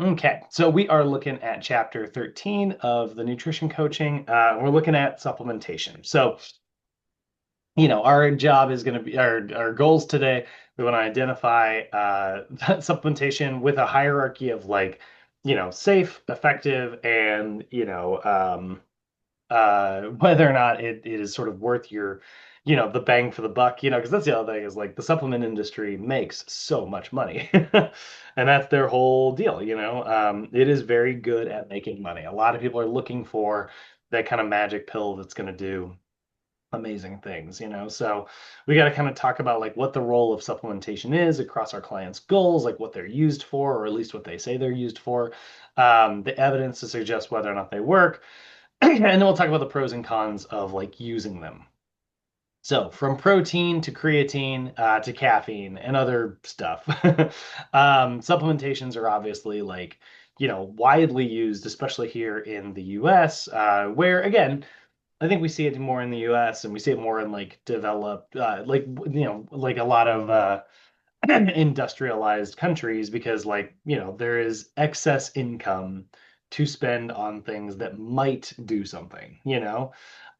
Okay, so we are looking at chapter 13 of the nutrition coaching. We're looking at supplementation. So, our job is going to be our goals today. We want to identify supplementation with a hierarchy of like, safe, effective, and whether or not it is sort of worth your, the bang for the buck, because that's the other thing is like the supplement industry makes so much money. And that's their whole deal, it is very good at making money. A lot of people are looking for that kind of magic pill that's going to do amazing things, So we got to kind of talk about like what the role of supplementation is across our clients' goals, like what they're used for, or at least what they say they're used for, the evidence to suggest whether or not they work and then we'll talk about the pros and cons of like using them. So from protein to creatine to caffeine and other stuff. Supplementations are obviously like, widely used, especially here in the US, where again, I think we see it more in the US and we see it more in like developed, like a lot of industrialized countries because like there is excess income to spend on things that might do something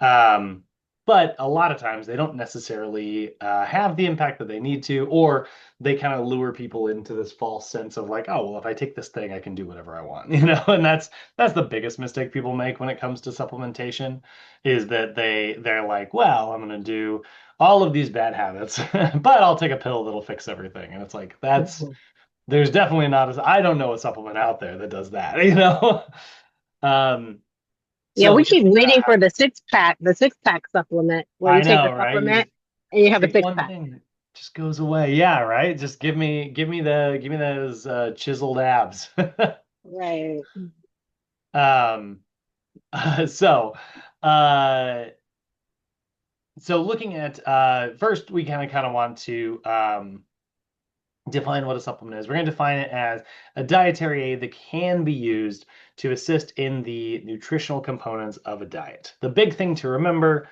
um but a lot of times they don't necessarily have the impact that they need to, or they kind of lure people into this false sense of like, oh well, if I take this thing I can do whatever I want and that's the biggest mistake people make when it comes to supplementation is that they're like, well, I'm going to do all of these bad habits, but I'll take a pill that'll fix everything. And it's like, Mhm. there's definitely not, I don't know a supplement out there that does that. Um, Yeah, so we we keep just waiting for the six pack supplement where you I take the know, right? You supplement just and you have a take six one pack. thing, it just goes away. Yeah, right. Just give me those chiseled abs. Right. Um, so, uh, so looking at first, we kind of want to define what a supplement is. We're going to define it as a dietary aid that can be used to assist in the nutritional components of a diet. The big thing to remember,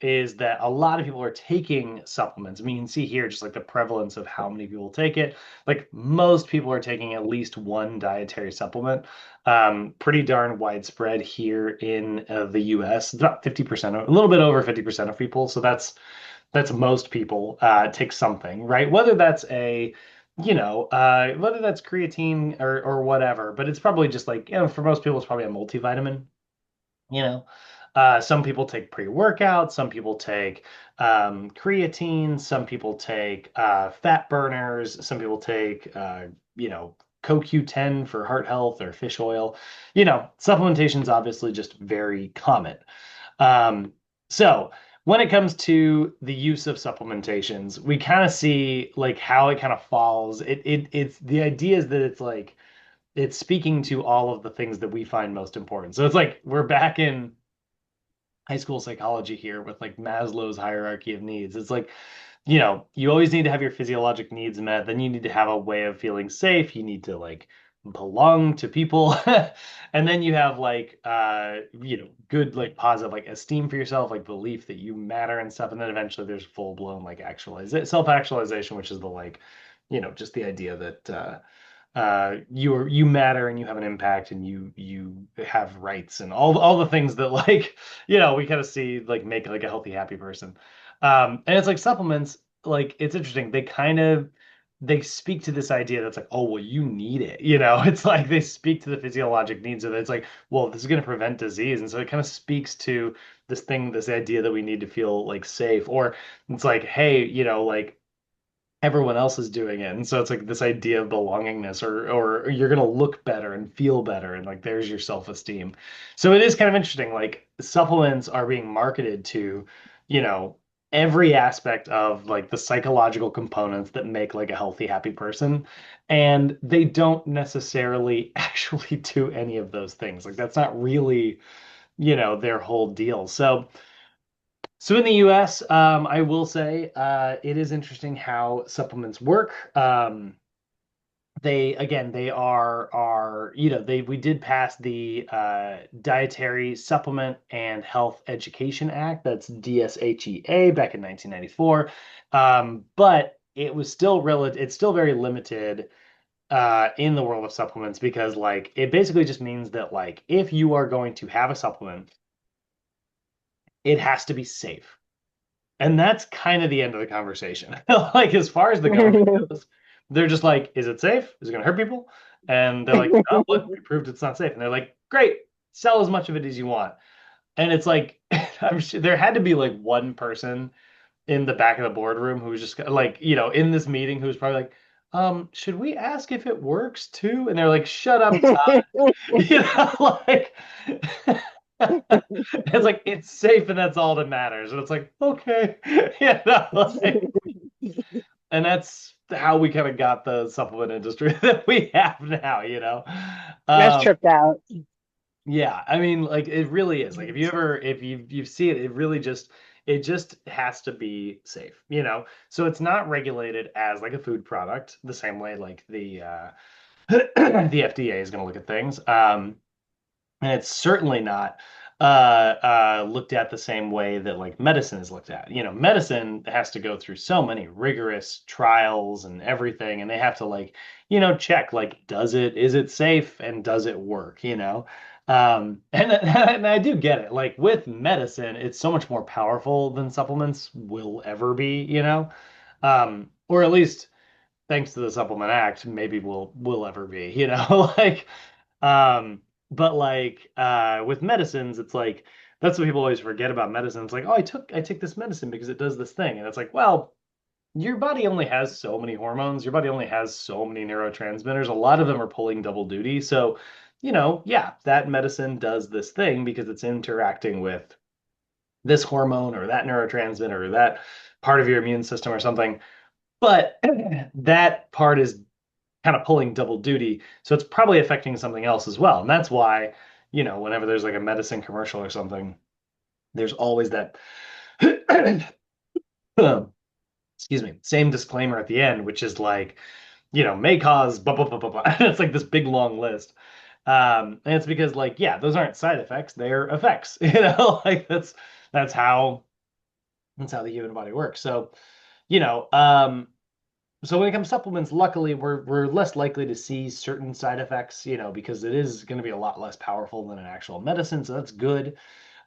is that a lot of people are taking supplements. I mean, you can see here just like the prevalence of how many people take it. Like most people are taking at least one dietary supplement. Pretty darn widespread here in the US. It's about 50%, a little bit over 50% of people. So that's most people take something, right? Whether that's creatine or whatever, but it's probably just like, for most people, it's probably a multivitamin, you know. Some people take pre-workout, some people take creatine, some people take fat burners, some people take, CoQ10 for heart health or fish oil. Supplementation is obviously just very common. Um, so when it comes to the use of supplementations, we kind of see like how it kind of falls. It's the idea is that it's like it's speaking to all of the things that we find most important. So it's like we're back in high school psychology here with like Maslow's hierarchy of needs. It's like, you always need to have your physiologic needs met. Then you need to have a way of feeling safe. You need to like belong to people. And then you have like good like positive like esteem for yourself, like belief that you matter and stuff. And then eventually there's full blown like self-actualization, which is the like, just the idea that you matter and you have an impact and you have rights and all the things that like we kind of see like make like a healthy happy person. And it's like supplements, like it's interesting, they speak to this idea that's like, oh well, you need it, it's like they speak to the physiologic needs of it. It's like, well, this is going to prevent disease, and so it kind of speaks to this idea that we need to feel like safe, or it's like, hey, like everyone else is doing it. And so it's like this idea of belongingness, or you're gonna look better and feel better, and like there's your self-esteem. So it is kind of interesting. Like supplements are being marketed to, you know, every aspect of like the psychological components that make like a healthy, happy person. And they don't necessarily actually do any of those things. Like that's not really, their whole deal. So in the US, I will say it is interesting how supplements work. We did pass the Dietary Supplement and Health Education Act. That's DSHEA back in 1994. But it's still very limited in the world of supplements because like it basically just means that like if you are going to have a supplement, it has to be safe. And that's kind of the end of the conversation. Like as far as the government goes, they're just like, is it safe? Is it going to hurt people? And they're like, oh, look, we proved it's not safe. And they're like, great, sell as much of it as you want. And it's like, I'm sure there had to be like one person in the back of the boardroom who was just like, in this meeting who was probably like, should we ask if it works too? And they're like, shut up, Todd. Like it's like it's safe and that's all that matters. And it's like, okay. Like, and that's how we kind of got the supplement industry that we have now. That's Um, tripped out. yeah, I mean, like it really is. Like if you see it, it just has to be safe. So it's not regulated as like a food product the same way like the the FDA is going to look at things. And it's certainly not looked at the same way that like medicine is looked at. Medicine has to go through so many rigorous trials and everything, and they have to like, check like, is it safe and does it work? And I do get it. Like with medicine, it's so much more powerful than supplements will ever be. Or at least thanks to the Supplement Act, maybe will ever be. Like um, but like with medicines, it's like that's what people always forget about medicine. It's like, oh, I take this medicine because it does this thing. And it's like, well, your body only has so many hormones, your body only has so many neurotransmitters. A lot of them are pulling double duty. So, yeah, that medicine does this thing because it's interacting with this hormone or that neurotransmitter or that part of your immune system or something. But that part is kind of pulling double duty. So it's probably affecting something else as well. And that's why, whenever there's like a medicine commercial or something, there's always that, excuse me, same disclaimer at the end, which is like, may cause blah, blah, blah, blah, blah. It's like this big long list. And it's because like, yeah, those aren't side effects, they're effects, like that's how the human body works. So, you know, um, So when it comes to supplements, luckily we're less likely to see certain side effects, because it is going to be a lot less powerful than an actual medicine, so that's good.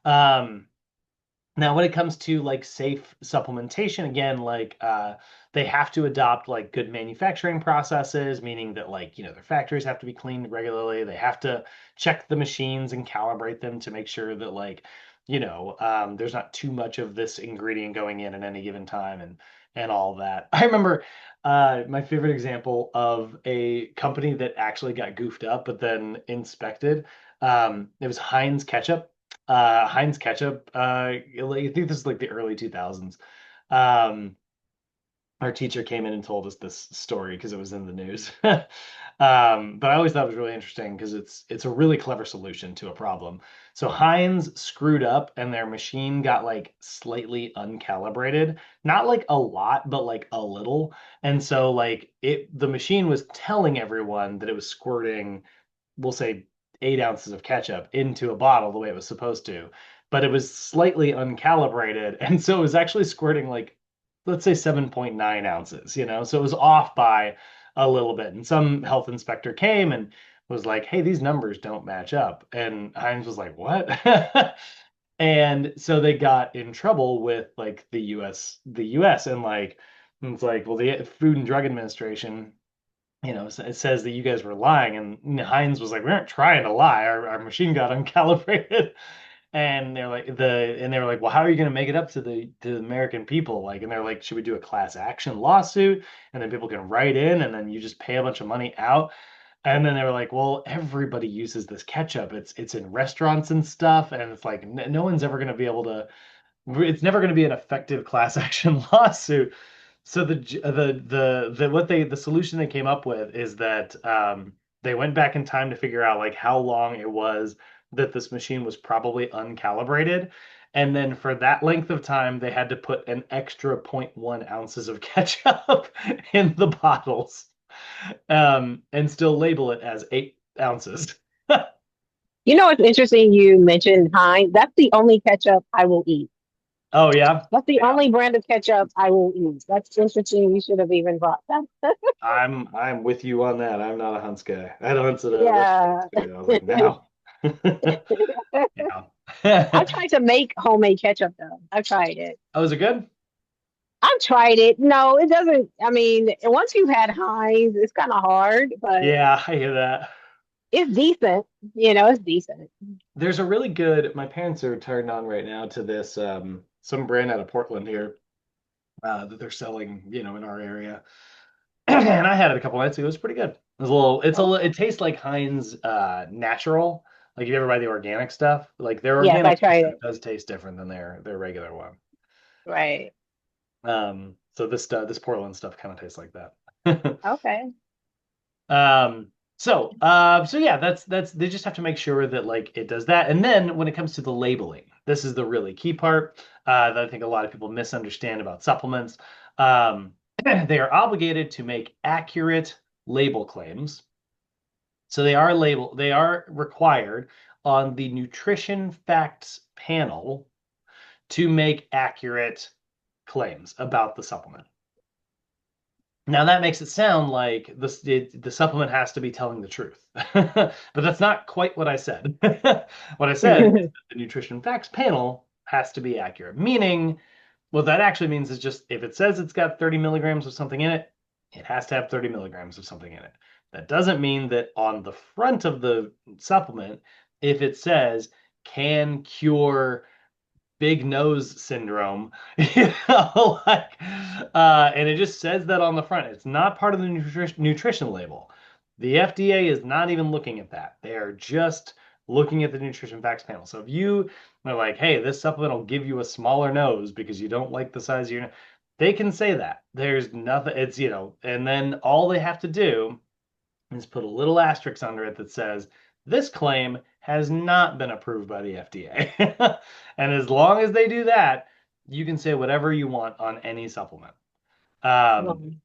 Um, Now, when it comes to like safe supplementation, again, like they have to adopt like good manufacturing processes, meaning that like, their factories have to be cleaned regularly. They have to check the machines and calibrate them to make sure that like, there's not too much of this ingredient going in at any given time and all that. I remember my favorite example of a company that actually got goofed up, but then inspected. It was Heinz ketchup. Heinz ketchup. I think this is like the early 2000s. Um, our teacher came in and told us this story because it was in the news. But I always thought it was really interesting because it's a really clever solution to a problem. So Heinz screwed up and their machine got like slightly uncalibrated, not like a lot, but like a little. And so like the machine was telling everyone that it was squirting, we'll say 8 ounces of ketchup into a bottle the way it was supposed to, but it was slightly uncalibrated. And so it was actually squirting like, let's say 7.9 ounces. So it was off by a little bit. And some health inspector came and was like, hey, these numbers don't match up. And Heinz was like, what? And so they got in trouble with like the US and like, and it's like, well, the Food and Drug Administration it says that you guys were lying. And Heinz was like, we aren't trying to lie. Our machine got uncalibrated. And they were like, well, how are you going to make it up to the American people? Like, and they're like, should we do a class action lawsuit? And then people can write in, and then you just pay a bunch of money out. And then they were like, well, everybody uses this ketchup. It's in restaurants and stuff, and it's like no one's ever going to be able to. It's never going to be an effective class action lawsuit. So the solution they came up with is that they went back in time to figure out like how long it was that this machine was probably uncalibrated. And then for that length of time, they had to put an extra zero point 0.1 ounces of ketchup in the bottles, and still label it as 8 ounces. You know, it's interesting you mentioned Heinz. That's the only ketchup I will eat. Oh yeah. That's the Yeah. only brand of ketchup I will eat. That's interesting. You should have even brought that. I'm with you on that. I'm not a Hunts guy. I had a Hunts at a restaurant Yeah. yesterday. I was like, no. I've Yeah. tried to make homemade ketchup though. I've tried it. Oh, is it good? I've tried it. No, it doesn't. I mean, once you've had Heinz, it's kind of hard, but Yeah, I hear that. it's decent. It's decent. There's a really good, my parents are turned on right now to this some brand out of Portland here that they're selling, in our area. And I had it a couple nights ago. It was pretty good. It tastes like Heinz natural. Like if you ever buy the organic stuff, like their Yes, I organic tried stuff it. does taste different than their regular one. Right. So this Portland stuff kind of tastes like that. Okay. So yeah, that's they just have to make sure that like it does that. And then when it comes to the labeling, this is the really key part that I think a lot of people misunderstand about supplements. Um, they are obligated to make accurate label claims. So they are required on the nutrition facts panel to make accurate claims about the supplement. Now that makes it sound like the supplement has to be telling the truth, but that's not quite what I said. What I said is that the nutrition facts panel has to be accurate, meaning what that actually means is just if it says it's got 30 milligrams of something in it, it has to have 30 milligrams of something in it. That doesn't mean that on the front of the supplement, if it says can cure big nose syndrome, and it just says that on the front. It's not part of the nutrition label. The FDA is not even looking at that. They are just looking at the nutrition facts panel. So if you are like, hey, this supplement will give you a smaller nose because you don't like the size of your nose, they can say that. There's nothing, and then all they have to do is put a little asterisk under it that says this claim has not been approved by the FDA. And as long as they do that, you can say whatever you want on any supplement. Um,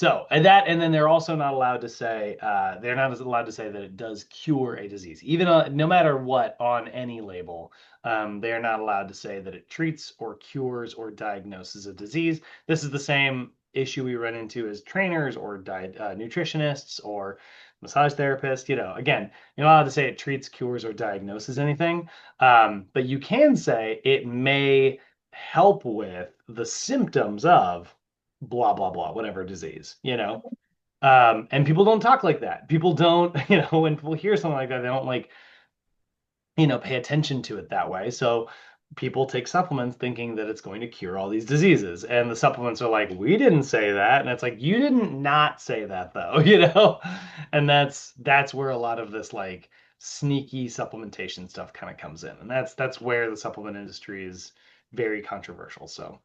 and then they're also not allowed to say they're not allowed to say that it does cure a disease, even no matter what on any label. They are not allowed to say that it treats or cures or diagnoses a disease. This is the same issue we run into as trainers or diet nutritionists or massage therapists. Again, you're not allowed to say it treats, cures, or diagnoses anything, but you can say it may help with the symptoms of blah blah blah whatever disease. And people don't talk like that. People don't when people hear something like that, they don't like pay attention to it that way. So people take supplements thinking that it's going to cure all these diseases, and the supplements are like, we didn't say that, and it's like, you didn't not say that though. And that's where a lot of this like sneaky supplementation stuff kind of comes in, and that's where the supplement industry is very controversial. So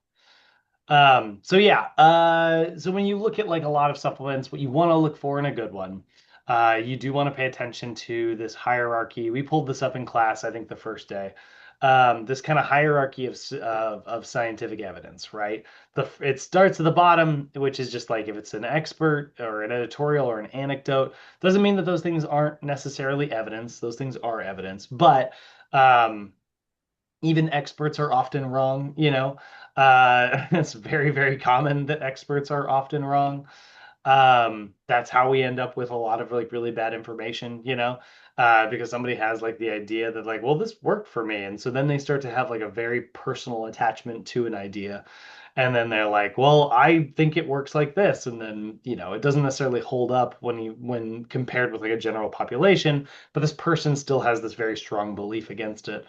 yeah, so when you look at like a lot of supplements, what you want to look for in a good one, you do want to pay attention to this hierarchy. We pulled this up in class, I think the first day. This kind of hierarchy of scientific evidence, right? It starts at the bottom, which is just like if it's an expert or an editorial or an anecdote, doesn't mean that those things aren't necessarily evidence. Those things are evidence, but um, even experts are often wrong. It's very, very common that experts are often wrong. That's how we end up with a lot of like really bad information, because somebody has like the idea that like, well, this worked for me. And so then they start to have like a very personal attachment to an idea. And then they're like, well, I think it works like this. And then, it doesn't necessarily hold up when compared with like a general population, but this person still has this very strong belief against it.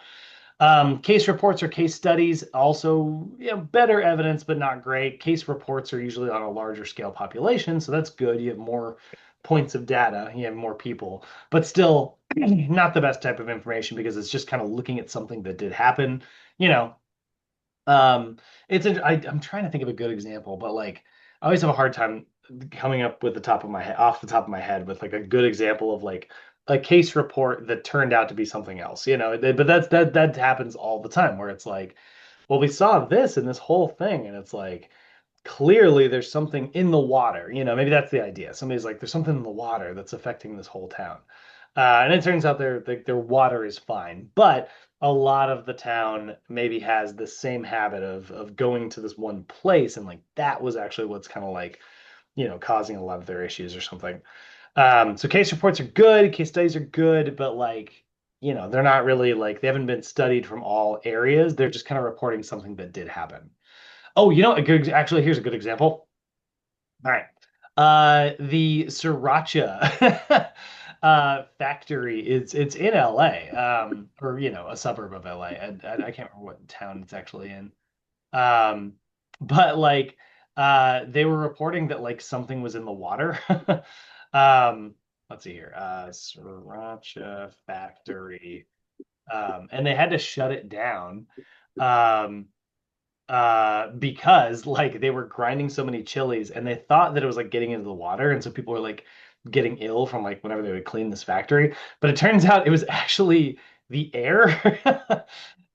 Case reports or case studies also, better evidence, but not great. Case reports are usually on a larger scale population, so that's good. You have more points of data, you have more people, but still not the best type of information because it's just kind of looking at something that did happen. You know, um, I'm trying to think of a good example, but like I always have a hard time coming up with off the top of my head with like a good example of like a case report that turned out to be something else. But that happens all the time where it's like, well, we saw this in this whole thing, and it's like clearly there's something in the water. Maybe that's the idea. Somebody's like, there's something in the water that's affecting this whole town. And it turns out their water is fine, but a lot of the town maybe has the same habit of going to this one place, and like that was actually what's kind of like, causing a lot of their issues or something. So case reports are good, case studies are good, but like, they're not really like they haven't been studied from all areas. They're just kind of reporting something that did happen. Oh, a good actually here's a good example. All right. The Sriracha factory is it's in LA, or a suburb of LA. I can't remember what town it's actually in. Um, but like they were reporting that like something was in the water. Um, let's see here. Sriracha factory. And they had to shut it down. Um, because like they were grinding so many chilies and they thought that it was like getting into the water, and so people were like getting ill from like whenever they would clean this factory, but it turns out it was actually the air.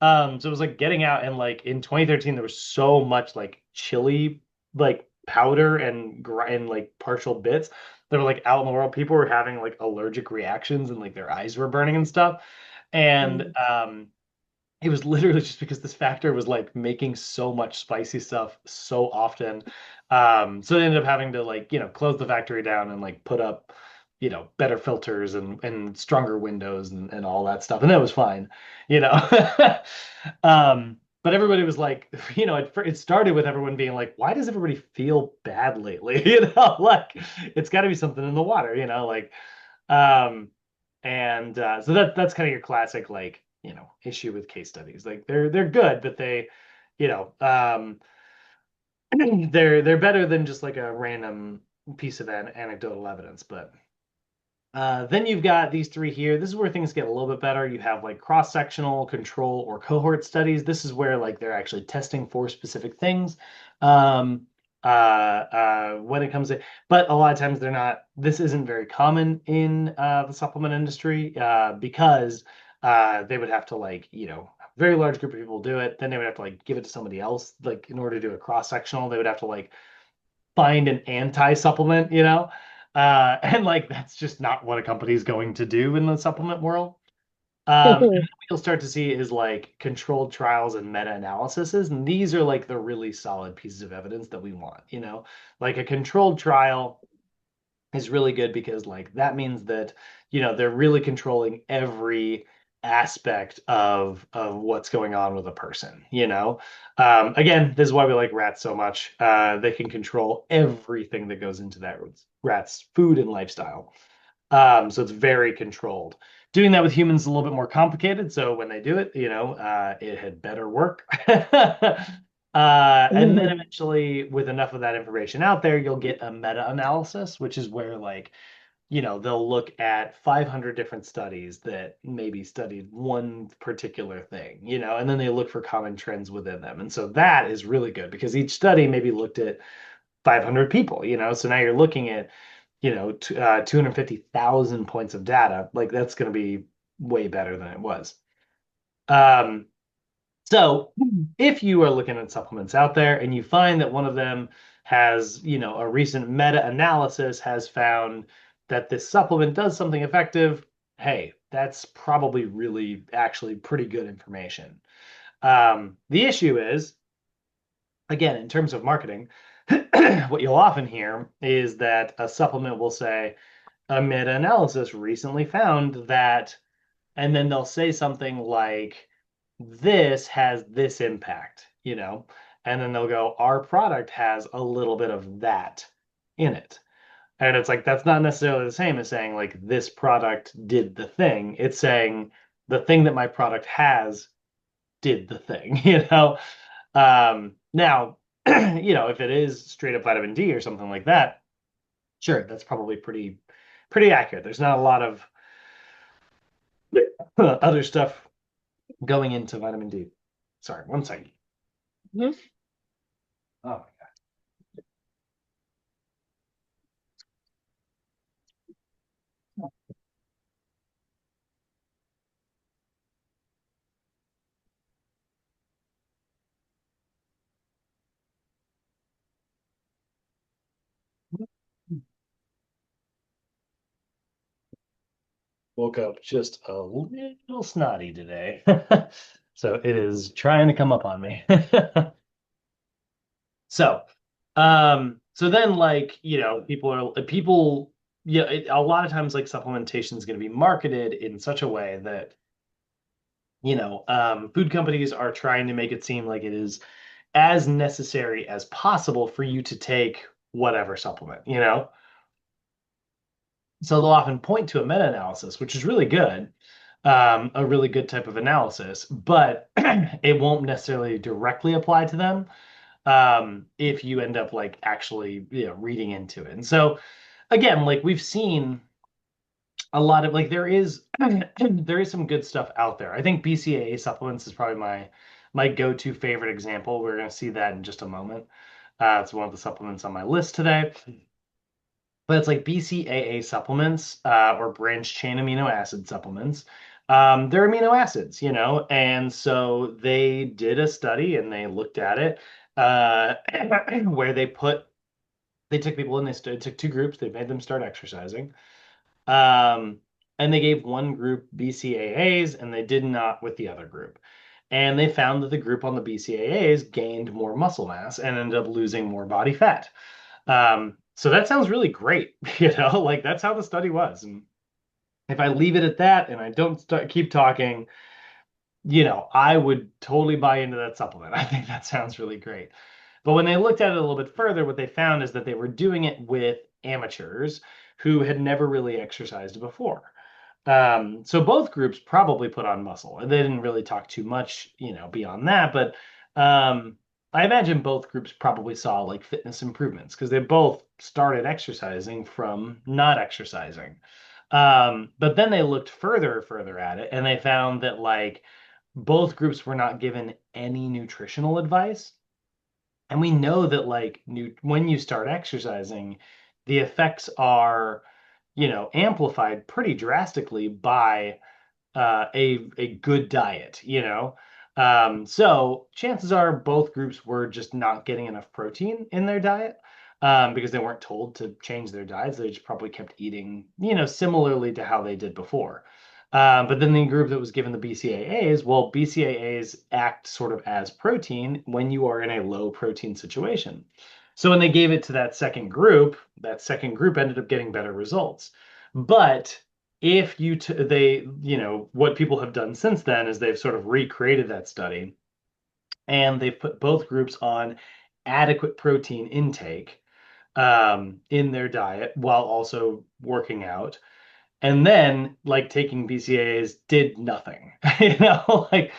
So it was like getting out, and like in 2013 there was so much like chili like powder and like partial bits that were like out in the world. People were having like allergic reactions and like their eyes were burning and stuff. And Mm. it was literally just because this factory was like making so much spicy stuff so often. So they ended up having to like, close the factory down and like put up, better filters and stronger windows and all that stuff. And that was fine, you know. But everybody was like, it started with everyone being like, why does everybody feel bad lately? Like it's got to be something in the water, like, um, and so that's kind of your classic like issue with case studies. Like they're good, but they, you know, they're better than just like a random piece of anecdotal evidence. But then you've got these three here. This is where things get a little bit better. You have like cross-sectional control or cohort studies. This is where like they're actually testing for specific things. Um, when it comes to, but a lot of times they're not. This isn't very common in the supplement industry because they would have to like a very large group of people do it. Then they would have to like give it to somebody else. Like in order to do a cross-sectional, they would have to like find an anti-supplement, and like that's just not what a company is going to do in the supplement world. And what you'll start to see is like controlled trials and meta-analyses, and these are like the really solid pieces of evidence that we want, like a controlled trial is really good because like that means that they're really controlling every aspect of what's going on with a person. Again, this is why we like rats so much. They can control everything that goes into that rat's food and lifestyle. So it's very controlled. Doing that with humans is a little bit more complicated. So when they do it, it had better work. And then Mhm. eventually, with enough of that information out there, you'll get a meta-analysis, which is where like, they'll look at 500 different studies that maybe studied one particular thing, and then they look for common trends within them. And so that is really good because each study maybe looked at 500 people, so now you're looking at 250,000 points of data. Like that's going to be way better than it was. Um, so if you are looking at supplements out there and you find that one of them has, a recent meta-analysis has found that this supplement does something effective, hey, that's probably really actually pretty good information. The issue is, again, in terms of marketing, what you'll often hear is that a supplement will say, a meta-analysis recently found that, and then they'll say something like, this has this impact, and then they'll go, our product has a little bit of that in it. And it's like, that's not necessarily the same as saying, like, this product did the thing. It's saying the thing that my product has did the thing, Now, if it is straight up vitamin D or something like that, sure, that's probably pretty accurate. There's not a lot of other stuff going into vitamin D. Sorry, one second. Mhm. Oh, woke up just a little snotty today. So it is trying to come up on me. So, so then like, yeah, a lot of times like supplementation is going to be marketed in such a way that, food companies are trying to make it seem like it is as necessary as possible for you to take whatever supplement. So they'll often point to a meta-analysis, which is really good, a really good type of analysis, but it won't necessarily directly apply to them if you end up like actually reading into it. And so again, like we've seen a lot of like there is some good stuff out there. I think BCAA supplements is probably my go-to favorite example. We're going to see that in just a moment. It's one of the supplements on my list today. But it's like BCAA supplements or branched chain amino acid supplements. They're amino acids, and so they did a study and they looked at it uh, where they took people and took two groups. They made them start exercising, um, and they gave one group BCAAs and they did not with the other group. And they found that the group on the BCAAs gained more muscle mass and ended up losing more body fat. So that sounds really great, like that's how the study was. And if I leave it at that and I don't keep talking, I would totally buy into that supplement. I think that sounds really great. But when they looked at it a little bit further, what they found is that they were doing it with amateurs who had never really exercised before. So both groups probably put on muscle, and they didn't really talk too much, beyond that. But I imagine both groups probably saw like fitness improvements because they both started exercising from not exercising. But then they looked further at it, and they found that like both groups were not given any nutritional advice. And we know that like when you start exercising, the effects are, amplified pretty drastically by a good diet. So chances are both groups were just not getting enough protein in their diet because they weren't told to change their diets. They just probably kept eating, similarly to how they did before. But then the group that was given the BCAAs, well, BCAAs act sort of as protein when you are in a low protein situation. So when they gave it to that second group ended up getting better results. But if you t they what people have done since then is they've sort of recreated that study and they've put both groups on adequate protein intake in their diet while also working out, and then like taking BCAAs did nothing. Like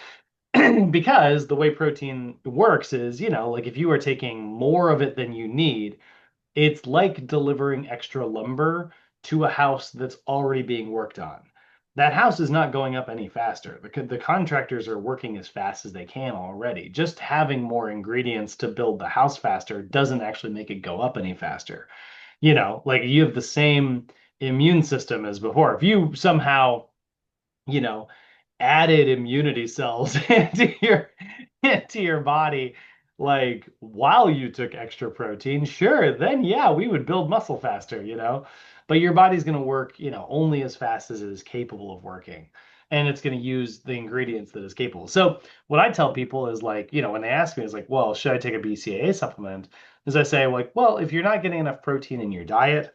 because the way protein works is, like if you are taking more of it than you need, it's like delivering extra lumber to a house that's already being worked on. That house is not going up any faster. The contractors are working as fast as they can already. Just having more ingredients to build the house faster doesn't actually make it go up any faster. Like you have the same immune system as before. If you somehow, you know, added immunity cells into your body like while you took extra protein, sure, then yeah, we would build muscle faster. But your body's going to work, only as fast as it is capable of working. And it's going to use the ingredients that is capable. So what I tell people is like, when they ask me, is like, well, should I take a BCAA supplement? Is I say like, well, if you're not getting enough protein in your diet,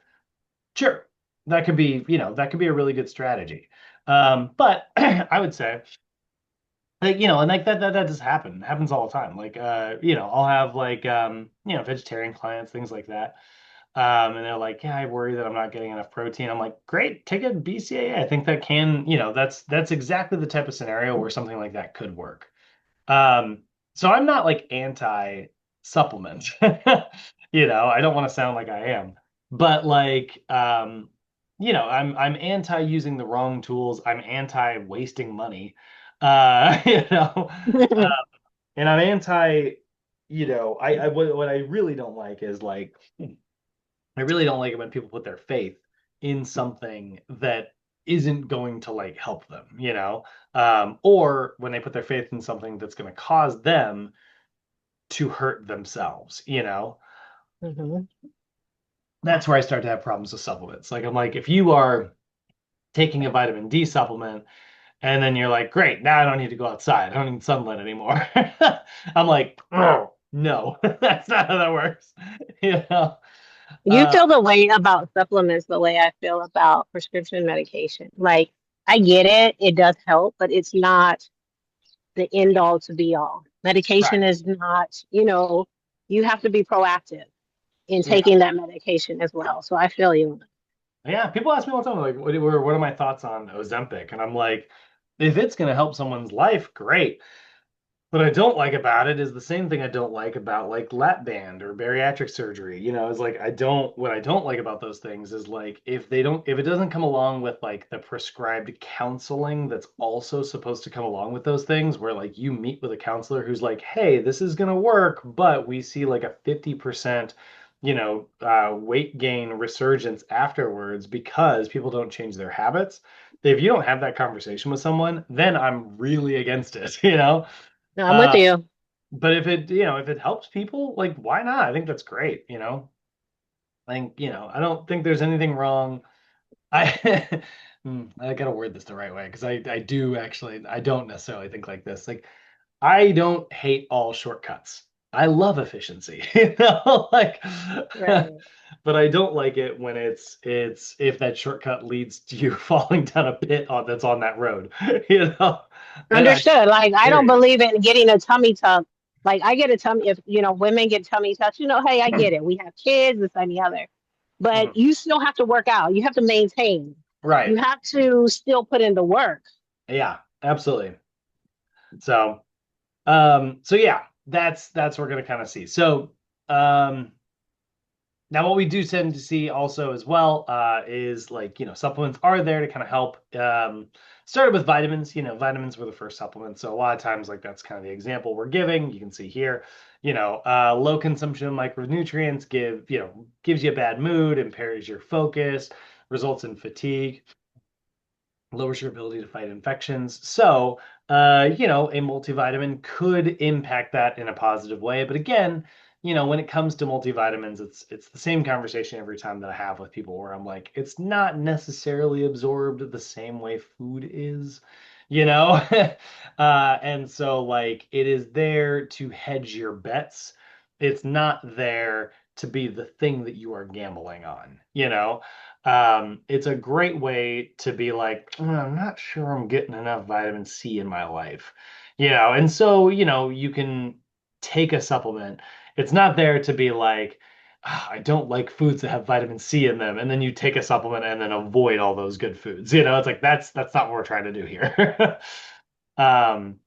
sure, that could be a really good strategy. But I would say, like, and like that does happen. It happens all the time. Like, I'll have like, vegetarian clients, things like that. And they're like, yeah, I worry that I'm not getting enough protein. I'm like, great, take a BCAA. I think that can, that's exactly the type of scenario where something like that could work. Um, so I'm not like anti-supplement. I don't want to sound like I am, but like I'm anti using the wrong tools. I'm anti wasting money. Uh, you know, uh, and I'm anti, what I really don't like is like I really don't like it when people put their faith in something that isn't going to like help them. Or when they put their faith in something that's going to cause them to hurt themselves. Mhm. That's where I start to have problems with supplements. Like I'm like, if you are taking a vitamin D supplement, and then you're like, great, now I don't need to go outside. I don't need sunlight anymore. I'm like, oh, no, that's not how that works. You know? You Uh, feel the way about supplements the way I feel about prescription medication. Like, I get it, it does help, but it's not the end all to be all. right. Medication is not, you have to be proactive in Yeah. taking that medication as well. So I feel you. Yeah. People ask me all the time, like, what are my thoughts on Ozempic? And I'm like, if it's going to help someone's life, great. What I don't like about it is the same thing I don't like about like lap band or bariatric surgery. Is like what I don't like about those things is like if it doesn't come along with like the prescribed counseling that's also supposed to come along with those things, where like you meet with a counselor who's like, hey, this is gonna work, but we see like a 50%, weight gain resurgence afterwards because people don't change their habits. If you don't have that conversation with someone, then I'm really against it, you know? No, I'm with Uh, you. but if it helps people, like why not? I think that's great. I think, I don't think there's anything wrong. I I gotta word this the right way because I do actually I don't necessarily think like this. Like I don't hate all shortcuts. I love efficiency, like Right. but I don't like it when it's if that shortcut leads to you falling down a pit that's on that road, you know. Then I'm Understood. Like, I don't serious. believe in getting a tummy tuck. Like, I get a tummy, if, women get tummy tucks, hey, I get it. We have kids, this and the other. Mhm. But you still have to work out. You have to maintain. You Right. have to still put in the work. Yeah, absolutely. So, so yeah, that's what we're gonna kind of see. So, um, now what we do tend to see also as well is like supplements are there to kind of help. Started with vitamins. Vitamins were the first supplements, so a lot of times like that's kind of the example we're giving. You can see here, low consumption of micronutrients gives you a bad mood, impairs your focus, results in fatigue, lowers your ability to fight infections. So, a multivitamin could impact that in a positive way. But again, when it comes to multivitamins, it's the same conversation every time that I have with people where I'm like, it's not necessarily absorbed the same way food is, you know? And so like it is there to hedge your bets. It's not there to be the thing that you are gambling on. It's a great way to be like, I'm not sure I'm getting enough vitamin C in my life, and so, you can take a supplement. It's not there to be like, "Ah, I don't like foods that have vitamin C in them, and then you take a supplement and then avoid all those good foods. It's like that's not what we're trying to do here. Um,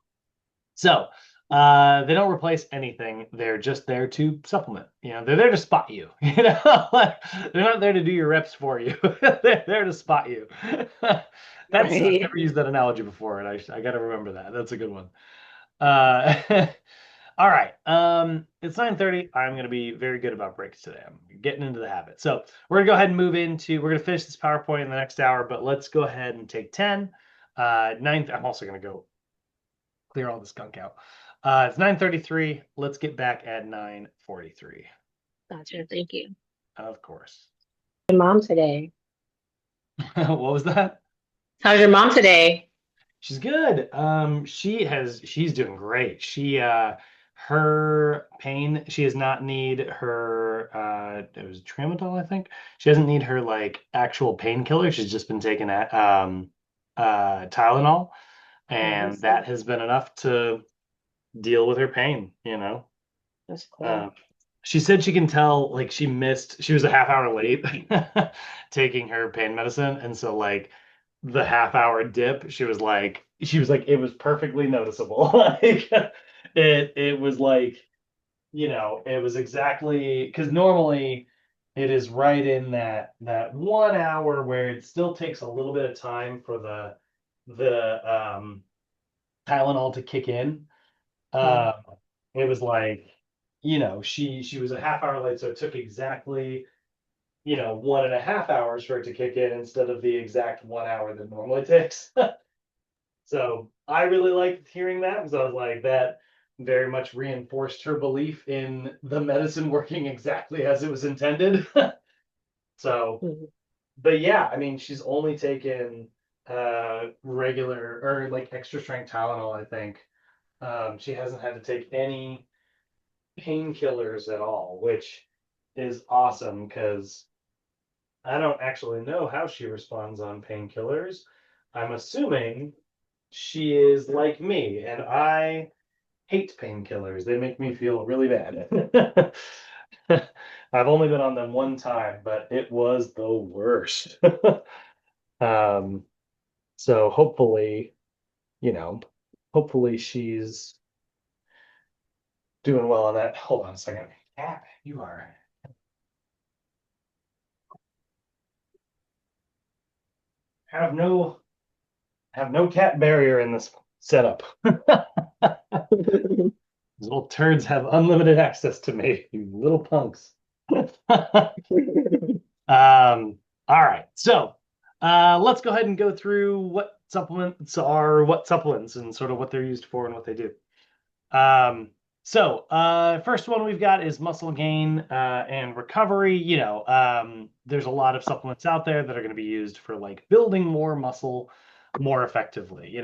so they don't replace anything. They're just there to supplement. They're there to spot you. Like, they're not there to do your reps for you. They're there to spot you. I've Right. never used that analogy before, and I got to remember that. That's a good one. Uh, all right. It's 9:30. I'm going to be very good about breaks today. I'm getting into the habit. So we're going to go ahead and we're going to finish this PowerPoint in the next hour, but let's go ahead and take 10. Ninth, I'm also going to go clear all the skunk out. It's 9:33. Let's get back at 9:43. Gotcha. Thank you. Of course. Your mom today. What was that? How's your mom today? She's good. She's doing great. Her pain, she does not need her it was tramadol, I think. She doesn't need her like actual painkiller. She's just been taking Tylenol, Oh, and that's that good. has been enough to deal with her pain. That's cool. Uh, she said she can tell, like, she was a half hour late taking her pain medicine. And so, like, the half hour dip, she was like, it was perfectly noticeable. Like, it was like, it was exactly because normally it is right in that 1 hour where it still takes a little bit of time for the Tylenol to kick in. Mm. Um, it was like, she was a half hour late, so it took exactly, 1.5 hours for it to kick in instead of the exact 1 hour that normally takes. So I really liked hearing that because I was like, that very much reinforced her belief in the medicine working exactly as it was intended. So, Mhm. but yeah, I mean, she's only taken regular or like extra strength Tylenol, I think. She hasn't had to take any painkillers at all, which is awesome because I don't actually know how she responds on painkillers. I'm assuming she is like me, and I hate painkillers. They make me feel really bad. I've only been on them one time, but it was the worst. um, so hopefully, you know, hopefully she's doing well on that. Hold on a second. Cat, you are have no have no cat barrier in this setup. These little turds have unlimited access to me, you little punks. All right. So let's go ahead and go through what supplements are what supplements and sort of what they're used for and what they do. Um, first one we've got is muscle gain and recovery. There's a lot of supplements out there that are going to be used for like building more muscle more effectively.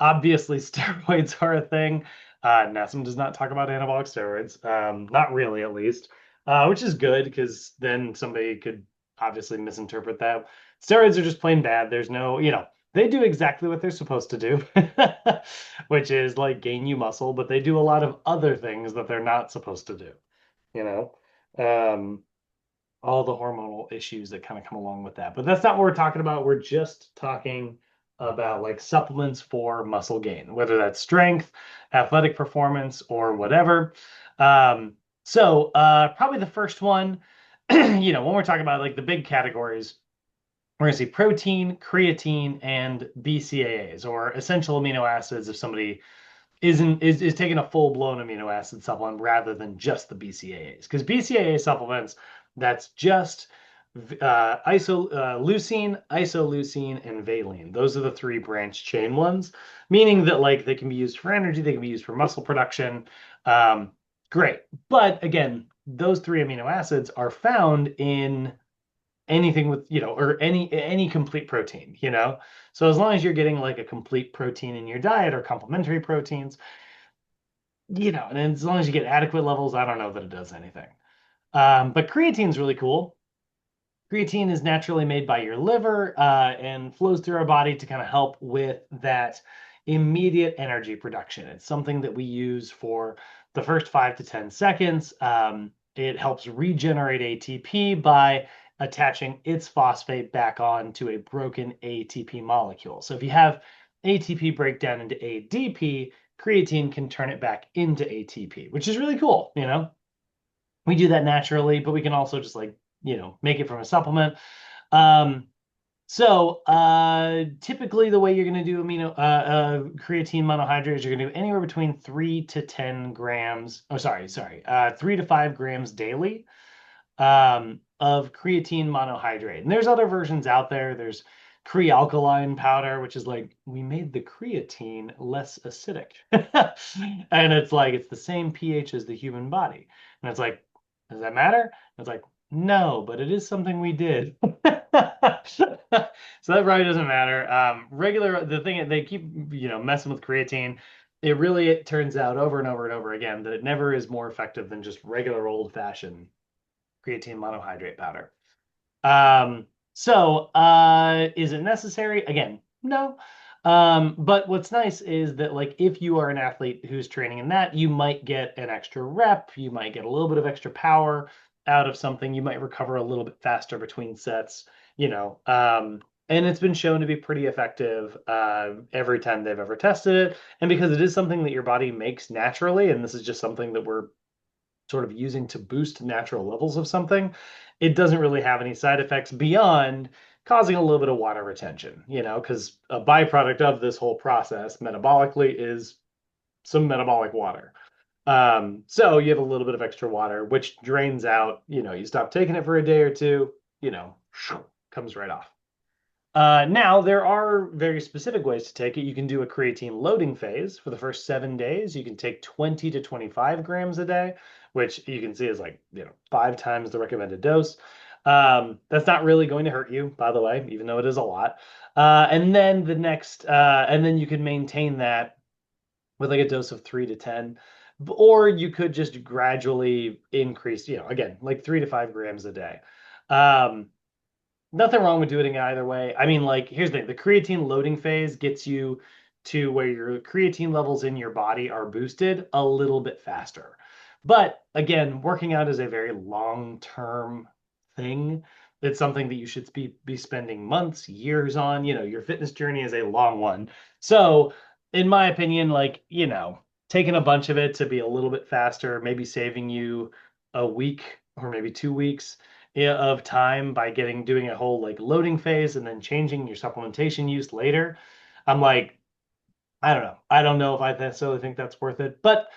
Obviously, steroids are a thing. NASM does not talk about anabolic steroids, not really, at least, which is good because then somebody could obviously misinterpret that. Steroids are just plain bad. There's no, they do exactly what they're supposed to do, which is like gain you muscle, but they do a lot of other things that they're not supposed to do, you know? Um, all the hormonal issues that kind of come along with that. But that's not what we're talking about. We're just talking about like supplements for muscle gain, whether that's strength, athletic performance, or whatever. Probably the first one, when we're talking about like the big categories, we're going to see protein, creatine, and BCAAs, or essential amino acids if somebody is taking a full-blown amino acid supplement rather than just the BCAAs. Because BCAA supplements, that's just isoleucine, and valine. Those are the three branch chain ones, meaning that like they can be used for energy, they can be used for muscle production. Um, Great. But again, those three amino acids are found in anything with or any complete protein. So as long as you're getting like a complete protein in your diet or complementary proteins, and as long as you get adequate levels, I don't know that it does anything. But creatine is really cool. Creatine is naturally made by your liver and flows through our body to kind of help with that immediate energy production. It's something that we use for the first 5 to 10 seconds. It helps regenerate ATP by attaching its phosphate back on to a broken ATP molecule. So if you have ATP breakdown into ADP, creatine can turn it back into ATP, which is really cool. We do that naturally, but we can also just like make it from a supplement. Um, Typically, the way you're going to do creatine monohydrate is you're going to do anywhere between 3 to 10 grams. Oh, sorry, 3 to 5 grams daily of creatine monohydrate. And there's other versions out there. There's crealkaline powder, which is like we made the creatine less acidic, and it's like it's the same pH as the human body. And it's like, does that matter? And it's like, no, but it is something we did. So that probably doesn't matter. The thing they keep messing with creatine. It turns out over and over and over again that it never is more effective than just regular old-fashioned creatine monohydrate powder. Is it necessary? Again, no. But what's nice is that like if you are an athlete who's training in that, you might get an extra rep, you might get a little bit of extra power out of something, you might recover a little bit faster between sets, you know. And it's been shown to be pretty effective every time they've ever tested it. And because it is something that your body makes naturally, and this is just something that we're sort of using to boost natural levels of something, it doesn't really have any side effects beyond causing a little bit of water retention, because a byproduct of this whole process metabolically is some metabolic water. So you have a little bit of extra water, which drains out, you stop taking it for a day or two, comes right off. Now, there are very specific ways to take it. You can do a creatine loading phase for the first 7 days. You can take 20 to 25 grams a day, which you can see is like, 5 times the recommended dose. That's not really going to hurt you, by the way, even though it is a lot. And then you can maintain that with like a dose of 3 to 10, or you could just gradually increase, again, like 3 to 5 grams a day. Um, Nothing wrong with doing it either way. I mean, like, here's the thing: the creatine loading phase gets you to where your creatine levels in your body are boosted a little bit faster. But again, working out is a very long-term thing. It's something that you should be spending months, years on. Your fitness journey is a long one. So, in my opinion, like, taking a bunch of it to be a little bit faster, maybe saving you a week or maybe 2 weeks of time by doing a whole like loading phase and then changing your supplementation use later. I'm like, I don't know. I don't know if I necessarily think that's worth it, but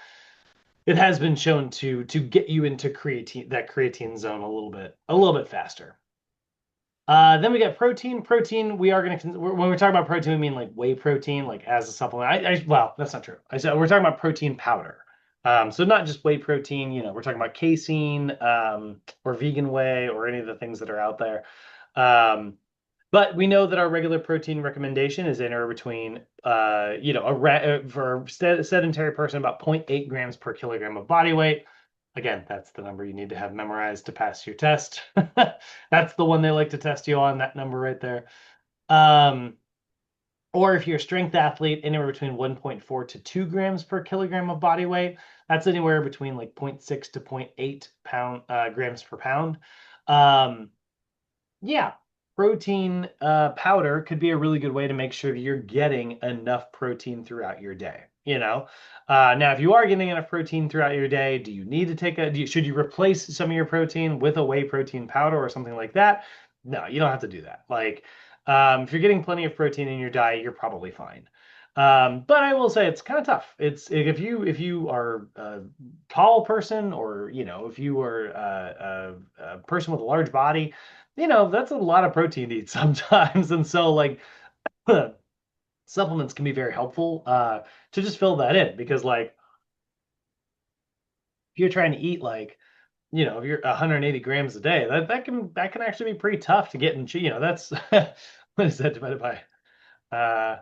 it has been shown to get you into creatine zone a little bit faster. Then we got protein. Protein, we are going to, when we're talking about protein, we mean like whey protein, like as a supplement. Well, that's not true. I said we're talking about protein powder. So not just whey protein, we're talking about casein, or vegan whey or any of the things that are out there. Um, but we know that our regular protein recommendation is anywhere between, for a sedentary person, about 0.8 grams per kilogram of body weight. Again, that's the number you need to have memorized to pass your test. That's the one they like to test you on, that number right there. Um, or if you're a strength athlete, anywhere between 1.4 to 2 grams per kilogram of body weight. That's anywhere between like zero point 0.6 to zero point 0.8 grams per pound. Um, yeah, protein powder could be a really good way to make sure that you're getting enough protein throughout your day. Now if you are getting enough protein throughout your day, do you need to should you replace some of your protein with a whey protein powder or something like that? No, you don't have to do that. Like, if you're getting plenty of protein in your diet, you're probably fine. But I will say it's kind of tough. It's if you are a tall person, or if you are a person with a large body, that's a lot of protein to eat sometimes. And so, like, supplements can be very helpful to just fill that in, because, like, if you're trying to eat, like, if you're 180 grams a day, that can actually be pretty tough to get in. That's what is that divided by? Uh,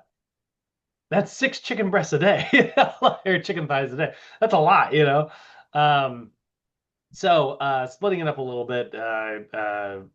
that's 6 chicken breasts a day, or chicken thighs a day. That's a lot. Um, So splitting it up a little bit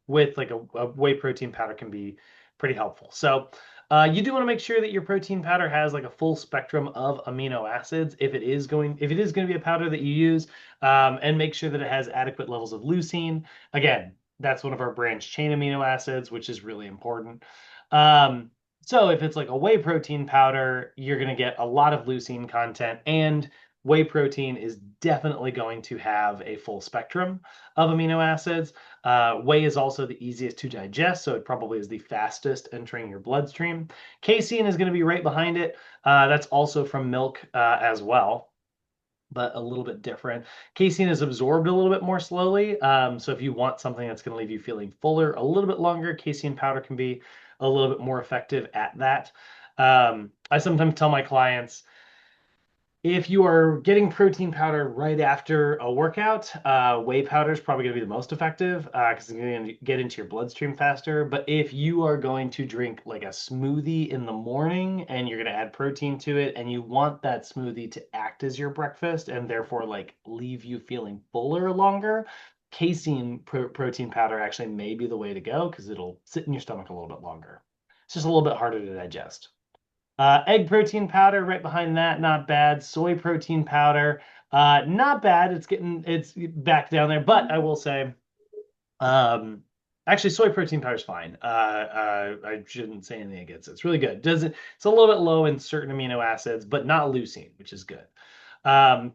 with like a whey protein powder can be pretty helpful. So you do want to make sure that your protein powder has like a full spectrum of amino acids if it is going to be a powder that you use, and make sure that it has adequate levels of leucine. Again, that's one of our branched chain amino acids, which is really important. Um, so if it's like a whey protein powder, you're going to get a lot of leucine content, and whey protein is definitely going to have a full spectrum of amino acids. Whey is also the easiest to digest, so it probably is the fastest entering your bloodstream. Casein is going to be right behind it. That's also from milk as well, but a little bit different. Casein is absorbed a little bit more slowly. So if you want something that's going to leave you feeling fuller a little bit longer, casein powder can be a little bit more effective at that. I sometimes tell my clients, if you are getting protein powder right after a workout, whey powder is probably going to be the most effective because it's going to get into your bloodstream faster. But if you are going to drink like a smoothie in the morning and you're going to add protein to it, and you want that smoothie to act as your breakfast and therefore like leave you feeling fuller longer, casein protein powder actually may be the way to go, because it'll sit in your stomach a little bit longer. It's just a little bit harder to digest. Egg protein powder right behind that, not bad. Soy protein powder, not bad. It's back down there, but I will say, um, actually, soy protein powder is fine. I shouldn't say anything against it. It's really good. It's a little bit low in certain amino acids, but not leucine, which is good.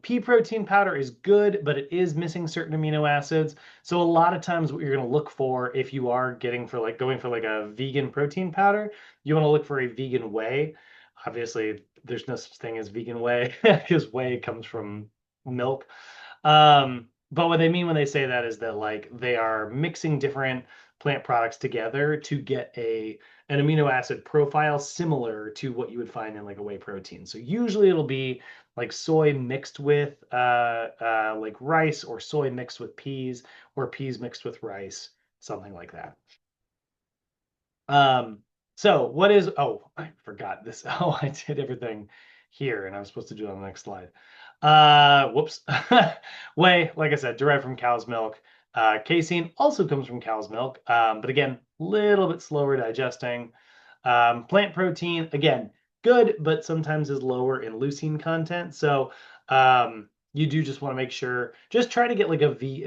Pea protein powder is good, but it is missing certain amino acids. So a lot of times what you're going to look for if you are going for like a vegan protein powder, you want to look for a vegan whey. Obviously, there's no such thing as vegan whey because whey comes from milk. But what they mean when they say that is that like they are mixing different plant products together to get an amino acid profile similar to what you would find in like a whey protein. So usually it'll be like soy mixed with like rice, or soy mixed with peas, or peas mixed with rice. something like that. Um, so what is, oh, I forgot this. Oh, I did everything here and I was supposed to do it on the next slide. Whoops. Whey, like I said, derived from cow's milk. Casein also comes from cow's milk, but again, a little bit slower digesting. Plant protein, again, good, but sometimes is lower in leucine content. So you do just want to make sure, just try to get like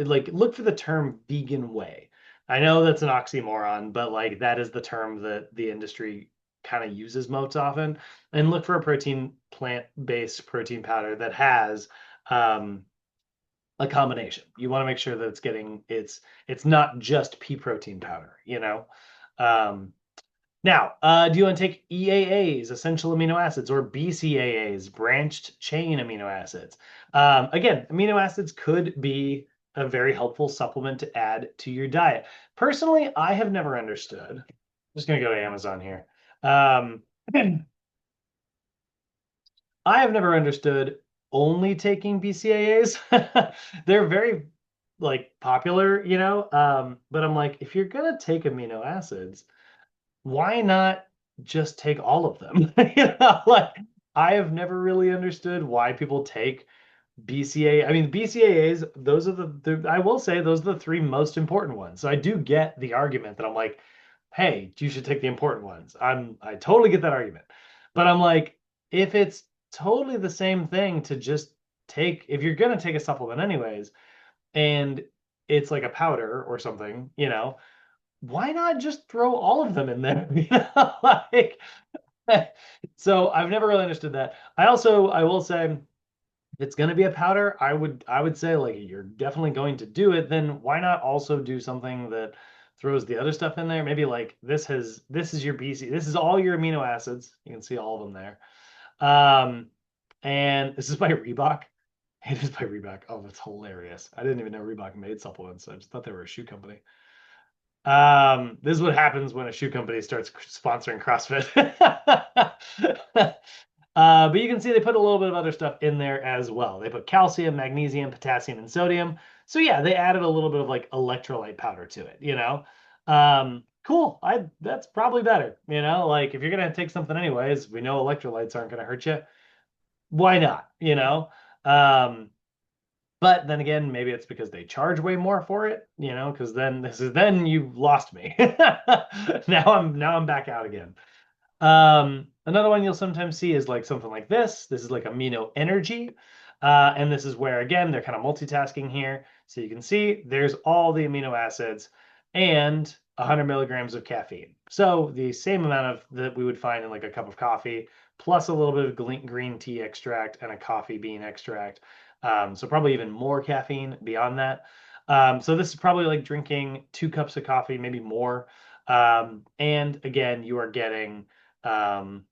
like look for the term vegan whey. I know that's an oxymoron, but like that is the term that the industry kind of uses most often. And look for a plant-based protein powder that has um, a combination. You want to make sure that it's not just pea protein powder, you know. Um, Now, do you want to take EAAs, essential amino acids, or BCAAs, branched chain amino acids? Again, amino acids could be a very helpful supplement to add to your diet. Personally, I have never understood. I'm just going to go to Amazon here. Um, I have never understood only taking BCAAs. They're very like popular, you know. But I'm like, if you're gonna take amino acids, why not just take all of them? Like I have never really understood why people take BCA. I mean, BCAAs, those are I will say those are the three most important ones. So I do get the argument that I'm like, hey, you should take the important ones. I totally get that argument. But I'm like, if it's totally the same thing to just take, if you're gonna take a supplement anyways, and it's like a powder or something, why not just throw all of them in there? Like, so I've never really understood that. I will say, if it's going to be a powder, I would say like you're definitely going to do it. Then why not also do something that throws the other stuff in there? Maybe like this is your BC, this is all your amino acids. You can see all of them there. Um, and this is by Reebok. It is by Reebok. Oh, that's hilarious. I didn't even know Reebok made supplements. I just thought they were a shoe company. This is what happens when a shoe company starts sponsoring CrossFit. But you can see they put a little bit of other stuff in there as well. They put calcium, magnesium, potassium, and sodium. So yeah, they added a little bit of like electrolyte powder to it. Cool. That's probably better. Like if you're gonna take something anyways, we know electrolytes aren't gonna hurt you. Why not? Um, but then again, maybe it's because they charge way more for it, because then you've lost me. Now I'm back out again. Another one you'll sometimes see is like something like this. This is like amino energy. And this is where, again, they're kind of multitasking here. So you can see there's all the amino acids and 100 milligrams of caffeine. So the same amount of that we would find in like a cup of coffee, plus a little bit of green tea extract and a coffee bean extract. So probably even more caffeine beyond that. So this is probably like drinking 2 cups of coffee, maybe more. And again, um,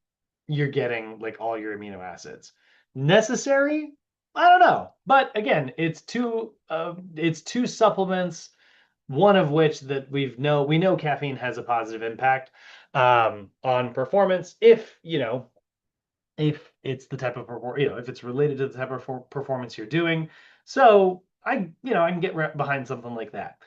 you're getting like all your amino acids. Necessary? I don't know. But again, it's two supplements, one of which that we know caffeine has a positive impact on performance if it's the type of if it's related to the type of performance you're doing. So I can get behind something like that.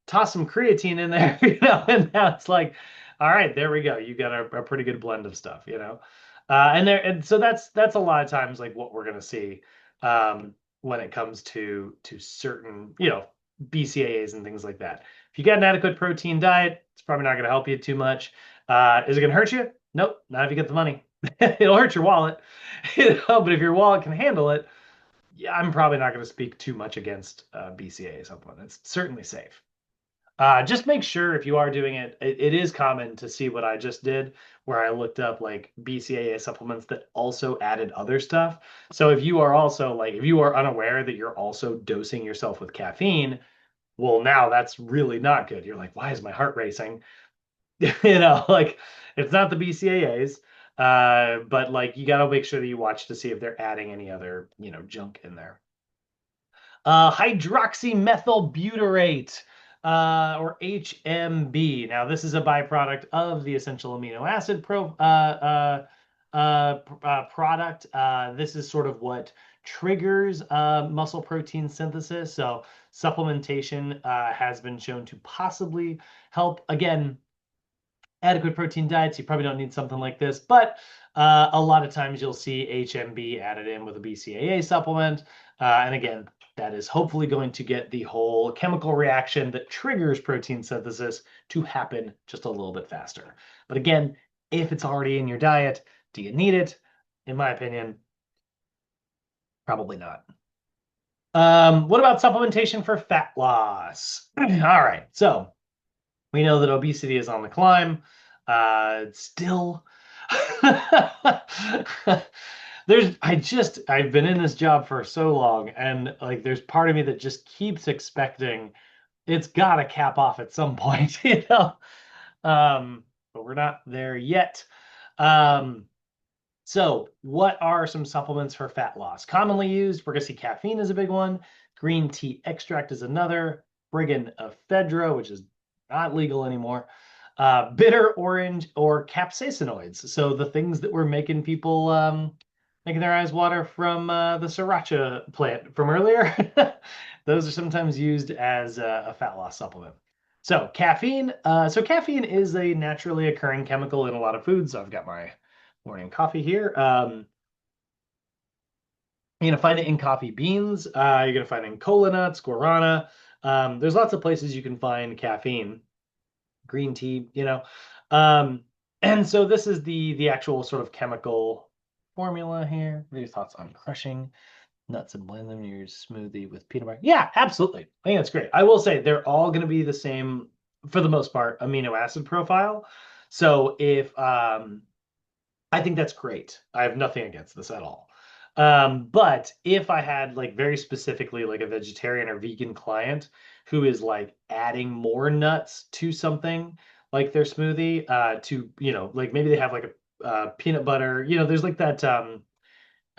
Toss some creatine in there, and now it's like, all right, there we go. You got a pretty good blend of stuff. And so that's a lot of times like what we're gonna see when it comes to certain BCAAs and things like that. If you got an adequate protein diet, it's probably not gonna help you too much. Is it gonna hurt you? Nope, not if you get the money. It'll hurt your wallet, but if your wallet can handle it, yeah, I'm probably not going to speak too much against BCA supplement. It's certainly safe. Just make sure if you are doing it is common to see what I just did, where I looked up like BCAA supplements that also added other stuff. So if you are unaware that you're also dosing yourself with caffeine, well, now that's really not good. You're like, why is my heart racing? Like it's not the BCAAs, but like you got to make sure that you watch to see if they're adding any other, junk in there. Hydroxymethylbutyrate, or HMB. Now, this is a byproduct of the essential amino acid product. This is sort of what triggers muscle protein synthesis. So supplementation has been shown to possibly help. Again, adequate protein diets, you probably don't need something like this, but a lot of times you'll see HMB added in with a BCAA supplement. And again, that is hopefully going to get the whole chemical reaction that triggers protein synthesis to happen just a little bit faster. But again, if it's already in your diet, do you need it? In my opinion, probably not. What about supplementation for fat loss? All right, so we know that obesity is on the climb. Still, I've been in this job for so long, and like, there's part of me that just keeps expecting it's got to cap off at some point, you know. But we're not there yet. Um, so, what are some supplements for fat loss? Commonly used, we're going to see caffeine is a big one. Green tea extract is another. Friggin' ephedra, which is not legal anymore. Bitter orange or capsaicinoids. So the things that were making people making their eyes water from the sriracha plant from earlier. Those are sometimes used as a fat loss supplement. So caffeine. So caffeine is a naturally occurring chemical in a lot of foods. So I've got my morning coffee here. You're gonna find it in coffee beans. You're gonna find it in cola nuts, guarana. There's lots of places you can find caffeine, green tea, you know. Um, and so this is the actual sort of chemical formula here. What are your thoughts on crushing nuts and blend them in your smoothie with peanut butter? Yeah, absolutely. I think that's great. I will say they're all going to be the same for the most part amino acid profile. So if I think that's great. I have nothing against this at all. But if I had like very specifically like a vegetarian or vegan client who is like adding more nuts to something like their smoothie, to, you know, like maybe they have like a peanut butter, you know, there's like that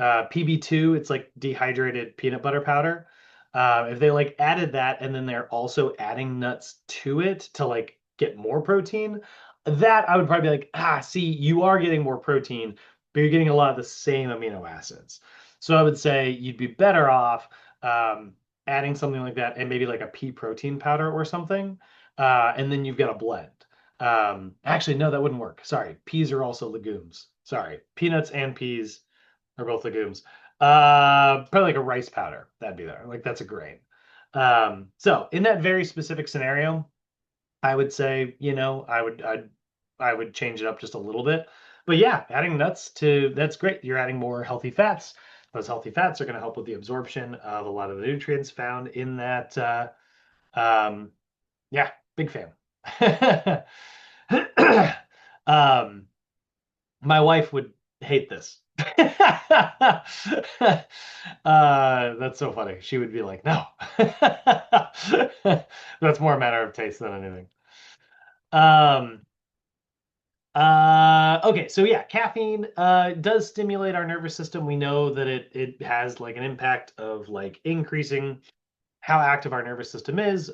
PB2, it's like dehydrated peanut butter powder. If they like added that and then they're also adding nuts to it to like get more protein, that I would probably be like, see, you are getting more protein, but you're getting a lot of the same amino acids. So I would say you'd be better off adding something like that and maybe like a pea protein powder or something. And then you've got a blend. Actually, no, that wouldn't work. Sorry. Peas are also legumes. Sorry. Peanuts and peas are both legumes. Probably like a rice powder. That'd be there. Like that's a grain. So in that very specific scenario, I would say, you know, I would change it up just a little bit. But yeah, adding nuts to that's great. You're adding more healthy fats. Those healthy fats are going to help with the absorption of a lot of the nutrients found in that. Yeah, big fan. um, my wife would hate this. That's so funny. She would be like, no. That's more a matter of taste than anything. Um, okay, so yeah, caffeine does stimulate our nervous system. We know that it has like an impact of like increasing how active our nervous system is.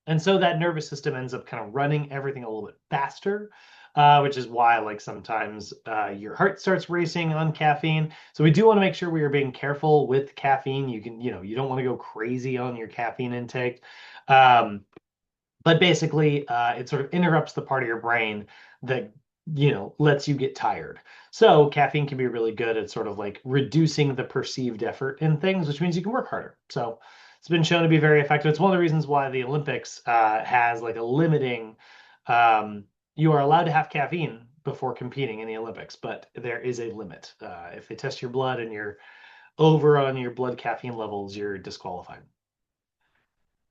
And so that nervous system ends up kind of running everything a little bit faster, which is why like sometimes your heart starts racing on caffeine. So we do want to make sure we are being careful with caffeine. You can, you know, you don't want to go crazy on your caffeine intake. But basically, it sort of interrupts the part of your brain that, you know, lets you get tired. So caffeine can be really good at sort of like reducing the perceived effort in things, which means you can work harder. So it's been shown to be very effective. It's one of the reasons why the Olympics has like a limiting. You are allowed to have caffeine before competing in the Olympics, but there is a limit. If they test your blood and you're over on your blood caffeine levels, you're disqualified.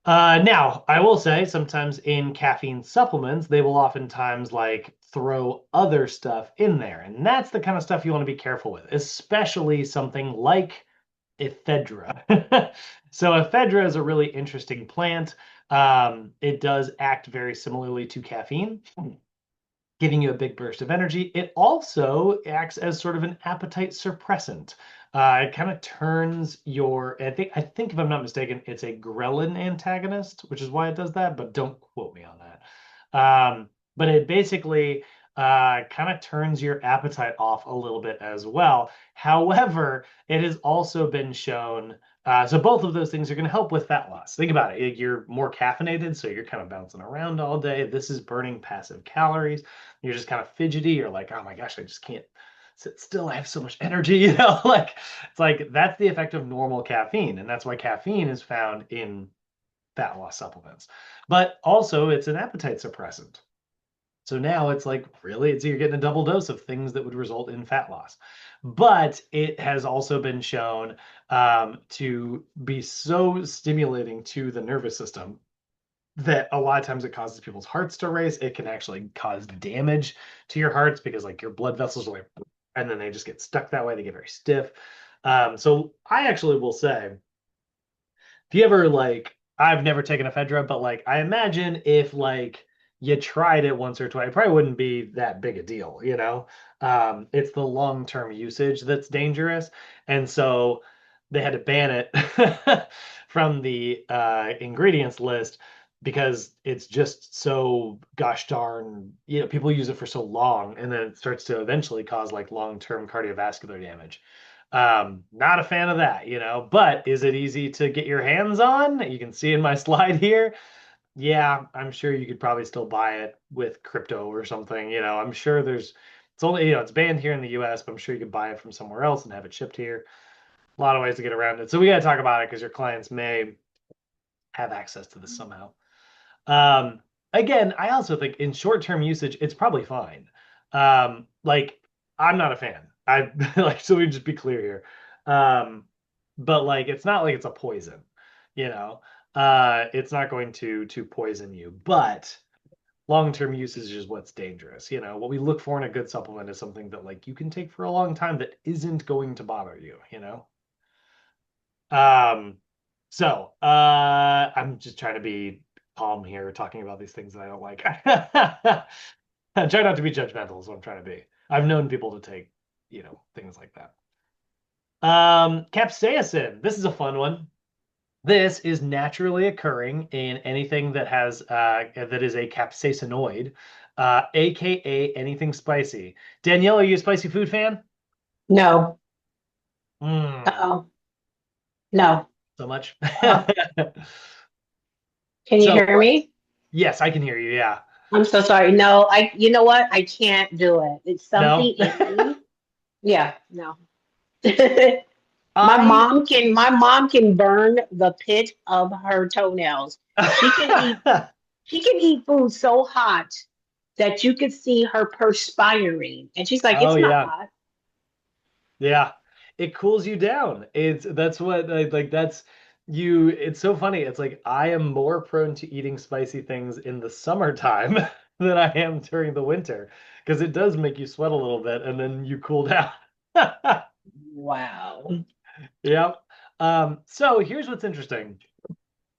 Now, I will say sometimes in caffeine supplements, they will oftentimes like throw other stuff in there. And that's the kind of stuff you want to be careful with, especially something like ephedra. So ephedra is a really interesting plant. It does act very similarly to caffeine, giving you a big burst of energy. It also acts as sort of an appetite suppressant. It kind of turns your, I think if I'm not mistaken, it's a ghrelin antagonist, which is why it does that, but don't quote me on that. But it basically kind of turns your appetite off a little bit as well. However, it has also been shown. So both of those things are going to help with fat loss. Think about it. You're more caffeinated, so you're kind of bouncing around all day. This is burning passive calories. You're just kind of fidgety. You're like, oh my gosh, I just can't sit still. I have so much energy, like it's like that's the effect of normal caffeine, and that's why caffeine is found in fat loss supplements. But also, it's an appetite suppressant. So now it's like really, it's you're getting a double dose of things that would result in fat loss. But it has also been shown to be so stimulating to the nervous system that a lot of times it causes people's hearts to race. It can actually cause damage to your hearts because like your blood vessels are like, and then they just get stuck that way. They get very stiff. So I actually will say if you ever like, I've never taken a Fedra, but like, I imagine if like you tried it once or twice, it probably wouldn't be that big a deal, you know? It's the long-term usage that's dangerous. And so they had to ban it from the ingredients list because it's just so gosh darn, people use it for so long and then it starts to eventually cause like long-term cardiovascular damage. Not a fan of that, but is it easy to get your hands on? You can see in my slide here. Yeah, I'm sure you could probably still buy it with crypto or something. I'm sure it's only, it's banned here in the US, but I'm sure you could buy it from somewhere else and have it shipped here. A lot of ways to get around it. So we got to talk about it because your clients may have access to this somehow. Um, Again, I also think in short-term usage, it's probably fine. Like I'm not a fan. I like so we just be clear here. But like it's not like it's a poison, you know. It's not going to poison you, but long-term usage is what's dangerous. What we look for in a good supplement is something that like you can take for a long time that isn't going to bother you. Um, I'm just trying to be calm here, talking about these things that I don't like. I try not to be judgmental, is what I'm trying to be. I've known people to take, things like that. Capsaicin. This is a fun one. This is naturally occurring in anything that is a capsaicinoid, aka anything spicy. Danielle, are you a spicy food fan? No. Mm, Uh-oh. No. so much. Uh, can you So hear me? yes, I can hear you. Yeah. I'm so sorry. No, you know what? I can't do it. It's something No. in me. Yeah, no. I My mom can burn the pit of her toenails. She can eat she can eat food so hot that you could see her perspiring. And she's like, Oh it's not yeah. hot. Yeah. It cools you down. That's what like that's you it's so funny. It's like I am more prone to eating spicy things in the summertime than I am during the winter because it does make you sweat a little bit and then you cool down. Wow. Yep. So here's what's interesting.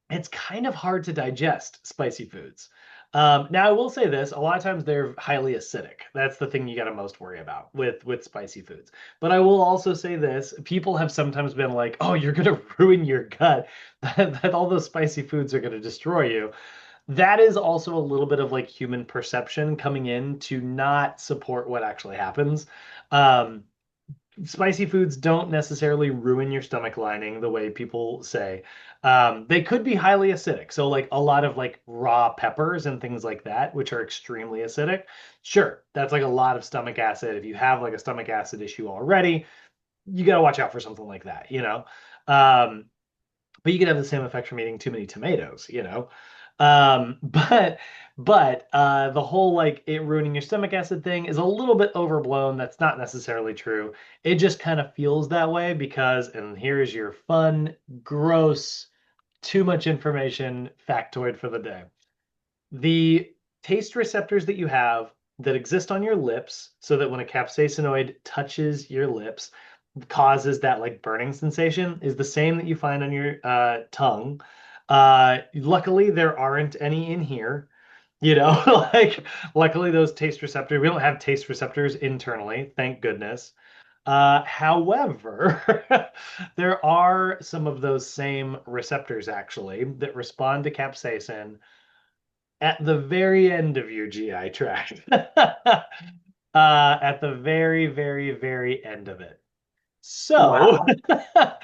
It's kind of hard to digest spicy foods. Now, I will say this: a lot of times they're highly acidic. That's the thing you got to most worry about with spicy foods. But I will also say this: people have sometimes been like, "Oh, you're going to ruin your gut. That all those spicy foods are going to destroy you." That is also a little bit of like human perception coming in to not support what actually happens. Um, Spicy foods don't necessarily ruin your stomach lining the way people say. They could be highly acidic. So, like a lot of like raw peppers and things like that, which are extremely acidic. Sure, that's like a lot of stomach acid. If you have like a stomach acid issue already, you got to watch out for something like that. Um, but you could have the same effect from eating too many tomatoes. Um, but but the whole like it ruining your stomach acid thing is a little bit overblown. That's not necessarily true. It just kind of feels that way because, and here's your fun, gross, too much information factoid for the day. The taste receptors that you have that exist on your lips, so that when a capsaicinoid touches your lips, causes that like burning sensation is the same that you find on your tongue. Luckily, there aren't any in here. Like luckily those taste receptors, we don't have taste receptors internally, thank goodness. However, there are some of those same receptors actually that respond to capsaicin at the very end of your GI tract. At the very, very, very end of it. So, Wow.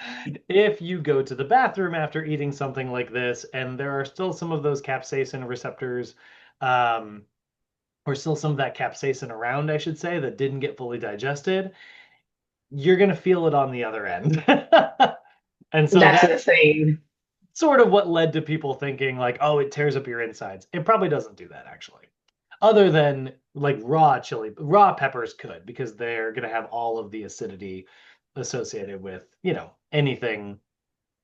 if you go to the bathroom after eating something like this, and there are still some of those capsaicin receptors, um, or still some of that capsaicin around, I should say, that didn't get fully digested, you're going to feel it on the other end. And so That's that's insane. sort of what led to people thinking like, oh, it tears up your insides. It probably doesn't do that actually. Other than like raw peppers could because they're going to have all of the acidity associated with, anything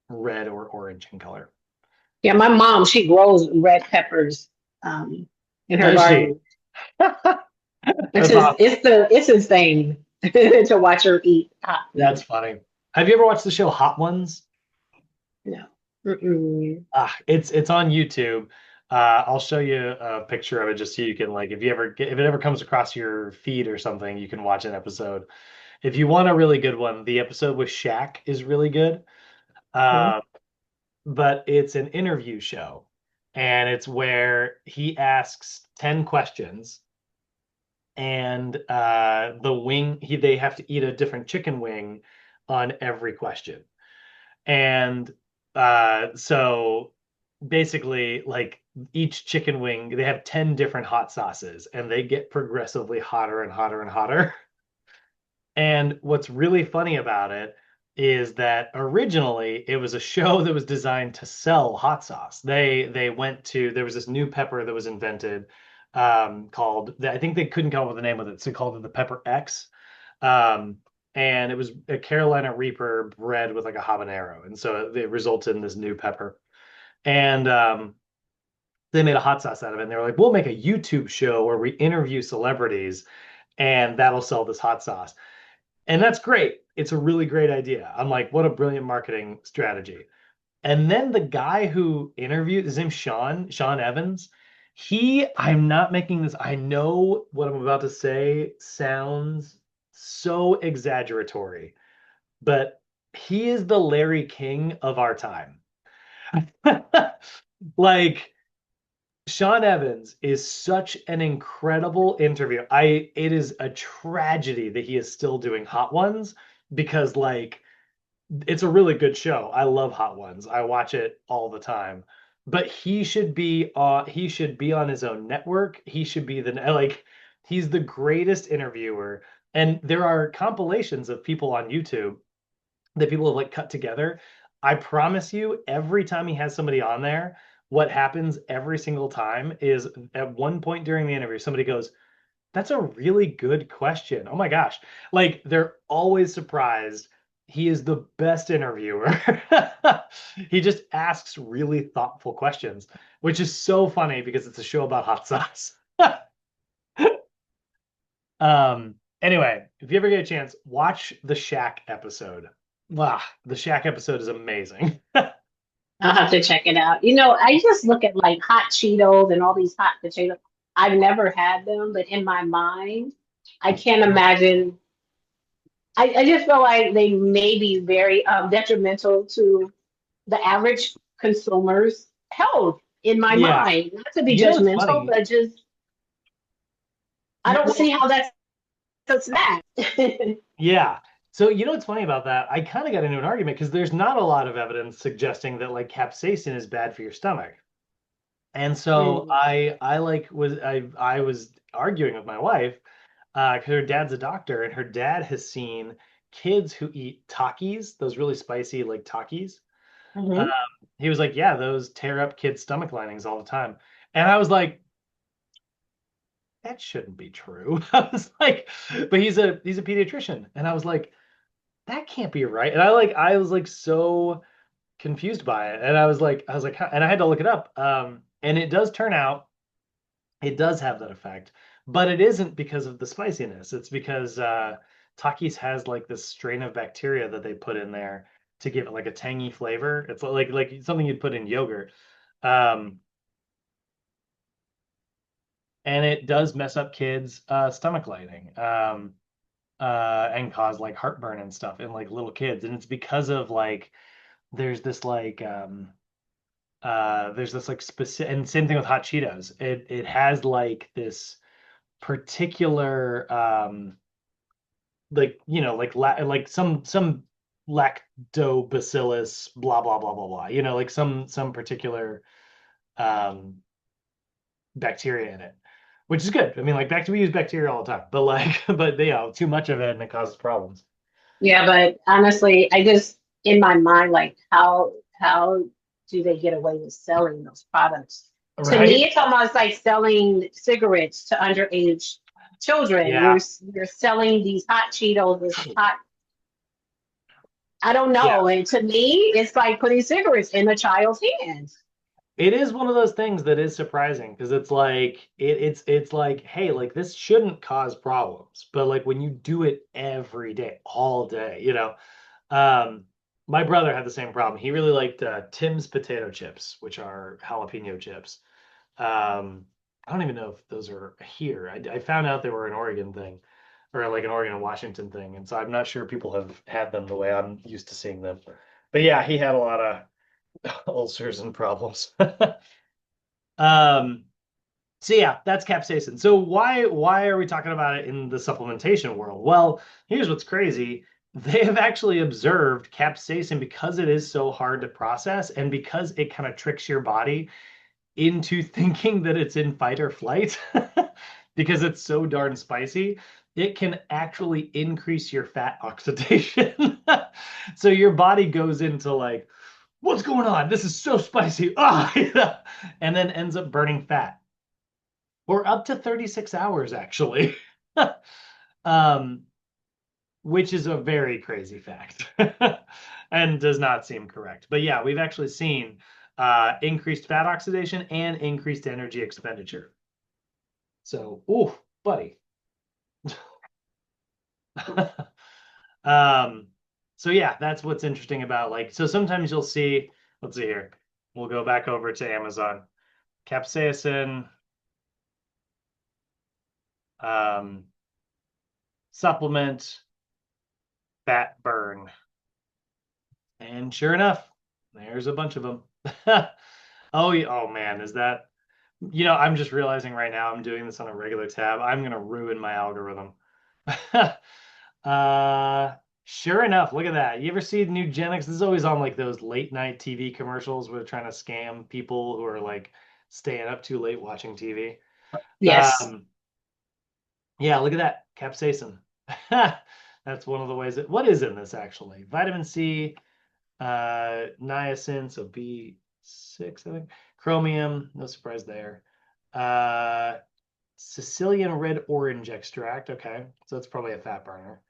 red or orange in color. Yeah, my mom, she grows red peppers um, in her Does she? garden. It's That's just, awesome. it's insane to watch her eat hot That's food. funny. Have you ever watched the show Hot Ones? No. Mm-mm. It's on YouTube. I'll show you a picture of it just so you can like if it ever comes across your feed or something, you can watch an episode. If you want a really good one, the episode with Shaq is really good. Mhm. Uh, but it's an interview show, and it's where he asks 10 questions, and they have to eat a different chicken wing on every question. And so basically, like each chicken wing, they have 10 different hot sauces and they get progressively hotter and hotter and hotter. And what's really funny about it is that originally it was a show that was designed to sell hot sauce. They went to there was this new pepper that was invented called I think they couldn't come up with a name with it, so they called it the Pepper X. Um, and it was a Carolina Reaper bred with like a habanero, and so it resulted in this new pepper. And they made a hot sauce out of it. And they were like, "We'll make a YouTube show where we interview celebrities, and that'll sell this hot sauce." And that's great. It's a really great idea. I'm like, what a brilliant marketing strategy. And then the guy who interviewed, his name's Sean Evans. I'm not making this, I know what I'm about to say sounds so exaggeratory, but he is the Larry King of our time. Like, Sean Evans is such an incredible interview. It is a tragedy that he is still doing Hot Ones because like it's a really good show. I love Hot Ones. I watch it all the time. But he should be on his own network. He should be the like he's the greatest interviewer. And there are compilations of people on YouTube that people have like cut together. I promise you, every time he has somebody on there, what happens every single time is at one point during the interview, somebody goes, "That's a really good question. Oh my gosh." Like they're always surprised. He is the best interviewer. He just asks really thoughtful questions, which is so funny because it's a show about hot sauce. Anyway, if you ever get a chance, watch the Shaq episode. Wow, the Shaq episode is amazing. I'll have to check it out. I just look at like hot Cheetos and all these hot potatoes. I've never had them, but in my mind, I can't imagine. I just feel like they may be very detrimental to the average consumer's health in my Yeah. mind. Not to be It's judgmental, funny. but just I don't see Well, how that's a snack. yeah. So what's funny about that? I kind of got into an argument because there's not a lot of evidence suggesting that like capsaicin is bad for your stomach. And so Mm. I was arguing with my wife because her dad's a doctor and her dad has seen kids who eat Takis, those really spicy like Takis. Um, Mhm. he was like, yeah, those tear up kids' stomach linings all the time. And I was like, that shouldn't be true. I was like, but he's a pediatrician, and I was like, that can't be right. And I was like so confused by it, and I was like, "Huh," and I had to look it up. And it does turn out it does have that effect, but it isn't because of the spiciness. It's because Takis has like this strain of bacteria that they put in there to give it like a tangy flavor. It's like something you'd put in yogurt. Um, and it does mess up kids' stomach lining. And cause like heartburn and stuff in like little kids. And it's because of like there's this like There's this like specific, and same thing with hot Cheetos. It has like this particular like like some lactobacillus blah blah blah blah blah. Like some particular um bacteria in it, which is good. I mean, like we use bacteria all the time, but like but too much of it and it causes problems. Yeah, but honestly, I just in my mind, like how do they get away with selling those products? To me, Right? it's almost like selling cigarettes to underage children. Yeah. You're selling these hot Cheetos, this hot, I don't Yeah. know. And to me, it's like putting cigarettes in a child's hands. It is one of those things that is surprising because it's like it's like, hey, like this shouldn't cause problems, but like when you do it every day, all day, Um, my brother had the same problem. He really liked Tim's potato chips, which are jalapeno chips. I don't even know if those are here. I found out they were an Oregon thing, or like an Oregon and Washington thing, and so I'm not sure people have had them the way I'm used to seeing them. But yeah, he had a lot of ulcers and problems. Um, so yeah, that's capsaicin. So why are we talking about it in the supplementation world? Well, here's what's crazy. They have actually observed capsaicin because it is so hard to process and because it kind of tricks your body into thinking that it's in fight or flight because it's so darn spicy. It can actually increase your fat oxidation. So your body goes into like, what's going on? This is so spicy. Ah, and then ends up burning fat or up to 36 hours actually. um, which is a very crazy fact and does not seem correct. But yeah, we've actually seen increased fat oxidation and increased energy expenditure. So, ooh, buddy. um, so yeah, that's what's interesting about like, so sometimes you'll see, let's see here. We'll go back over to Amazon. Capsaicin, um, supplement, fat burn. And sure enough, there's a bunch of them. Oh, oh man, is that, I'm just realizing right now I'm doing this on a regular tab. I'm gonna ruin my algorithm. Uh, sure enough, look at that. You ever see the new Gen X? This is always on like those late night TV commercials where they're trying to scam people who are like staying up too late watching TV. Yes. Um, yeah, look at that. Capsaicin. That's one of the ways what is in this actually? Vitamin C, niacin, so B6, I think. Chromium, no surprise there. Uh, Sicilian red orange extract. Okay, so that's probably a fat burner.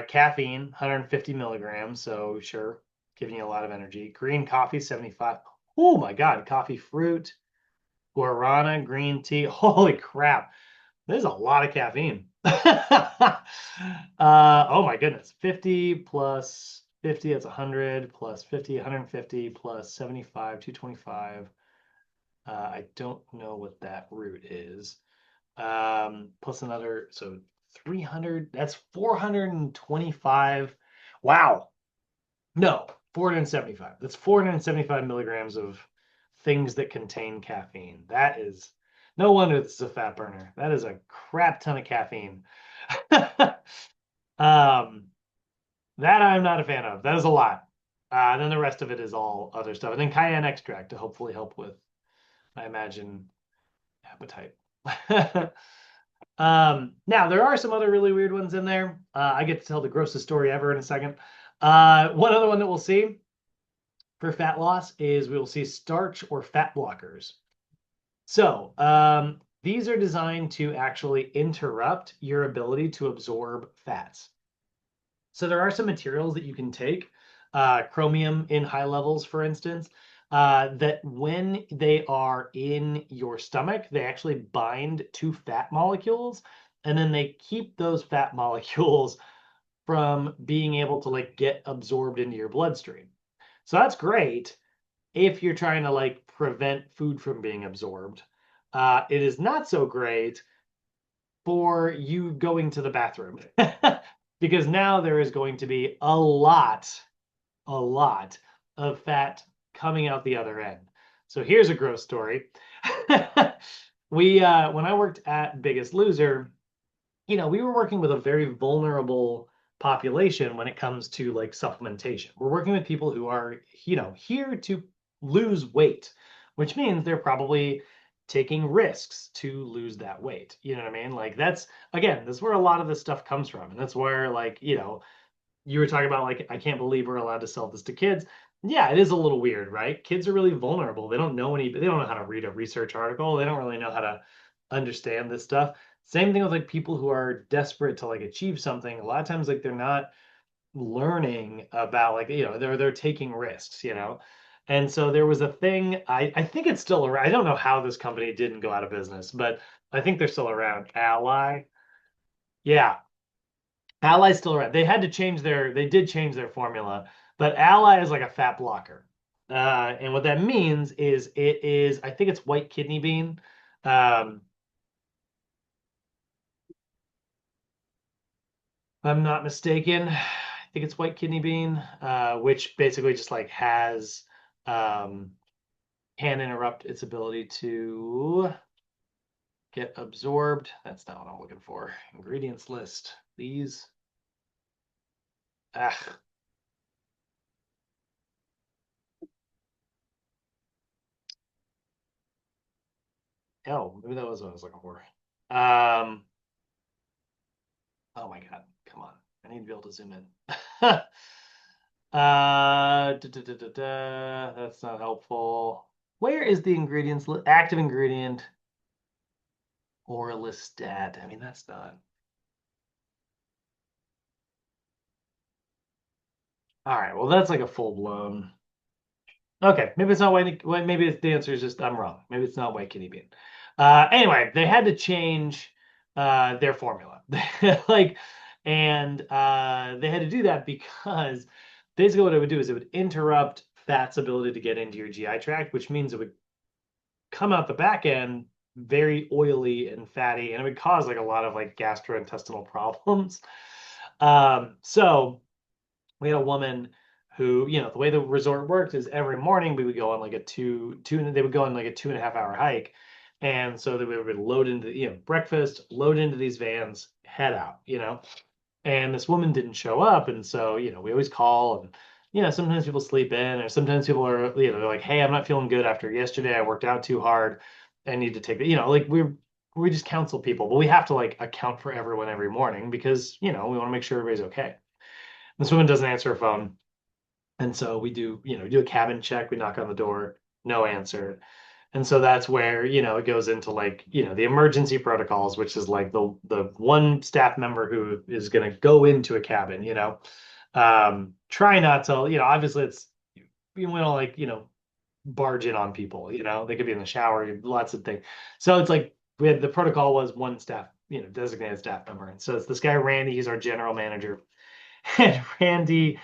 Caffeine, 150 milligrams, so sure, giving you a lot of energy. Green coffee, 75. Oh my God, coffee fruit, guarana, green tea. Holy crap, there's a lot of caffeine. Oh my goodness, 50 plus 50, that's 100 plus 50, 150 plus 75, 225. I don't know what that root is. Plus another, so 300, that's 425. Wow. No, 475. That's 475 milligrams of things that contain caffeine. That is no wonder this is a fat burner. That is a crap ton of caffeine. Um, that I'm not a fan of. That is a lot. And then the rest of it is all other stuff. And then cayenne extract to hopefully help with, I imagine, appetite. Now there are some other really weird ones in there. I get to tell the grossest story ever in a second. One other one that we'll see for fat loss is we will see starch or fat blockers. So these are designed to actually interrupt your ability to absorb fats. So there are some materials that you can take, chromium in high levels, for instance, that when they are in your stomach, they actually bind to fat molecules, and then they keep those fat molecules from being able to like get absorbed into your bloodstream. So that's great if you're trying to like prevent food from being absorbed. It is not so great for you going to the bathroom because now there is going to be a lot of fat coming out the other end. So here's a gross story. When I worked at Biggest Loser, we were working with a very vulnerable population when it comes to like supplementation. We're working with people who are, here to lose weight, which means they're probably taking risks to lose that weight. You know what I mean? Like that's where a lot of this stuff comes from. And that's where like, you were talking about like I can't believe we're allowed to sell this to kids. Yeah, it is a little weird, right? Kids are really vulnerable. They don't know how to read a research article. They don't really know how to understand this stuff. Same thing with like people who are desperate to like achieve something. A lot of times like they're not learning about like they're taking risks, And so there was a thing, I think it's still around. I don't know how this company didn't go out of business, but I think they're still around. Ally. Yeah, Ally's still around. They did change their formula, but Ally is like a fat blocker. And what that means is I think it's white kidney bean. Um, if I'm not mistaken, I think it's white kidney bean, which basically just like um, can interrupt its ability to get absorbed. That's not what I'm looking for. Ingredients list, please. Ah, hell, maybe that was what I was looking for. Um, Oh my God, come on. I need to be able to zoom in. That's not helpful. Where is the ingredients active ingredient orlistat? I mean, that's not. All right, well, that's like a full blown. Okay, maybe it's not maybe the answer is just I'm wrong. Maybe it's not white kidney bean. Anyway, they had to change their formula. Like, and they had to do that because basically what it would do is it would interrupt fat's ability to get into your GI tract, which means it would come out the back end very oily and fatty, and it would cause like a lot of like gastrointestinal problems. So we had a woman who, the way the resort worked is every morning we would go on like a they would go on like a 2.5 hour hike. And so they would load into, breakfast, load into these vans, head out. And this woman didn't show up. And so, we always call and, sometimes people sleep in or sometimes people are, they're like, hey, I'm not feeling good after yesterday. I worked out too hard. I need to take it, like we just counsel people, but we have to like account for everyone every morning because, we want to make sure everybody's okay. This woman doesn't answer her phone. And so we do a cabin check, we knock on the door, no answer. And so that's where, it goes into like, the emergency protocols, which is like the one staff member who is going to go into a cabin, try not to, obviously it's, we want to like, barge in on people, they could be in the shower, lots of things. So it's like the protocol was one staff, designated staff member. And so it's this guy, Randy, he's our general manager. And Randy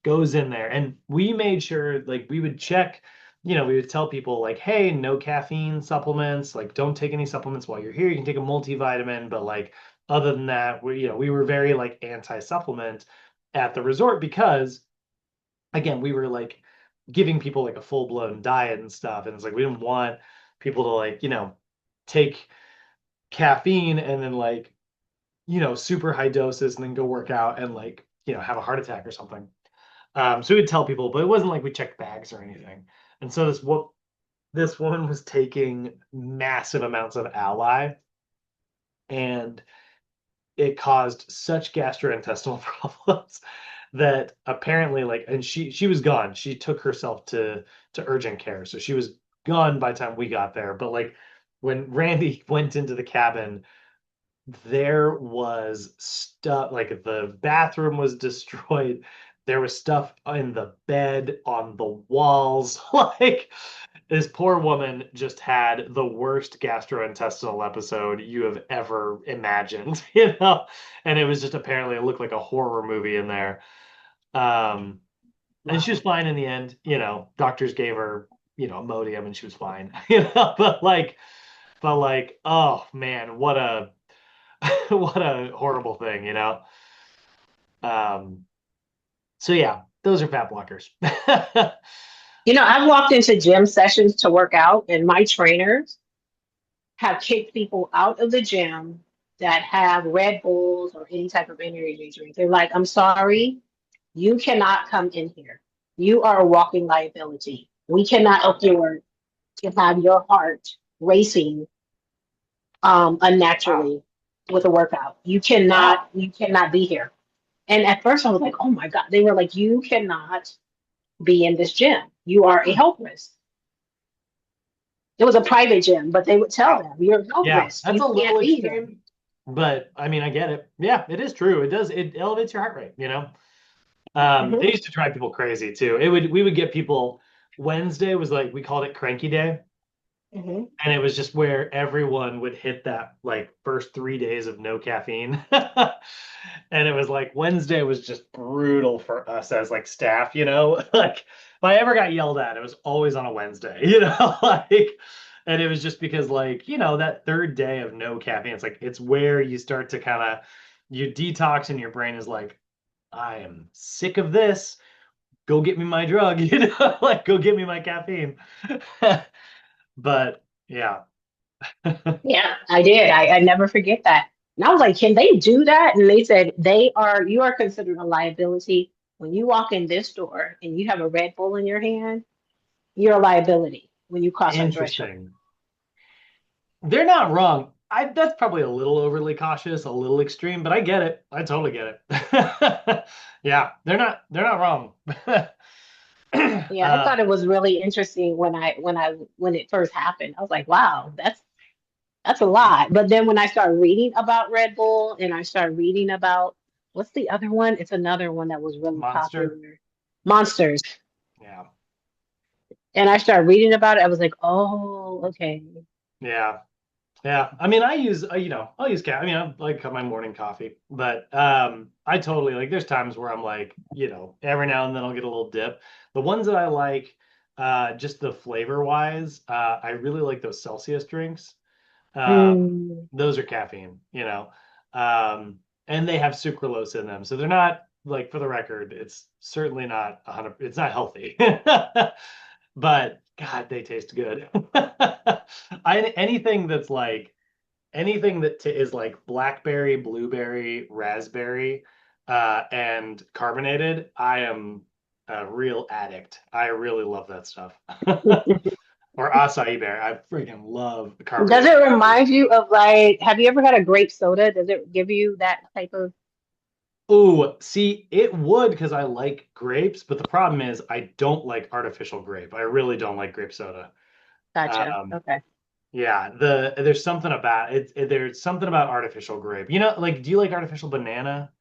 goes in there and we made sure like we would check, we would tell people like, hey, no caffeine supplements, like don't take any supplements while you're here. You can take a multivitamin, but like other than that, we were very like anti-supplement at the resort because again, we were like giving people like a full-blown diet and stuff. And it's like we didn't want people to like, take caffeine and then like, super high doses and then go work out and like, have a heart attack or something. So we'd tell people, but it wasn't like we checked bags or anything. And so this woman was taking massive amounts of Ally, and it caused such gastrointestinal problems that apparently, like, and she was gone. She took herself to urgent care, so she was gone by the time we got there. But like when Randy went into the cabin, there was stuff like the bathroom was destroyed. There was stuff in the bed, on the walls. Like this poor woman just had the worst gastrointestinal episode you have ever imagined, And it was just apparently it looked like a horror movie in there. Um, and she was Wow. fine in the end. Doctors gave her, Imodium and she was fine. But like, oh man, what a what a horrible thing. Um, so yeah, those are fat blockers. I've walked into gym sessions to work out, and my trainers have kicked people out of the gym that have Red Bulls or any type of energy drink. They're like, I'm sorry, you cannot come in here. You are a walking liability. We cannot afford to have your heart racing Wow. unnaturally with a workout. Wow. You cannot be here. And at first I was like, oh my God. They were like, you cannot be in this gym. You are a Hmm. health risk. It was a private gym, but they would tell Wow. them, you're a health Yeah, risk. that's You a little can't be here. extreme, but I mean, I get it. Yeah, it is true. It does. It elevates your heart rate, you know? Hmm. It used to drive people crazy too. We would get people. Wednesday was like we called it cranky day, Hmm. and it was just where everyone would hit that like first 3 days of no caffeine. And it was like Wednesday was just brutal for us as like staff, you know? Like if I ever got yelled at, it was always on a Wednesday, you know? Like, and it was just because like, that third day of no caffeine, it's like it's where you start to kind of you detox and your brain is like, I am sick of this. Go get me my drug, like go get me my caffeine. But yeah. Yeah, I did. I never forget that. And I was like, can they do that? And they said, you are considered a liability. When you walk in this door and you have a Red Bull in your hand, you're a liability when you cross our threshold. Interesting. They're not wrong. That's probably a little overly cautious, a little extreme, but I get it. I totally get it. Yeah, they're not wrong. Yeah, I Uh, thought it was really interesting when it first happened. I was like, wow, that's a lot. But then when I started reading about Red Bull and I started reading about what's the other one? It's another one that was really Monster. popular. Monsters. Yeah. And I started reading about it. I was like, oh, okay. Yeah. Yeah, I mean, I'll use cat. I mean, I like my morning coffee, but I totally like. There's times where I'm like, every now and then I'll get a little dip. The ones that I like, just the flavor wise, I really like those Celsius drinks. Mm. Those are caffeine, and they have sucralose in them, so they're not like for the record, it's certainly not 100. It's not healthy, but God, they taste good. Anything that's like anything that is like blackberry, blueberry, raspberry, and carbonated, I am a real addict. I really love that stuff. Or acai berry. I freaking love Does carbonated it coffee. remind you of like, have you ever had a grape soda? Does it give you that type of Oh, see, it would because I like grapes, but the problem is I don't like artificial grape. I really don't like grape soda. gotcha? Um, Okay. yeah, there's something about it, there's something about artificial grape. Like, do you like artificial banana?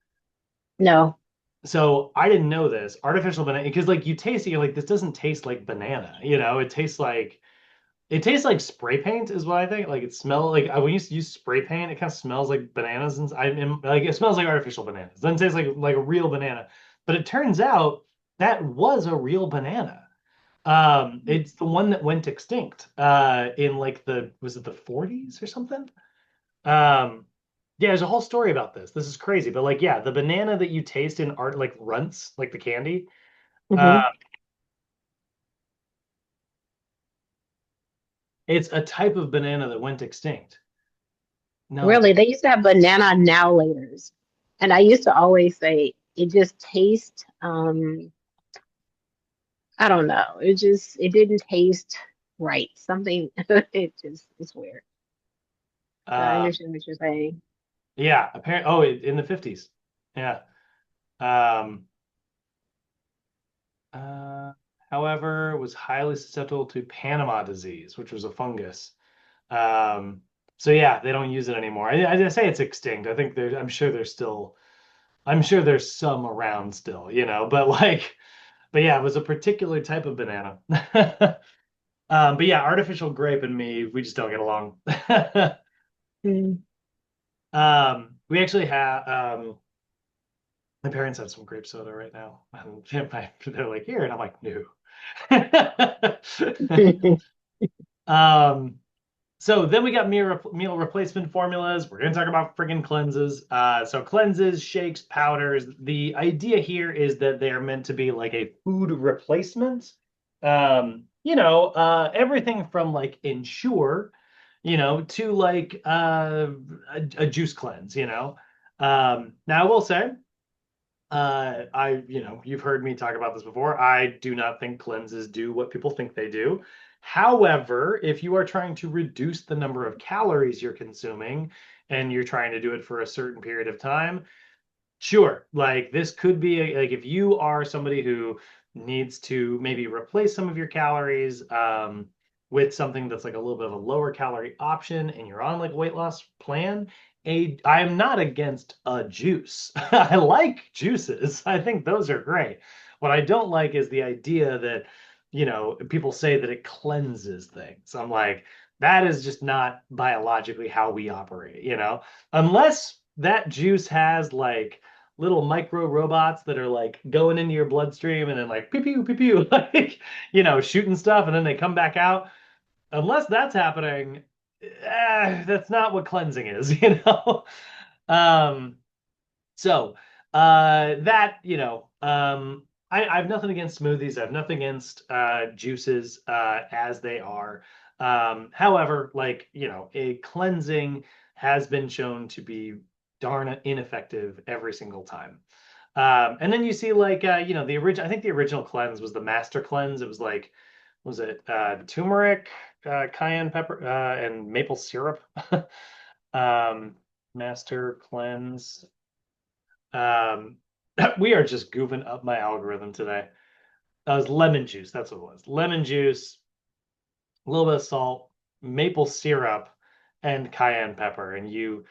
No. So I didn't know this. Artificial banana, because like you taste it, you're like, this doesn't taste like banana. It tastes like spray paint is what I think. Like it smells like when you use spray paint, it kind of smells like bananas and like it smells like artificial bananas. It doesn't taste like a real banana. But it turns out that was a real banana. It's the one that went extinct in like was it the 40s or something? Um, yeah, there's a whole story about this. This is crazy, but like, yeah, the banana that you taste in art, like runts, like the candy, uh, Hmm. it's a type of banana that went extinct. No, it's Really, they used to have banana now laters, and I used to always say it just tastes. I don't know. It didn't taste right. Something. It's weird. So I uh, understand what you're saying. yeah, apparently. Oh, in the 50s. Yeah. Um, uh, however, was highly susceptible to Panama disease, which was a fungus. Um, so yeah, they don't use it anymore. I say it's extinct. I think I'm sure there's some around still, but like, but yeah, it was a particular type of banana. But yeah, artificial grape and me, we just don't get along. Mm. We actually have, my parents have some grape soda right now, and they're like, here, and I'm like, no. Um, so then we got meal replacement formulas. We're going to talk about friggin' cleanses. So cleanses, shakes, powders. The idea here is that they are meant to be like a food replacement. Everything from like Ensure, to like a juice cleanse, Now I will say, you've heard me talk about this before. I do not think cleanses do what people think they do. However, if you are trying to reduce the number of calories you're consuming and you're trying to do it for a certain period of time, sure. Like this could be like if you are somebody who needs to maybe replace some of your calories with something that's like a little bit of a lower calorie option and you're on like a weight loss plan, I'm not against a juice. I like juices. I think those are great. What I don't like is the idea that, people say that it cleanses things. I'm like, that is just not biologically how we operate, unless that juice has like little micro robots that are like going into your bloodstream and then like pew pew pew pew like shooting stuff and then they come back out. Unless that's happening, that's not what cleansing is, um so that I have nothing against smoothies. I have nothing against juices as they are. However, like a cleansing has been shown to be darn ineffective every single time. And then you see like the original. I think the original cleanse was the master cleanse. It was like, was it turmeric, cayenne pepper, and maple syrup? um, Master cleanse. Um, we are just goofing up my algorithm today. That was lemon juice. That's what it was. Lemon juice, a little bit of salt, maple syrup, and cayenne pepper. And you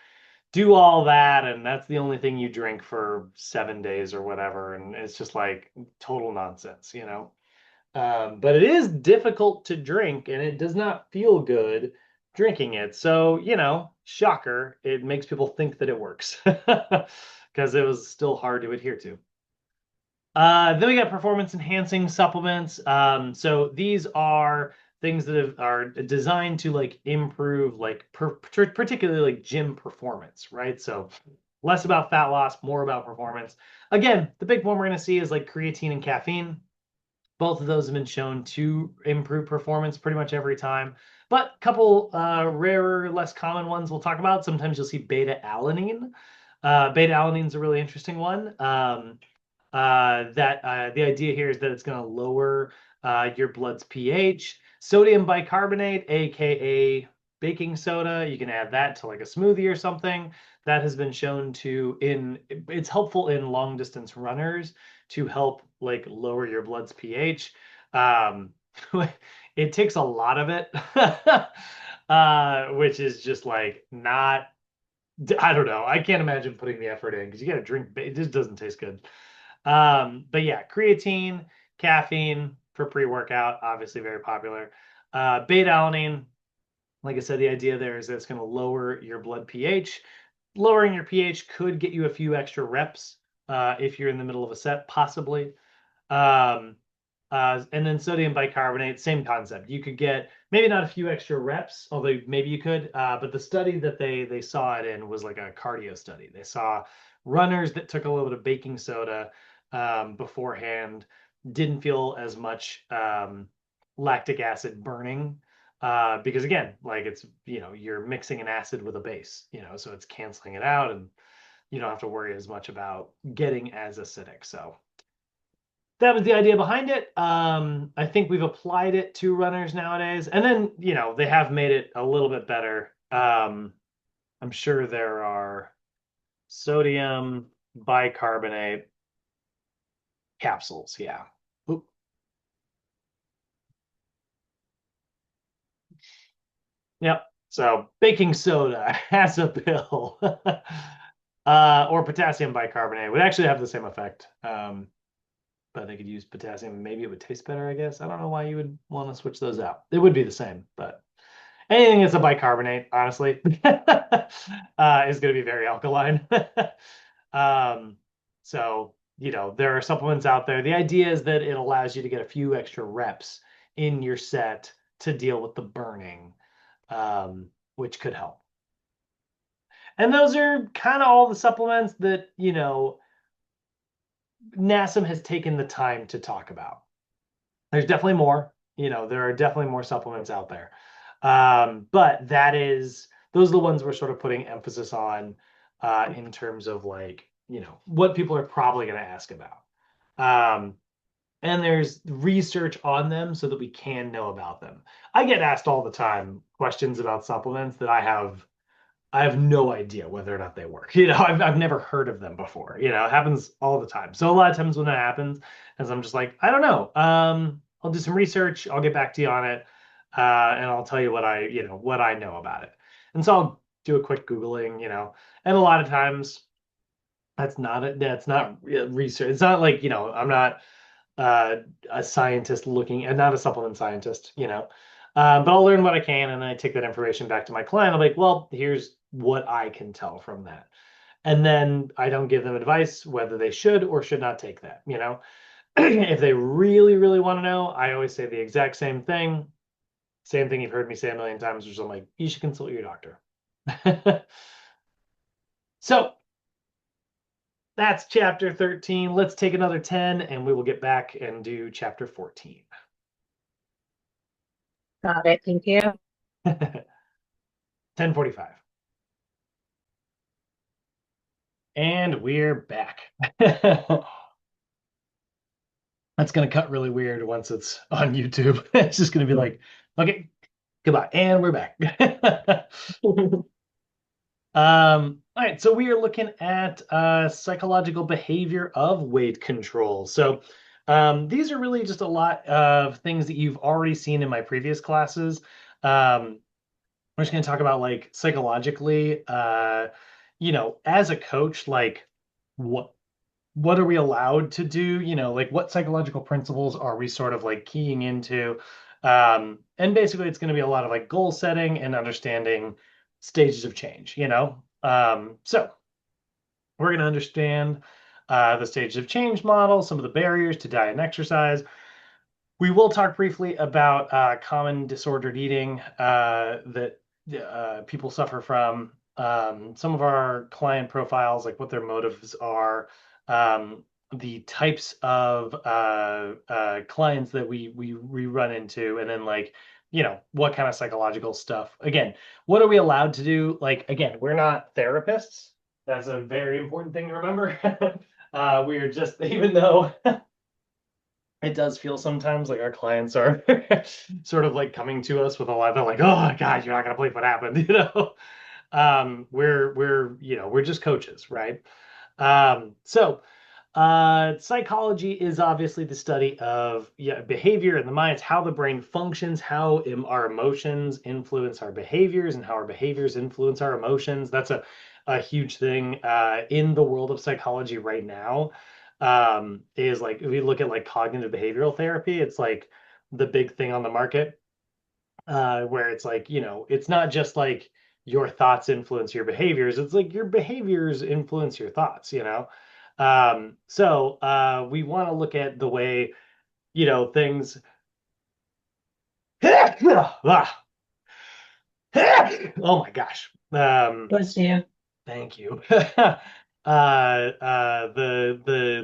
do all that, and that's the only thing you drink for 7 days or whatever. And it's just like total nonsense. But it is difficult to drink, and it does not feel good drinking it. So, shocker, it makes people think that it works because it was still hard to adhere to. Then we got performance enhancing supplements. So these are things that are designed to like improve like particularly like gym performance, right? So less about fat loss, more about performance. Again, the big one we're going to see is like creatine and caffeine. Both of those have been shown to improve performance pretty much every time. But a couple rarer, less common ones we'll talk about. Sometimes you'll see beta alanine. Beta alanine is a really interesting one. That the idea here is that it's going to lower your blood's pH. Sodium bicarbonate, aka baking soda, you can add that to like a smoothie or something. That has been shown it's helpful in long distance runners to help like lower your blood's pH. Um, it takes a lot of it, which is just like not. I don't know. I can't imagine putting the effort in because you got to drink. It just doesn't taste good. But yeah, creatine, caffeine for pre-workout, obviously very popular. Beta alanine, like I said, the idea there is that it's going to lower your blood pH. Lowering your pH could get you a few extra reps if you're in the middle of a set, possibly. Um, and then sodium bicarbonate, same concept. You could get maybe not a few extra reps, although maybe you could. But the study that they saw it in was like a cardio study. They saw runners that took a little bit of baking soda beforehand didn't feel as much lactic acid burning because again, like it's you're mixing an acid with a base, so it's canceling it out, and you don't have to worry as much about getting as acidic. So that was the idea behind it. I think we've applied it to runners nowadays, and then they have made it a little bit better. I'm sure there are sodium bicarbonate capsules. Yeah. Oop. Yep. So baking soda has a pill, or potassium bicarbonate would actually have the same effect. But they could use potassium. Maybe it would taste better, I guess. I don't know why you would want to switch those out. It would be the same, but anything that's a bicarbonate, honestly, is going to be very alkaline. um, so, there are supplements out there. The idea is that it allows you to get a few extra reps in your set to deal with the burning, which could help. And those are kind of all the supplements that, NASM has taken the time to talk about. There's definitely more. There are definitely more supplements out there. But those are the ones we're sort of putting emphasis on in terms of like, what people are probably going to ask about. Um, and there's research on them so that we can know about them. I get asked all the time questions about supplements that I have no idea whether or not they work. I've never heard of them before. It happens all the time. So a lot of times when that happens, as I'm just like, I don't know. I'll do some research. I'll get back to you on it, and I'll tell you what I know about it. And so I'll do a quick Googling, and a lot of times that's not research. It's not like, I'm not uh, a scientist looking, and not a supplement scientist, but I'll learn what I can, and then I take that information back to my client. I'm like, well, here's what I can tell from that. And then I don't give them advice whether they should or should not take that. If they really, really want to know, I always say the exact same thing. Same thing you've heard me say a million times, which is I'm like, you should consult your doctor. So that's chapter 13. Let's take another 10 and we will get back and do chapter 14. Got it. Thank you. 10:45. And we're back. That's going to cut really weird once it's on YouTube. It's just going to be like, okay, goodbye. And we're back. All right, so we are looking at psychological behavior of weight control. So these are really just a lot of things that you've already seen in my previous classes. We're just going to talk about like psychologically, as a coach, like what what are we allowed to do? Like what psychological principles are we sort of like keying into? And basically, it's going to be a lot of like goal setting and understanding stages of change. So we're going to understand the stages of change model, some of the barriers to diet and exercise. We will talk briefly about common disordered eating that people suffer from. Some of our client profiles, like what their motives are, um, the types of clients that we run into, and then like what kind of psychological stuff. Again, what are we allowed to do? Like again, we're not therapists. That's a very important thing to remember. We are just, even though it does feel sometimes like our clients are sort of like coming to us with a lot. They're like, "Oh God, you're not gonna believe what happened," we're just coaches, right? Psychology is obviously the study of, yeah, behavior in the mind. It's how the brain functions, how our emotions influence our behaviors, and how our behaviors influence our emotions. That's a huge thing in the world of psychology right now. Is like if we look at like cognitive behavioral therapy, it's like the big thing on the market, where it's like, it's not just like your thoughts influence your behaviors. It's like your behaviors influence your thoughts. So we want to look at the way, things. Oh my gosh. Bless you. Thank you. The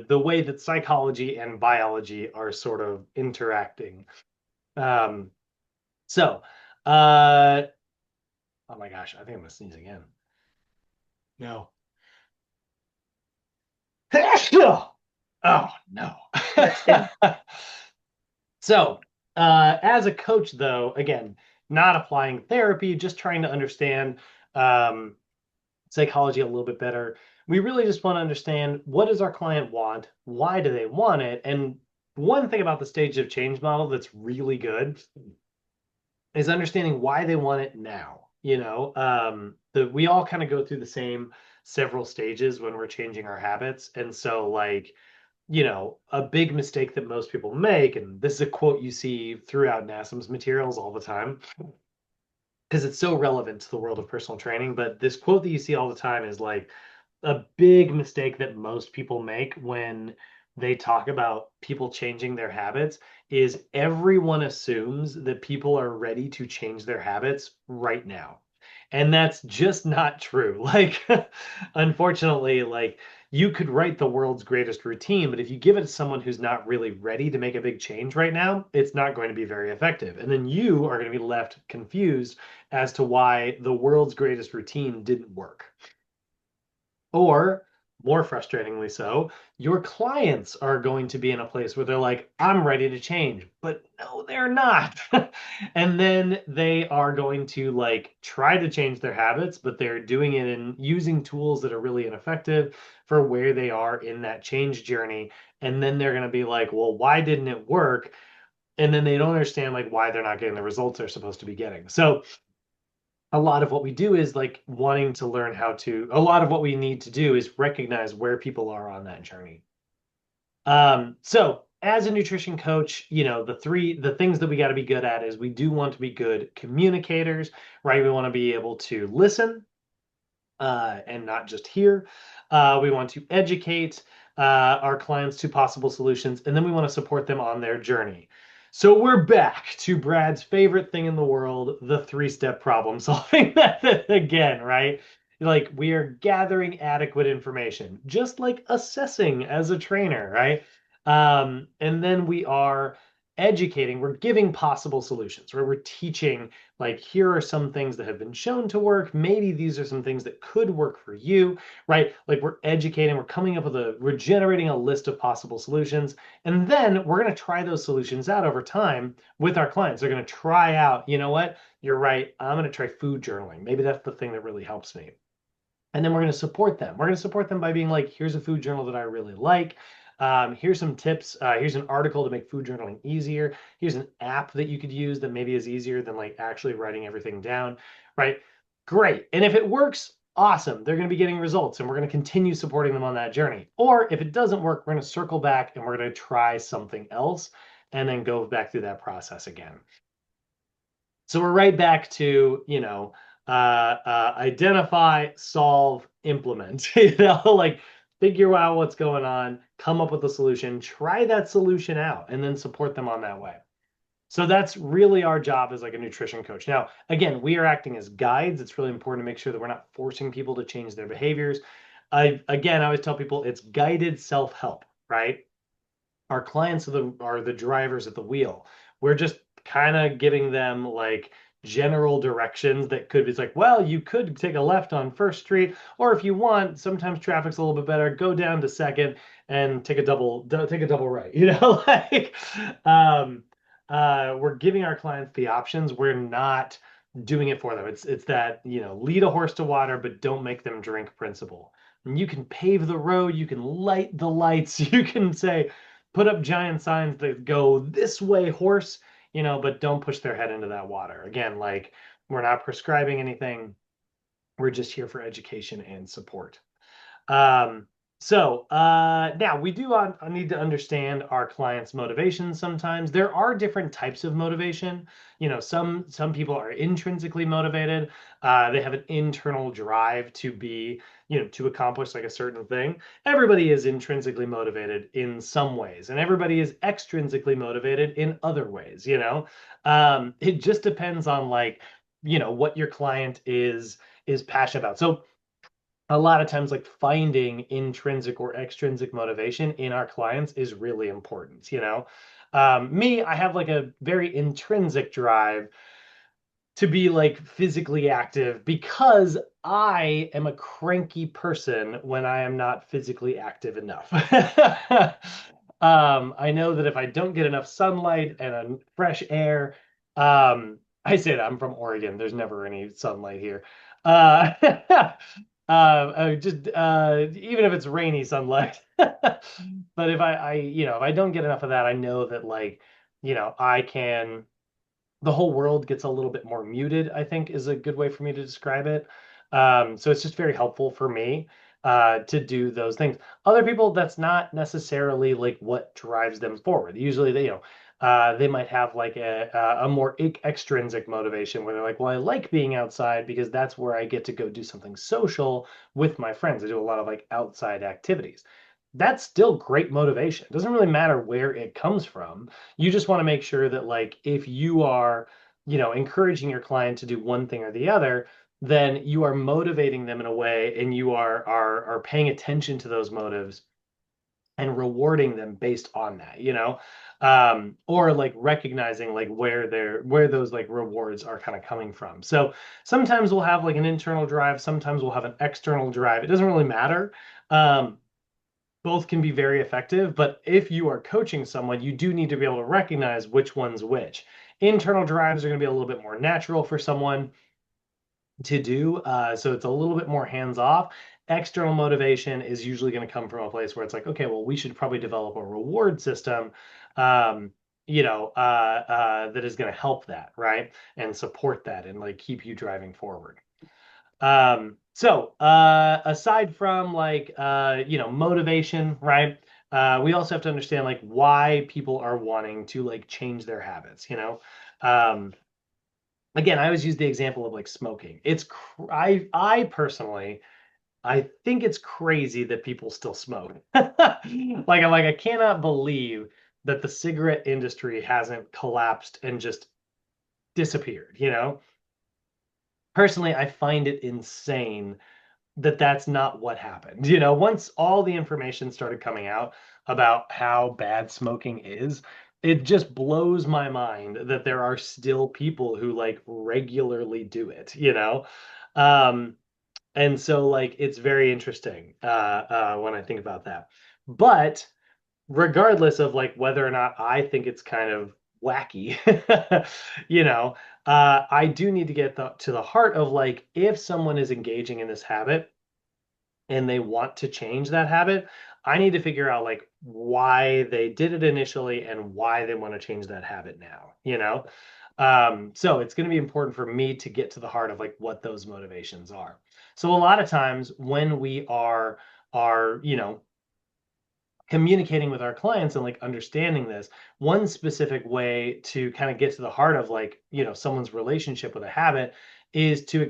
way that psychology and biology are sort of interacting. Um, so, oh my gosh, I think I'm gonna sneeze again. No. Oh no. Bless you. So, as a coach, though, again, not applying therapy, just trying to understand um, psychology a little bit better. We really just want to understand, what does our client want? Why do they want it? And one thing about the stage of change model that's really good is understanding why they want it now. We all kind of go through the same several stages when we're changing our habits. And so, like, a big mistake that most people make, and this is a quote you see throughout NASM's materials all the time, because it's so relevant to the world of personal training. But this quote that you see all the time is like a big mistake that most people make when they talk about people changing their habits is everyone assumes that people are ready to change their habits right now. And that's just not true. Like, unfortunately, like, you could write the world's greatest routine, but if you give it to someone who's not really ready to make a big change right now, it's not going to be very effective. And then you are going to be left confused as to why the world's greatest routine didn't work. Or, more frustratingly so, your clients are going to be in a place where they're like, I'm ready to change, but no, they're not. And then they are going to like try to change their habits, but they're doing it and using tools that are really ineffective for where they are in that change journey. And then they're going to be like, well, why didn't it work? And then they don't understand like why they're not getting the results they're supposed to be getting. So a lot of what we do is like wanting to learn how to, a lot of what we need to do is recognize where people are on that journey. So as a nutrition coach, the things that we got to be good at is we do want to be good communicators, right? We want to be able to listen and not just hear. We want to educate our clients to possible solutions, and then we want to support them on their journey. So we're back to Brad's favorite thing in the world, the three-step problem solving method again, right? Like we are gathering adequate information, just like assessing as a trainer, right? And then we are educating, we're giving possible solutions, right? We're teaching like, here are some things that have been shown to work. Maybe these are some things that could work for you, right? Like we're educating, we're generating a list of possible solutions. And then we're going to try those solutions out over time with our clients. They're going to try out, you know what? You're right. I'm going to try food journaling. Maybe that's the thing that really helps me. And then we're going to support them. We're going to support them by being like, here's a food journal that I really like. Here's some tips. Here's an article to make food journaling easier. Here's an app that you could use that maybe is easier than like actually writing everything down, right? Great. And if it works, awesome. They're going to be getting results and we're going to continue supporting them on that journey. Or if it doesn't work, we're going to circle back and we're going to try something else and then go back through that process again. So we're right back to, identify, solve, implement, like figure out what's going on, come up with a solution, try that solution out, and then support them on that way. So that's really our job as like a nutrition coach. Now, again, we are acting as guides. It's really important to make sure that we're not forcing people to change their behaviors. I always tell people it's guided self-help, right? Our clients are the drivers at the wheel. We're just kind of giving them like general directions that could be it's like, well, you could take a left on First Street, or if you want, sometimes traffic's a little bit better, go down to Second and take a double right. Like we're giving our clients the options. We're not doing it for them. It's that, lead a horse to water, but don't make them drink principle. And you can pave the road, you can light the lights, you can say, put up giant signs that go this way, horse, but don't push their head into that water. Again, like we're not prescribing anything. We're just here for education and support. Now we do need to understand our clients' motivations sometimes. There are different types of motivation. Some people are intrinsically motivated. They have an internal drive to be, to accomplish like a certain thing. Everybody is intrinsically motivated in some ways, and everybody is extrinsically motivated in other ways, It just depends on like, what your client is passionate about. So a lot of times like finding intrinsic or extrinsic motivation in our clients is really important. Me, I have like a very intrinsic drive to be like physically active because I am a cranky person when I am not physically active enough. I know that if I don't get enough sunlight and fresh air, I say that I'm from Oregon. There's never any sunlight here. Uh, just even if it's rainy sunlight. But if I don't get enough of that, I know that like, I can the whole world gets a little bit more muted, I think is a good way for me to describe it. So it's just very helpful for me to do those things. Other people, that's not necessarily like what drives them forward. Usually they might have like a more extrinsic motivation where they're like, well, I like being outside because that's where I get to go do something social with my friends. I do a lot of like outside activities. That's still great motivation. It doesn't really matter where it comes from. You just want to make sure that like if you are, encouraging your client to do one thing or the other, then you are motivating them in a way, and you are paying attention to those motives and rewarding them based on that, or like recognizing like where those like rewards are kind of coming from. So sometimes we'll have like an internal drive, sometimes we'll have an external drive. It doesn't really matter. Um, Both can be very effective, but if you are coaching someone, you do need to be able to recognize which one's which. Internal drives are going to be a little bit more natural for someone to do. So it's a little bit more hands off. External motivation is usually going to come from a place where it's like, okay, well, we should probably develop a reward system, um, that is going to help that, right? And support that and like keep you driving forward. Aside from like, motivation, right? We also have to understand like why people are wanting to like change their habits. Um, Again, I always use the example of like smoking. I personally, I think it's crazy that people still smoke. I cannot believe that the cigarette industry hasn't collapsed and just disappeared. Personally, I find it insane that that's not what happened. Once all the information started coming out about how bad smoking is, it just blows my mind that there are still people who like regularly do it. Um, and so like it's very interesting when I think about that. But regardless of like whether or not I think it's kind of wacky, you know, I do need to get to the heart of like if someone is engaging in this habit and they want to change that habit, I need to figure out like why they did it initially and why they want to change that habit now. So it's going to be important for me to get to the heart of like what those motivations are. So a lot of times when we are communicating with our clients and like understanding this, one specific way to kind of get to the heart of like someone's relationship with a habit is to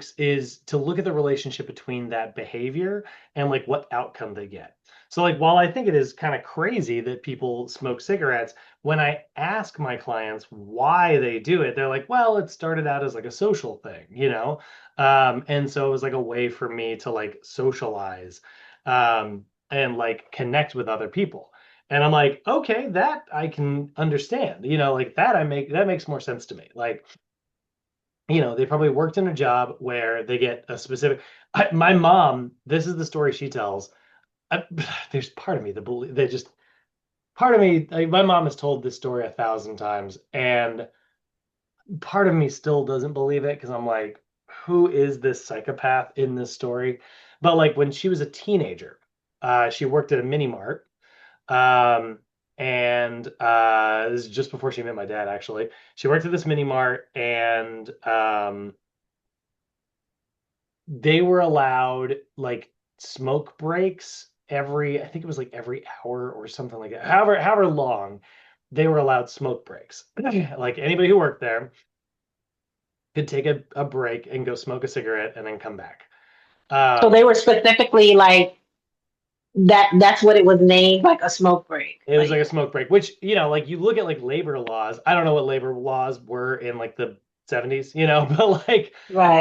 look at the relationship between that behavior and like what outcome they get. So like while I think it is kind of crazy that people smoke cigarettes, when I ask my clients why they do it, they're like, well, it started out as like a social thing. And so it was like a way for me to like socialize, and like connect with other people. And I'm like, okay, that I can understand. Like that makes more sense to me. Like, they probably worked in a job where they get a specific. My mom, this is the story she tells. I, there's part of me that believe they just part of me. Like, my mom has told this story 1,000 times, and part of me still doesn't believe it because I'm like, who is this psychopath in this story? But like when she was a teenager, she worked at a mini mart. Um, and This is just before she met my dad, actually. She worked at this mini mart, and they were allowed like smoke breaks I think it was like every hour or something like that. However long they were allowed smoke breaks. Like anybody who worked there could take a break and go smoke a cigarette and then come back. So Um, they were specifically like that. That's what it was named, like a smoke break. It was like a Like smoke break, which, like you look at like labor laws. I don't know what labor laws were in like the 70s, but like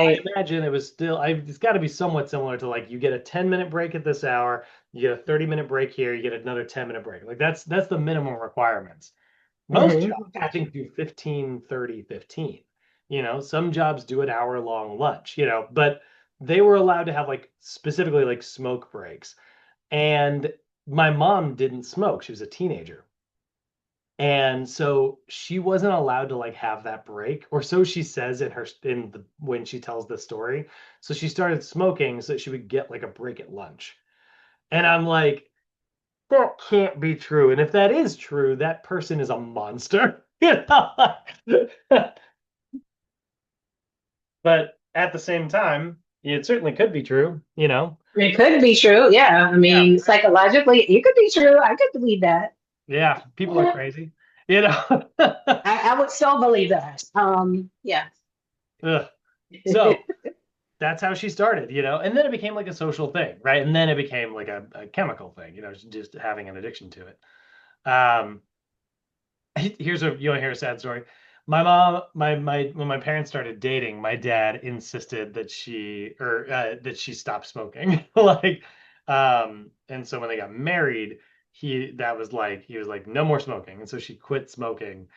I right. imagine it was it's got to be somewhat similar to like you get a 10-minute break at this hour, you get a 30-minute break here, you get another 10-minute break. Like that's the minimum requirements. Most Mm-hmm. jobs, I Gotcha. think, do 15, 30, 15. Some jobs do an hour long lunch, but they were allowed to have like specifically like smoke breaks. And my mom didn't smoke. She was a teenager. And so she wasn't allowed to like have that break, or so she says when she tells the story. So she started smoking so that she would get like a break at lunch. And I'm like, that can't be true. And if that is true, that person is a monster. But at the same time, it certainly could be true. It could be true. Yeah. I Yeah. mean, psychologically, it could be true. I could believe that. Yeah. People are I, crazy. You know. I would so believe that. Yeah. Ugh. So that's how she started. And then it became like a social thing, right? And then it became like a chemical thing, just having an addiction to it. Um, Here's you want to hear a sad story? My mom, my when my parents started dating, my dad insisted that she stop smoking. Like, and so when they got married, he was like, no more smoking. And so she quit smoking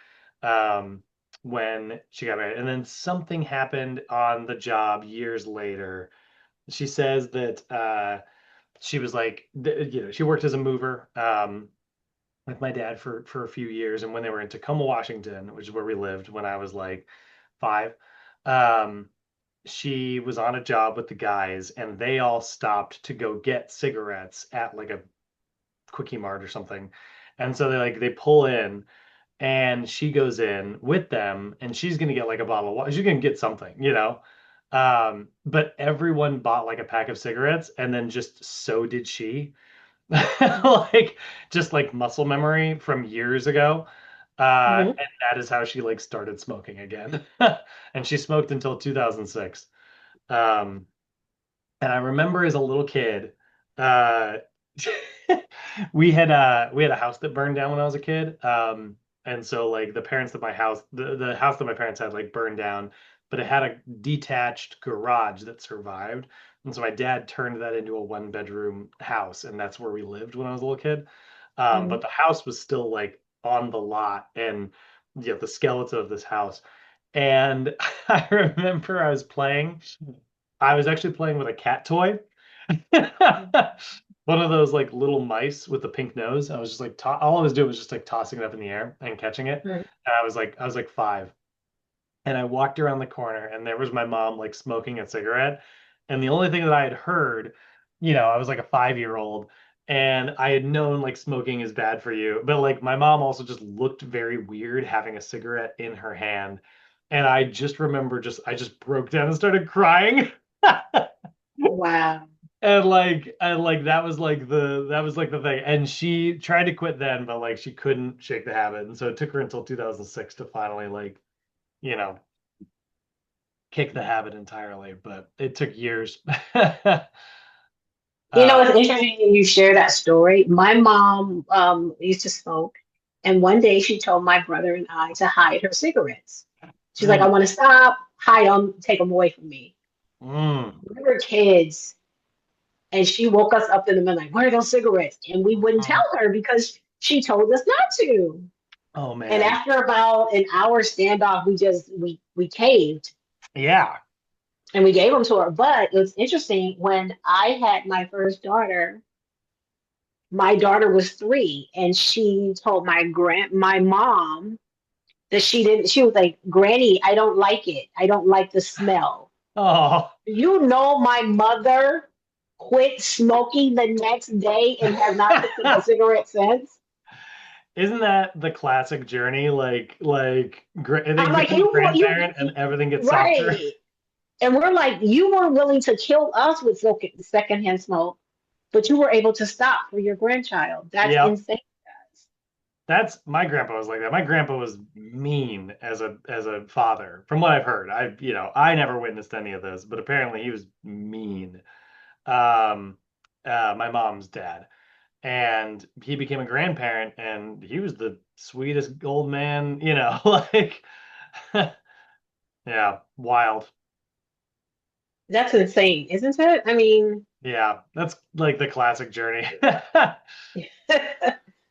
um when she got married. And then something happened on the job years later. She says that she was like, she worked as a mover. With my dad for a few years, and when they were in Tacoma, Washington, which is where we lived when I was like 5, um, she was on a job with the guys, and they all stopped to go get cigarettes at like a quickie mart or something. And so they pull in, and she goes in with them, and she's gonna get like a bottle of water. She's gonna get something, you know. But everyone bought like a pack of cigarettes, and then just so did she. Like just like muscle memory from years ago. Hmm. And that is how she like started smoking again. And she smoked until 2006. Um, and I remember as a little kid, uh, we had a house that burned down when I was a kid. And so like the house that my parents had like burned down, but it had a detached garage that survived. And so my dad turned that into a one bedroom house, and that's where we lived when I was a little kid. Hmm. But the house was still like on the lot, and yeah, the skeleton of this house. And I remember I was actually playing with a cat toy. One of those like little mice with the pink nose. I was just like, all I was doing was just like tossing it up in the air and catching it. Hmm. And I was like 5, and I walked around the corner, and there was my mom like smoking a cigarette. And the only thing that I had heard, I was like a 5-year old, and I had known like smoking is bad for you, but like my mom also just looked very weird having a cigarette in her hand. And I just remember I just broke down and started crying. Wow. And like that was like the thing. And she tried to quit then, but like she couldn't shake the habit. And so it took her until 2006 to finally like, you know, kick the habit entirely, but it took years. You know, uh it's interesting you share that story. My mom used to smoke, and one day she told my brother and I to hide her cigarettes. She's like, I mm, want to stop, hide them, take them away from me. mm, We were kids, and she woke us up in the middle, like, where are those cigarettes? And we wouldn't tell mm. her because she told us not to. Oh And man. after about an hour standoff, we caved Yeah. and we gave them to her. But it was interesting when I had my daughter was 3, and she told my mom that she was like, Granny, I don't like it. I don't like the smell. Oh, You know, my mother quit smoking the next day and has not picked up a cigarette since. isn't that the classic journey? I I'm think like, become a grandparent and you everything gets softer. right. And we're like, you were willing to kill us with secondhand smoke, but you were able to stop for your grandchild. That's Yep. insane. That's my grandpa was like that. My grandpa was mean as a father, from what I've heard. I never witnessed any of this, but apparently he was mean. Um, my mom's dad, and he became a grandparent, and he was the sweetest old man, like, yeah, wild. That's insane, isn't it? I mean, Yeah, that's like the classic journey.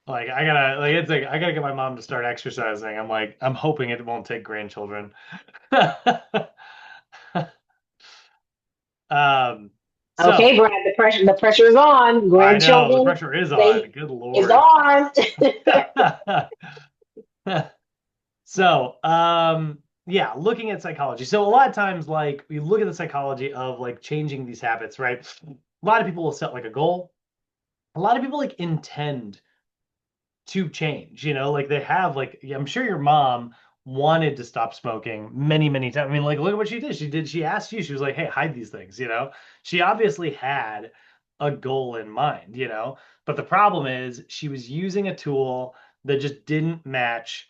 Like it's like I gotta get my mom to start exercising. I'm hoping it won't take grandchildren. So okay, Brad, the pressure is on. I know the Grandchildren, pressure is on. they Good is Lord. on. So, yeah, looking at psychology. So a lot of times, like we look at the psychology of like changing these habits, right? A lot of people will set like a goal. A lot of people like intend to change, like they have like yeah, I'm sure your mom wanted to stop smoking many, many times. I mean, like look at what she did. She asked you, she was like, hey, hide these things. She obviously had a goal in mind. But the problem is she was using a tool that just didn't match,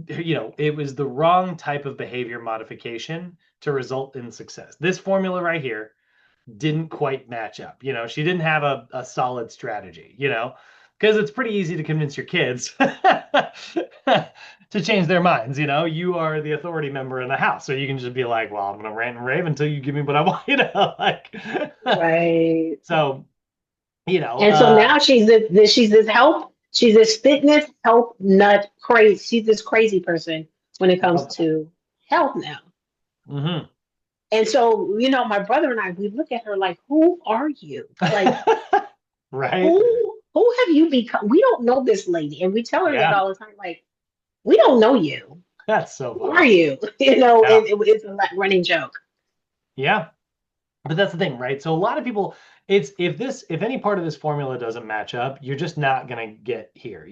it was the wrong type of behavior modification to result in success. This formula right here didn't quite match up. She didn't have a solid strategy, because it's pretty easy to convince your kids to change their minds. You are the authority member in the house, so you can just be like, "Well, I'm gonna rant and rave until you give me what I want." Like, Right. so you know, And so uh, now she's this fitness health nut crazy. She's this crazy person when it comes love that. to health now. Hmm. And so, my brother and I, we look at her like, who are you? Like, Right? who have you become? We don't know this lady. And we tell her that Yeah, all the time, like, we don't know you. that's so Who are funny. you? Yeah, It's a running joke. yeah. But that's the thing, right? So a lot of people, it's if any part of this formula doesn't match up, you're just not gonna get here.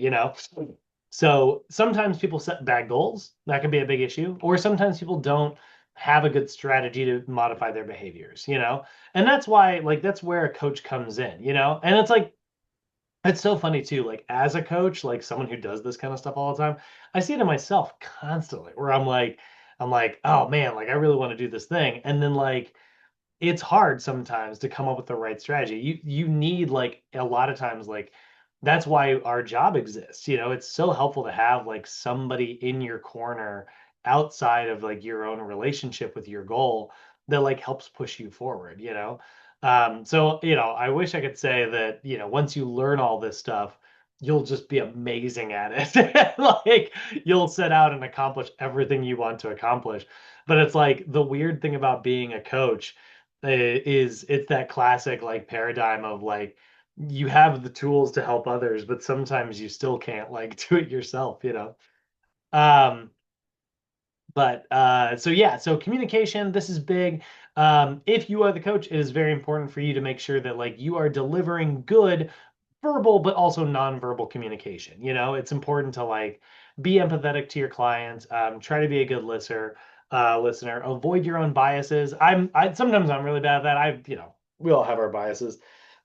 So sometimes people set bad goals. That can be a big issue. Or sometimes people don't have a good strategy to modify their behaviors. And that's why, like, that's where a coach comes in. And it's like, it's so funny too. Like, as a coach, like someone who does this kind of stuff all the time, I see it in myself constantly where I'm like, oh man, like I really want to do this thing. And then like it's hard sometimes to come up with the right strategy. You need like a lot of times like that's why our job exists. It's so helpful to have like somebody in your corner outside of like your own relationship with your goal that like helps push you forward. So I wish I could say that, once you learn all this stuff, you'll just be amazing at it. Like you'll set out and accomplish everything you want to accomplish. But it's like the weird thing about being a coach is it's that classic like paradigm of like you have the tools to help others, but sometimes you still can't like do it yourself. Um, but so yeah, so communication, this is big. If you are the coach, it is very important for you to make sure that like you are delivering good verbal but also nonverbal communication. It's important to like be empathetic to your clients, try to be a good listener, avoid your own biases. I sometimes I'm really bad at that. We all have our biases,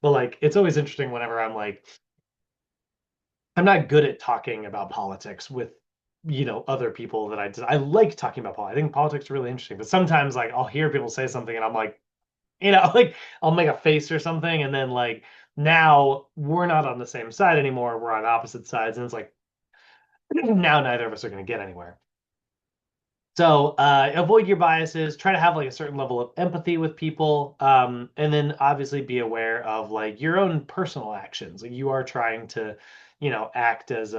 but like it's always interesting whenever I'm not good at talking about politics with other people that I like talking about politics. I think politics is really interesting, but sometimes like I'll hear people say something and I'm like, like I'll make a face or something, and then like now we're not on the same side anymore. We're on opposite sides, and it's like now neither of us are going to get anywhere. So avoid your biases. Try to have like a certain level of empathy with people, and then obviously be aware of like your own personal actions. Like you are trying to, act as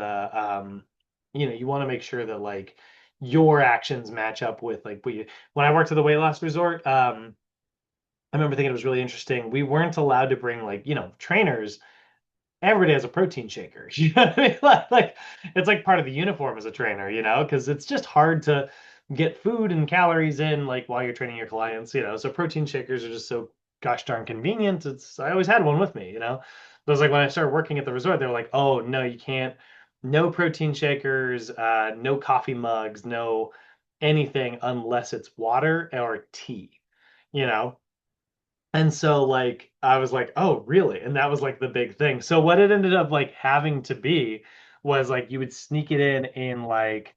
you want to make sure that like your actions match up with like what you. When I worked at the weight loss resort, I remember thinking it was really interesting. We weren't allowed to bring like, trainers. Everybody has a protein shaker. You know what I mean? Like it's like part of the uniform as a trainer, because it's just hard to get food and calories in like while you're training your clients. So protein shakers are just so gosh darn convenient. I always had one with me. But it was like when I started working at the resort, they were like, oh no, you can't, no protein shakers, no coffee mugs, no anything unless it's water or tea, you know? And so like I was like, oh, really? And that was like the big thing. So what it ended up like having to be was like you would sneak it in like,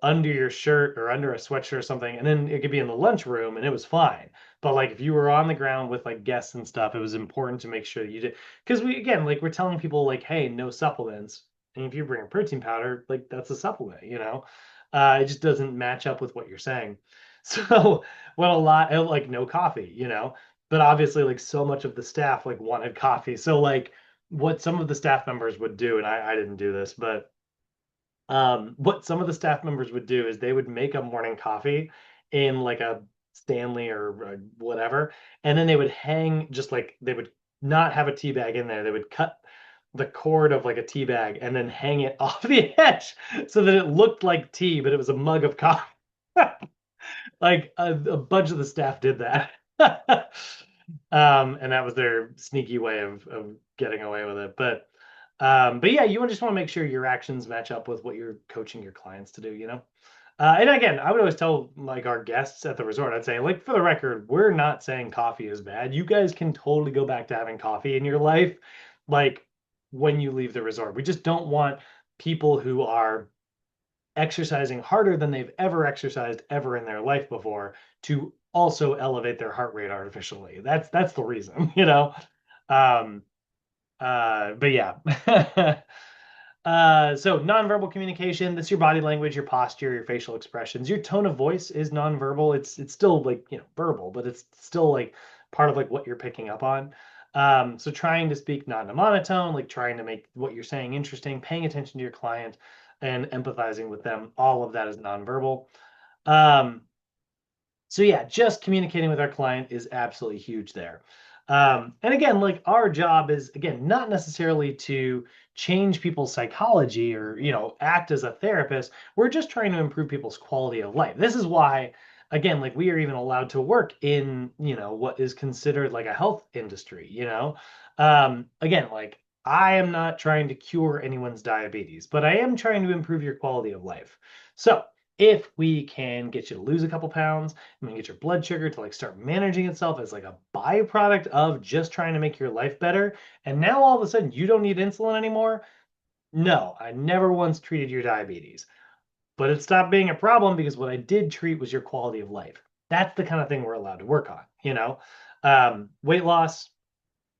under your shirt or under a sweatshirt or something, and then it could be in the lunchroom and it was fine. But like if you were on the ground with like guests and stuff, it was important to make sure that you did because we again like we're telling people like, hey, no supplements. And if you bring a protein powder, like that's a supplement. It just doesn't match up with what you're saying. So what a lot like no coffee. But obviously like so much of the staff like wanted coffee, so like what some of the staff members would do, and I didn't do this, but what some of the staff members would do is they would make a morning coffee in like a Stanley or whatever, and then they would hang just like they would not have a tea bag in there, they would cut the cord of like a tea bag and then hang it off the edge so that it looked like tea but it was a mug of coffee. Like a bunch of the staff did that. And that was their sneaky way of getting away with it. But yeah, you just want to make sure your actions match up with what you're coaching your clients to do. And again, I would always tell like our guests at the resort, I'd say, like, for the record, we're not saying coffee is bad. You guys can totally go back to having coffee in your life, like when you leave the resort. We just don't want people who are exercising harder than they've ever exercised ever in their life before to also elevate their heart rate artificially. That's the reason. Um, but yeah. So nonverbal communication, that's your body language, your posture, your facial expressions. Your tone of voice is nonverbal. It's still like, verbal, but it's still like part of like what you're picking up on. So trying to speak not in a monotone, like trying to make what you're saying interesting, paying attention to your client and empathizing with them, all of that is nonverbal. Um, so yeah, just communicating with our client is absolutely huge there. And again, like our job is again not necessarily to change people's psychology or act as a therapist. We're just trying to improve people's quality of life. This is why, again, like we are even allowed to work in what is considered like a health industry. Again, like I am not trying to cure anyone's diabetes, but I am trying to improve your quality of life. So if we can get you to lose a couple pounds, and then get your blood sugar to like start managing itself as like a byproduct of just trying to make your life better, and now all of a sudden you don't need insulin anymore. No, I never once treated your diabetes, but it stopped being a problem because what I did treat was your quality of life. That's the kind of thing we're allowed to work on. Weight loss,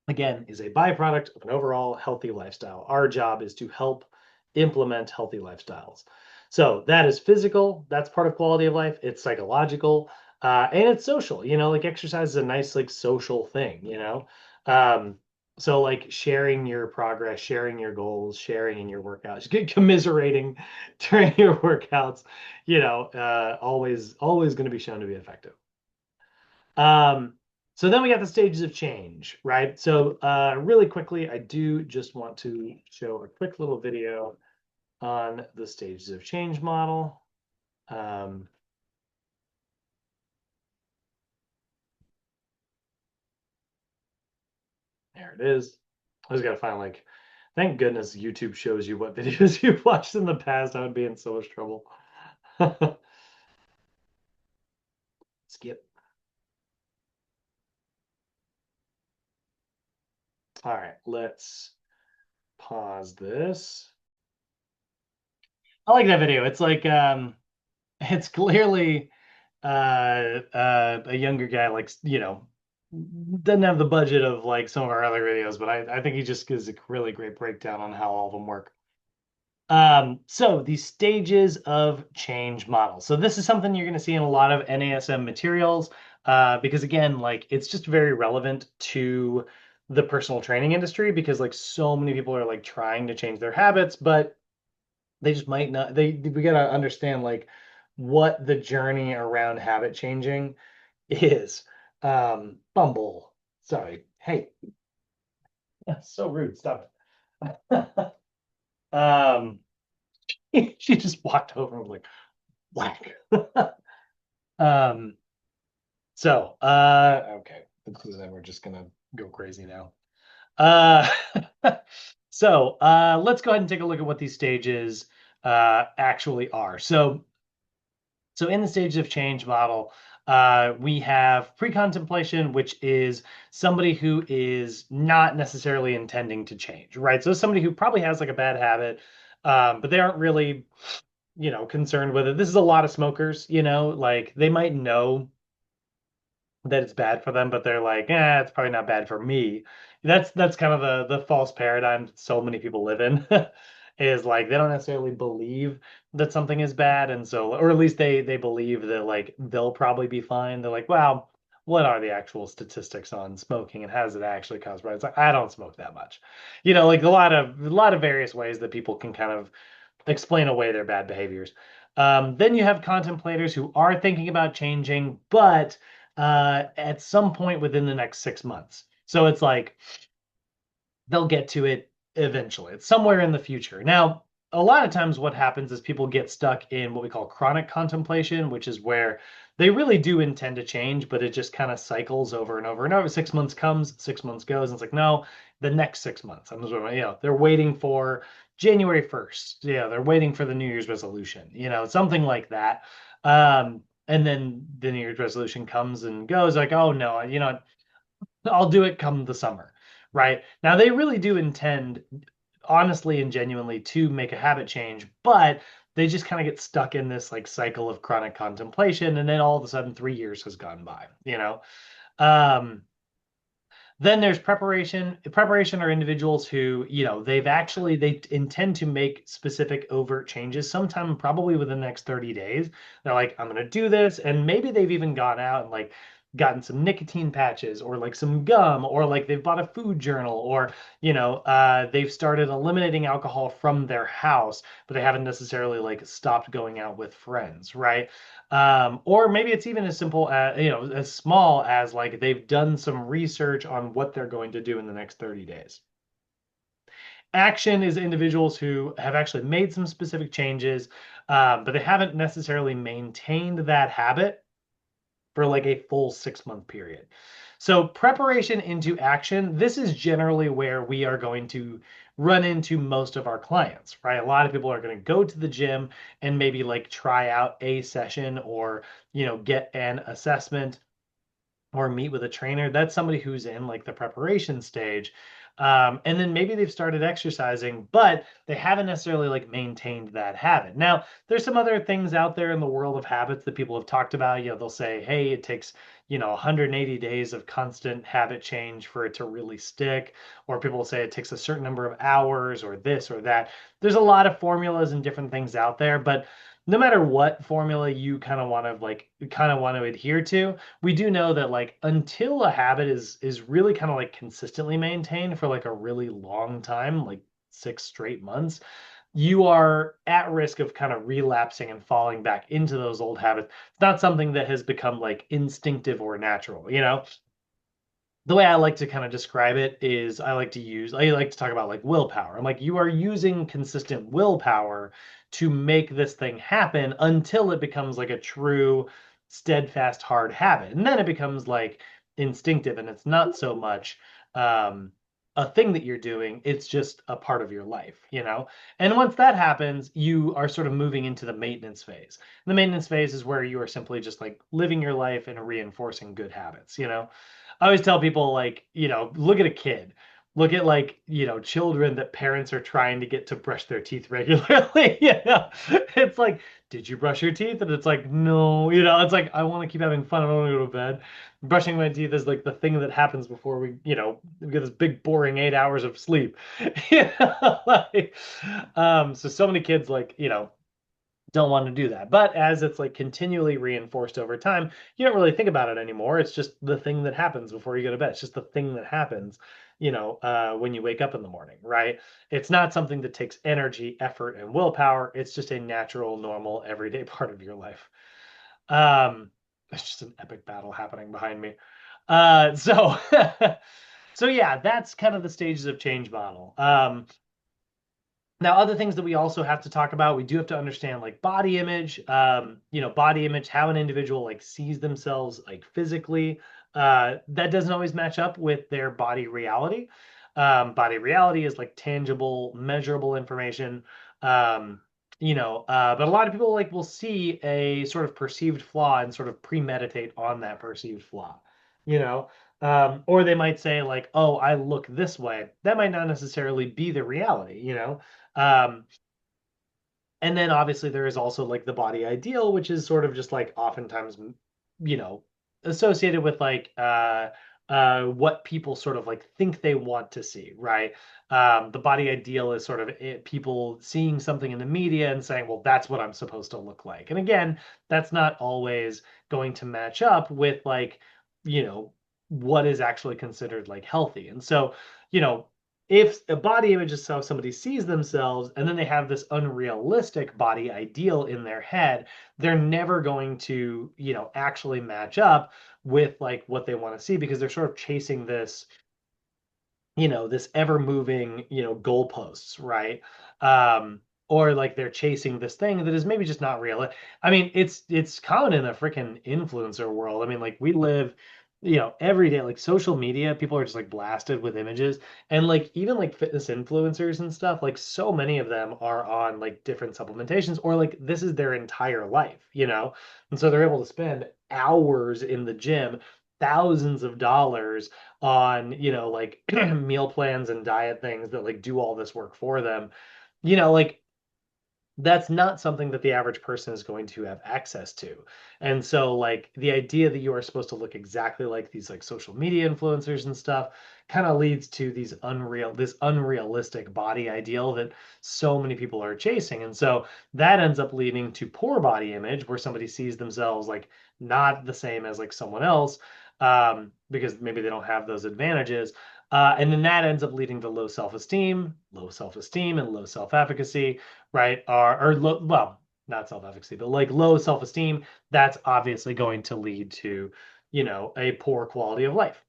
again, is a byproduct of an overall healthy lifestyle. Our job is to help implement healthy lifestyles. So that is physical, that's part of quality of life. It's psychological, and it's social. Like exercise is a nice, like, social thing. Um, so like sharing your progress, sharing your goals, sharing in your workouts, commiserating during your workouts, always going to be shown to be effective. Um, so then we got the stages of change, right? So really quickly, I do just want to show a quick little video on the stages of change model. Um, there it is. I just gotta find like, thank goodness YouTube shows you what videos you've watched in the past. I would be in so much trouble. Skip. All right, let's pause this. I like that video. It's like it's clearly a younger guy, like, doesn't have the budget of like some of our other videos, but I think he just gives a really great breakdown on how all of them work. So the stages of change model. So this is something you're going to see in a lot of NASM materials, because again, like it's just very relevant to the personal training industry because like so many people are like trying to change their habits, but they just might not. We got to understand like what the journey around habit changing is. Bumble. Sorry. Hey, that's so rude. Stop it. um, she just walked over and was like, whack. um, okay. We're just gonna go crazy now. Uh, let's go ahead and take a look at what these stages actually are. So in the stages of change model, we have pre-contemplation, which is somebody who is not necessarily intending to change, right? So somebody who probably has like a bad habit, but they aren't really, concerned with it. This is a lot of smokers, like they might know that it's bad for them, but they're like, it's probably not bad for me. That's kind of the false paradigm that so many people live in, is like they don't necessarily believe that something is bad, and so, or at least they believe that like they'll probably be fine. They're like, wow, what are the actual statistics on smoking and how does it actually cause problems? It's like I don't smoke that much, like a lot of various ways that people can kind of explain away their bad behaviors. Then you have contemplators who are thinking about changing, but at some point within the next 6 months. So it's like they'll get to it eventually. It's somewhere in the future. Now, a lot of times what happens is people get stuck in what we call chronic contemplation, which is where they really do intend to change, but it just kind of cycles over and over and over. 6 months comes, 6 months goes, and it's like, no, the next 6 months. They're waiting for January 1st. Yeah, they're waiting for the New Year's resolution, something like that. And then the New Year's resolution comes and goes, like, oh no, I'll do it come the summer, right? Now they really do intend, honestly and genuinely, to make a habit change, but they just kind of get stuck in this like cycle of chronic contemplation, and then all of a sudden 3 years has gone by. Um, Then there's preparation. Preparation are individuals who, they intend to make specific overt changes sometime probably within the next 30 days. They're like, I'm gonna do this, and maybe they've even gone out and like gotten some nicotine patches or like some gum, or like they've bought a food journal, or they've started eliminating alcohol from their house, but they haven't necessarily like stopped going out with friends, right? Or maybe it's even as simple as, as small as like they've done some research on what they're going to do in the next 30 days. Action is individuals who have actually made some specific changes, but they haven't necessarily maintained that habit for like a full 6 month period. So, preparation into action, this is generally where we are going to run into most of our clients, right? A lot of people are going to go to the gym and maybe like try out a session, or, get an assessment or meet with a trainer. That's somebody who's in like the preparation stage. And then maybe they've started exercising, but they haven't necessarily like maintained that habit. Now, there's some other things out there in the world of habits that people have talked about. They'll say, hey, it takes, 180 days of constant habit change for it to really stick. Or people will say it takes a certain number of hours, or this or that. There's a lot of formulas and different things out there, but no matter what formula you kind of want to adhere to, we do know that like until a habit is really kind of like consistently maintained for like a really long time, like 6 straight months, you are at risk of kind of relapsing and falling back into those old habits. It's not something that has become like instinctive or natural. The way I like to kind of describe it is I like to talk about like willpower. I'm like, you are using consistent willpower to make this thing happen until it becomes like a true, steadfast, hard habit. And then it becomes like instinctive, and it's not so much um, a thing that you're doing, it's just a part of your life. And once that happens, you are sort of moving into the maintenance phase. The maintenance phase is where you are simply just like living your life and reinforcing good habits. I always tell people like, look at a kid. Look at like, children that parents are trying to get to brush their teeth regularly. It's like, did you brush your teeth? And it's like, no, it's like, I want to keep having fun. I don't want to go to bed. Brushing my teeth is like the thing that happens before we get this big boring 8 hours of sleep. Like, so many kids like, don't want to do that. But as it's like continually reinforced over time, you don't really think about it anymore. It's just the thing that happens before you go to bed. It's just the thing that happens, when you wake up in the morning, right? It's not something that takes energy, effort, and willpower. It's just a natural, normal, everyday part of your life. It's just an epic battle happening behind me. So, so yeah, that's kind of the stages of change model. Now, other things that we also have to talk about, we do have to understand like body image, body image, how an individual like sees themselves like physically. That doesn't always match up with their body reality. Body reality is like tangible, measurable information. But a lot of people like will see a sort of perceived flaw and sort of premeditate on that perceived flaw. You know, or they might say like, "Oh, I look this way." That might not necessarily be the reality. Um, and then obviously there is also like the body ideal, which is sort of just like oftentimes, you know, associated with like what people sort of like think they want to see, right? The body ideal is sort of people seeing something in the media and saying, well, that's what I'm supposed to look like. And again, that's not always going to match up with like, you know, what is actually considered like healthy. And so, you know, if a body image is how somebody sees themselves, and then they have this unrealistic body ideal in their head, they're never going to, actually match up with like what they want to see, because they're sort of chasing this ever moving, goalposts, right? Or like they're chasing this thing that is maybe just not real. I mean, it's common in the freaking influencer world. I mean, like we live, every day, like social media, people are just like blasted with images. And like even like fitness influencers and stuff, like so many of them are on like different supplementations, or like this is their entire life. And so they're able to spend hours in the gym, thousands of dollars on like meal plans and diet things that like do all this work for them. Like that's not something that the average person is going to have access to. And so like the idea that you are supposed to look exactly like these like social media influencers and stuff kind of leads to this unrealistic body ideal that so many people are chasing. And so that ends up leading to poor body image where somebody sees themselves like not the same as like someone else, because maybe they don't have those advantages. And then that ends up leading to low self-esteem and low self-efficacy, right? Well, not self-efficacy, but like low self-esteem. That's obviously going to lead to, a poor quality of life.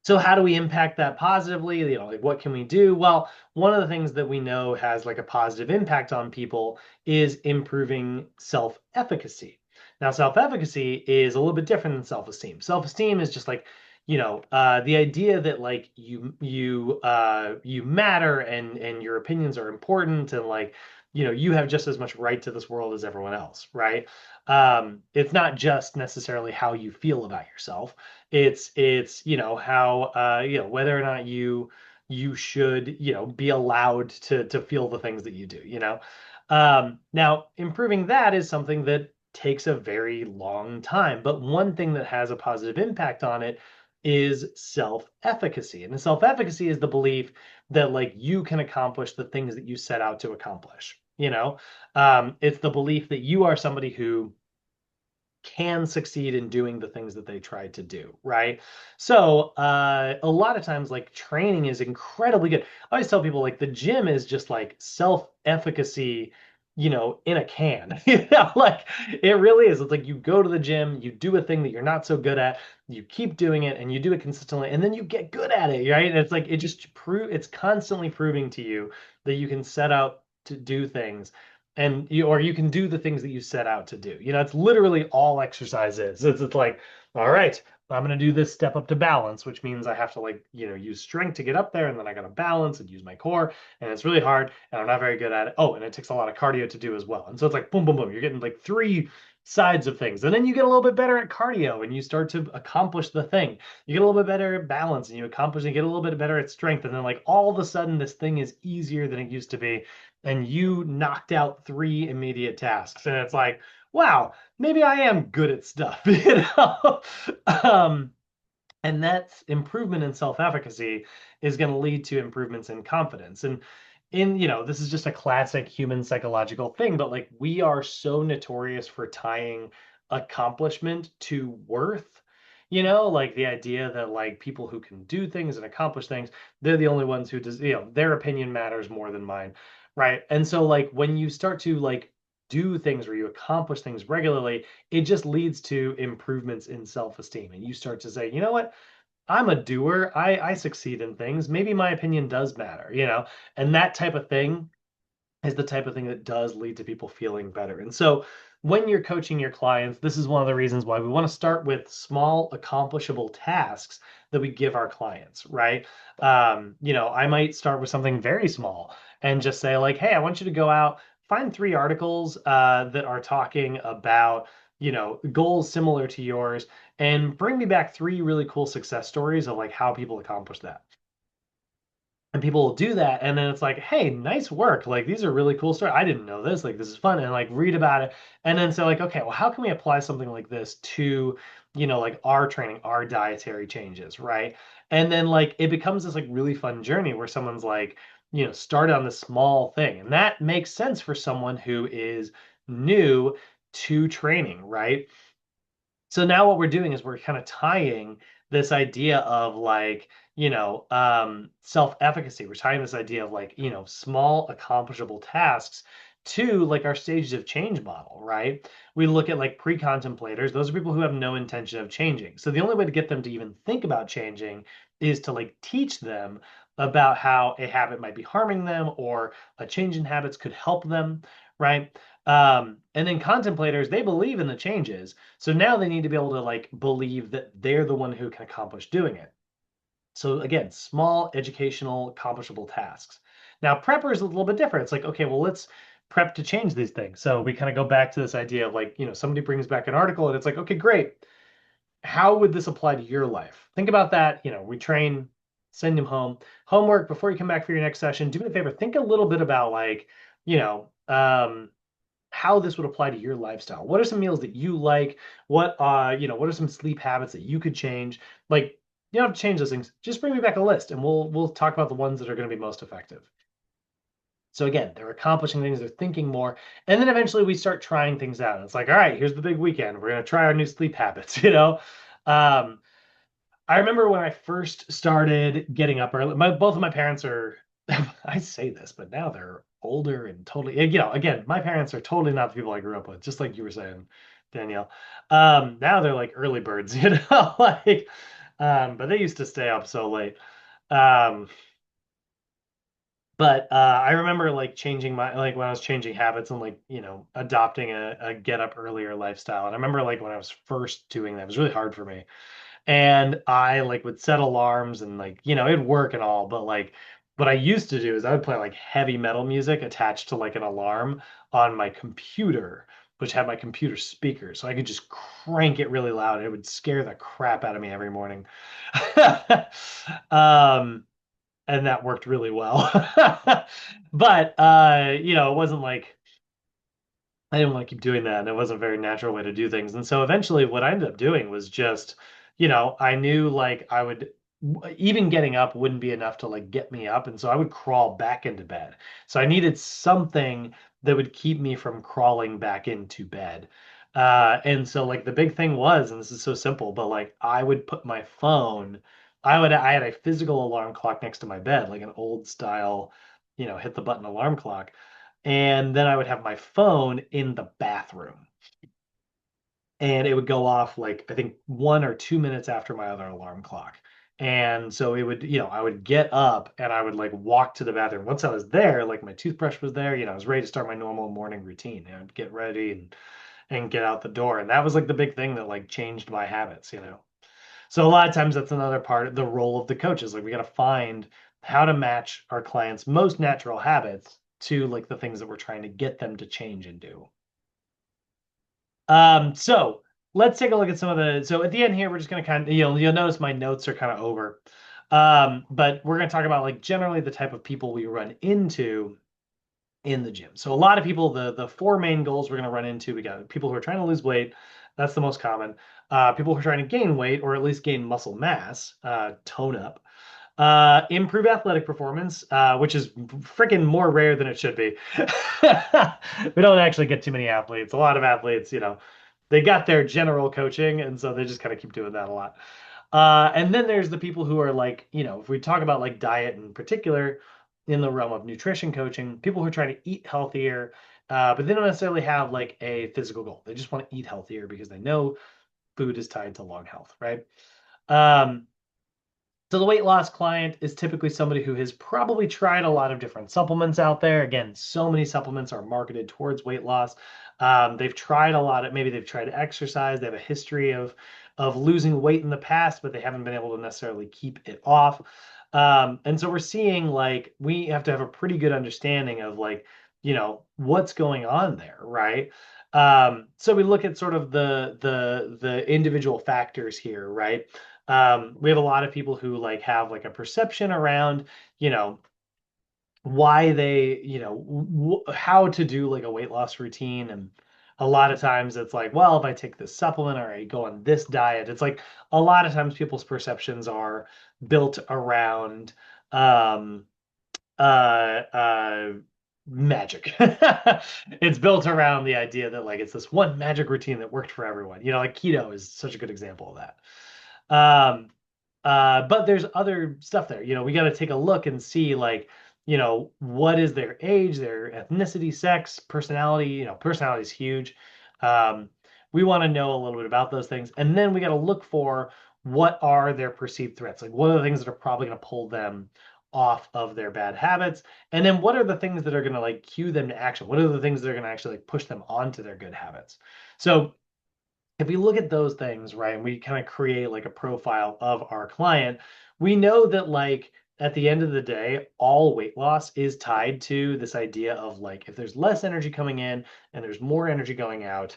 So how do we impact that positively? Like what can we do? Well, one of the things that we know has like a positive impact on people is improving self-efficacy. Now, self-efficacy is a little bit different than self-esteem. Self-esteem is just like, the idea that like you matter and your opinions are important and like, you have just as much right to this world as everyone else, right? It's not just necessarily how you feel about yourself. It's how whether or not you should be allowed to feel the things that you do. Now improving that is something that takes a very long time, but one thing that has a positive impact on it is self-efficacy. And the self-efficacy is the belief that like you can accomplish the things that you set out to accomplish. It's the belief that you are somebody who can succeed in doing the things that they tried to do, right? So a lot of times, like training is incredibly good. I always tell people like the gym is just like self-efficacy, in a can. Like it really is. It's like you go to the gym, you do a thing that you're not so good at, you keep doing it, and you do it consistently, and then you get good at it, right? And it's like it's constantly proving to you that you can set out to do things or you can do the things that you set out to do. It's literally all exercise is. It's like, all right, I'm going to do this step up to balance, which means I have to like, use strength to get up there and then I got to balance and use my core and it's really hard and I'm not very good at it. Oh, and it takes a lot of cardio to do as well. And so it's like boom, boom, boom. You're getting like three sides of things. And then you get a little bit better at cardio and you start to accomplish the thing. You get a little bit better at balance and you get a little bit better at strength. And then like all of a sudden this thing is easier than it used to be and you knocked out three immediate tasks. And it's like, wow, maybe I am good at stuff, um, and that's improvement in self-efficacy is going to lead to improvements in confidence. And this is just a classic human psychological thing, but like we are so notorious for tying accomplishment to worth. Like the idea that like people who can do things and accomplish things, they're the only ones who does, their opinion matters more than mine, right? And so like when you start to like do things where you accomplish things regularly, it just leads to improvements in self-esteem. And you start to say, you know what? I'm a doer. I succeed in things. Maybe my opinion does matter, and that type of thing is the type of thing that does lead to people feeling better. And so when you're coaching your clients, this is one of the reasons why we want to start with small accomplishable tasks that we give our clients, right? I might start with something very small and just say like, hey, I want you to go out, find three articles that are talking about, goals similar to yours and bring me back three really cool success stories of like how people accomplish that. And people will do that and then it's like, hey, nice work, like these are really cool stories, I didn't know this, like this is fun, and like read about it and then say like, okay, well how can we apply something like this to like our training, our dietary changes, right? And then like it becomes this like really fun journey where someone's like, start on this small thing, and that makes sense for someone who is new to training, right? So now what we're doing is we're kind of tying this idea of like, self-efficacy. We're tying this idea of like, small accomplishable tasks to like our stages of change model, right? We look at like pre-contemplators. Those are people who have no intention of changing. So the only way to get them to even think about changing is to like teach them about how a habit might be harming them or a change in habits could help them, right? And then contemplators, they believe in the changes. So now they need to be able to like believe that they're the one who can accomplish doing it. So again, small educational accomplishable tasks. Now prepper is a little bit different. It's like, okay, well, let's prep to change these things. So we kind of go back to this idea of like, somebody brings back an article and it's like, okay, great. How would this apply to your life? Think about that. We train, send him home. Homework before you come back for your next session. Do me a favor, think a little bit about like, how this would apply to your lifestyle. What are some meals that you like? What are some sleep habits that you could change? Like, you don't have to change those things. Just bring me back a list and we'll talk about the ones that are going to be most effective. So again, they're accomplishing things, they're thinking more, and then eventually we start trying things out. It's like, all right, here's the big weekend. We're gonna try our new sleep habits, you know? Um, I remember when I first started getting up early. Both of my parents are, I say this, but now they're older and totally, again, my parents are totally not the people I grew up with, just like you were saying, Danielle. Now they're like early birds, like, but they used to stay up so late. Um, but I remember like changing my like when I was changing habits and like adopting a get up earlier lifestyle. And I remember like when I was first doing that, it was really hard for me. And I like would set alarms and like it'd work and all, but like what I used to do is I would play like heavy metal music attached to like an alarm on my computer, which had my computer speaker, so I could just crank it really loud. And it would scare the crap out of me every morning. um, and that worked really well. But it wasn't like I didn't want to keep doing that, and it wasn't a very natural way to do things. And so eventually, what I ended up doing was just, I knew like I would even getting up wouldn't be enough to like get me up, and so I would crawl back into bed. So I needed something that would keep me from crawling back into bed. And so like the big thing was, and this is so simple, but like I would put my phone, I had a physical alarm clock next to my bed, like an old style, hit the button alarm clock. And then I would have my phone in the bathroom. And it would go off like I think 1 or 2 minutes after my other alarm clock. And so it would, I would get up and I would like walk to the bathroom. Once I was there, like my toothbrush was there, I was ready to start my normal morning routine. I'd get ready and get out the door. And that was like the big thing that like changed my habits. So a lot of times that's another part of the role of the coach is like we got to find how to match our clients' most natural habits to like the things that we're trying to get them to change and do. So let's take a look at some of the. So at the end here, we're just going to kind of you'll notice my notes are kind of over. But we're going to talk about like generally the type of people we run into in the gym. So a lot of people, the four main goals we're going to run into, we got people who are trying to lose weight. That's the most common. People who are trying to gain weight or at least gain muscle mass, tone up. Improve athletic performance, which is freaking more rare than it should be. We don't actually get too many athletes. A lot of athletes, they got their general coaching, and so they just kind of keep doing that a lot. And then there's the people who are like, if we talk about like diet in particular, in the realm of nutrition coaching, people who are trying to eat healthier, but they don't necessarily have like a physical goal. They just want to eat healthier because they know food is tied to long health, right? Um, so the weight loss client is typically somebody who has probably tried a lot of different supplements out there. Again, so many supplements are marketed towards weight loss. They've tried a lot of, maybe they've tried to exercise. They have a history of losing weight in the past, but they haven't been able to necessarily keep it off. And so we're seeing like we have to have a pretty good understanding of like, what's going on there, right? So we look at sort of the individual factors here, right? We have a lot of people who like have like a perception around, you know, why they, how to do like a weight loss routine. And a lot of times it's like, well, if I take this supplement or I go on this diet, it's like a lot of times people's perceptions are built around um, uh, uh, magic. It's built around the idea that like it's this one magic routine that worked for everyone. Like keto is such a good example of that. Um, but there's other stuff there. We got to take a look and see like, what is their age, their ethnicity, sex, personality. Personality is huge. Um, we want to know a little bit about those things, and then we got to look for what are their perceived threats. Like, what are the things that are probably going to pull them off of their bad habits, and then what are the things that are going to like cue them to action? What are the things that are going to actually like push them onto their good habits? So if we look at those things, right, and we kind of create like a profile of our client, we know that like at the end of the day, all weight loss is tied to this idea of like if there's less energy coming in and there's more energy going out,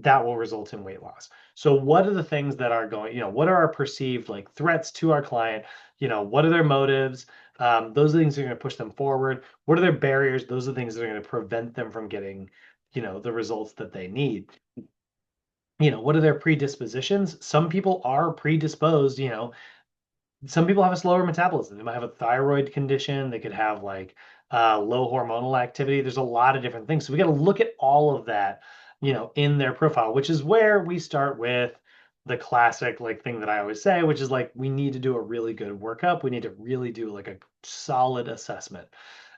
that will result in weight loss. So what are the things that are going, what are our perceived like threats to our client? What are their motives? Those are the things that are going to push them forward. What are their barriers? Those are the things that are going to prevent them from getting, the results that they need. What are their predispositions? Some people are predisposed, some people have a slower metabolism. They might have a thyroid condition. They could have like low hormonal activity. There's a lot of different things. So we got to look at all of that, in their profile, which is where we start with the classic like thing that I always say, which is like we need to do a really good workup. We need to really do like a solid assessment.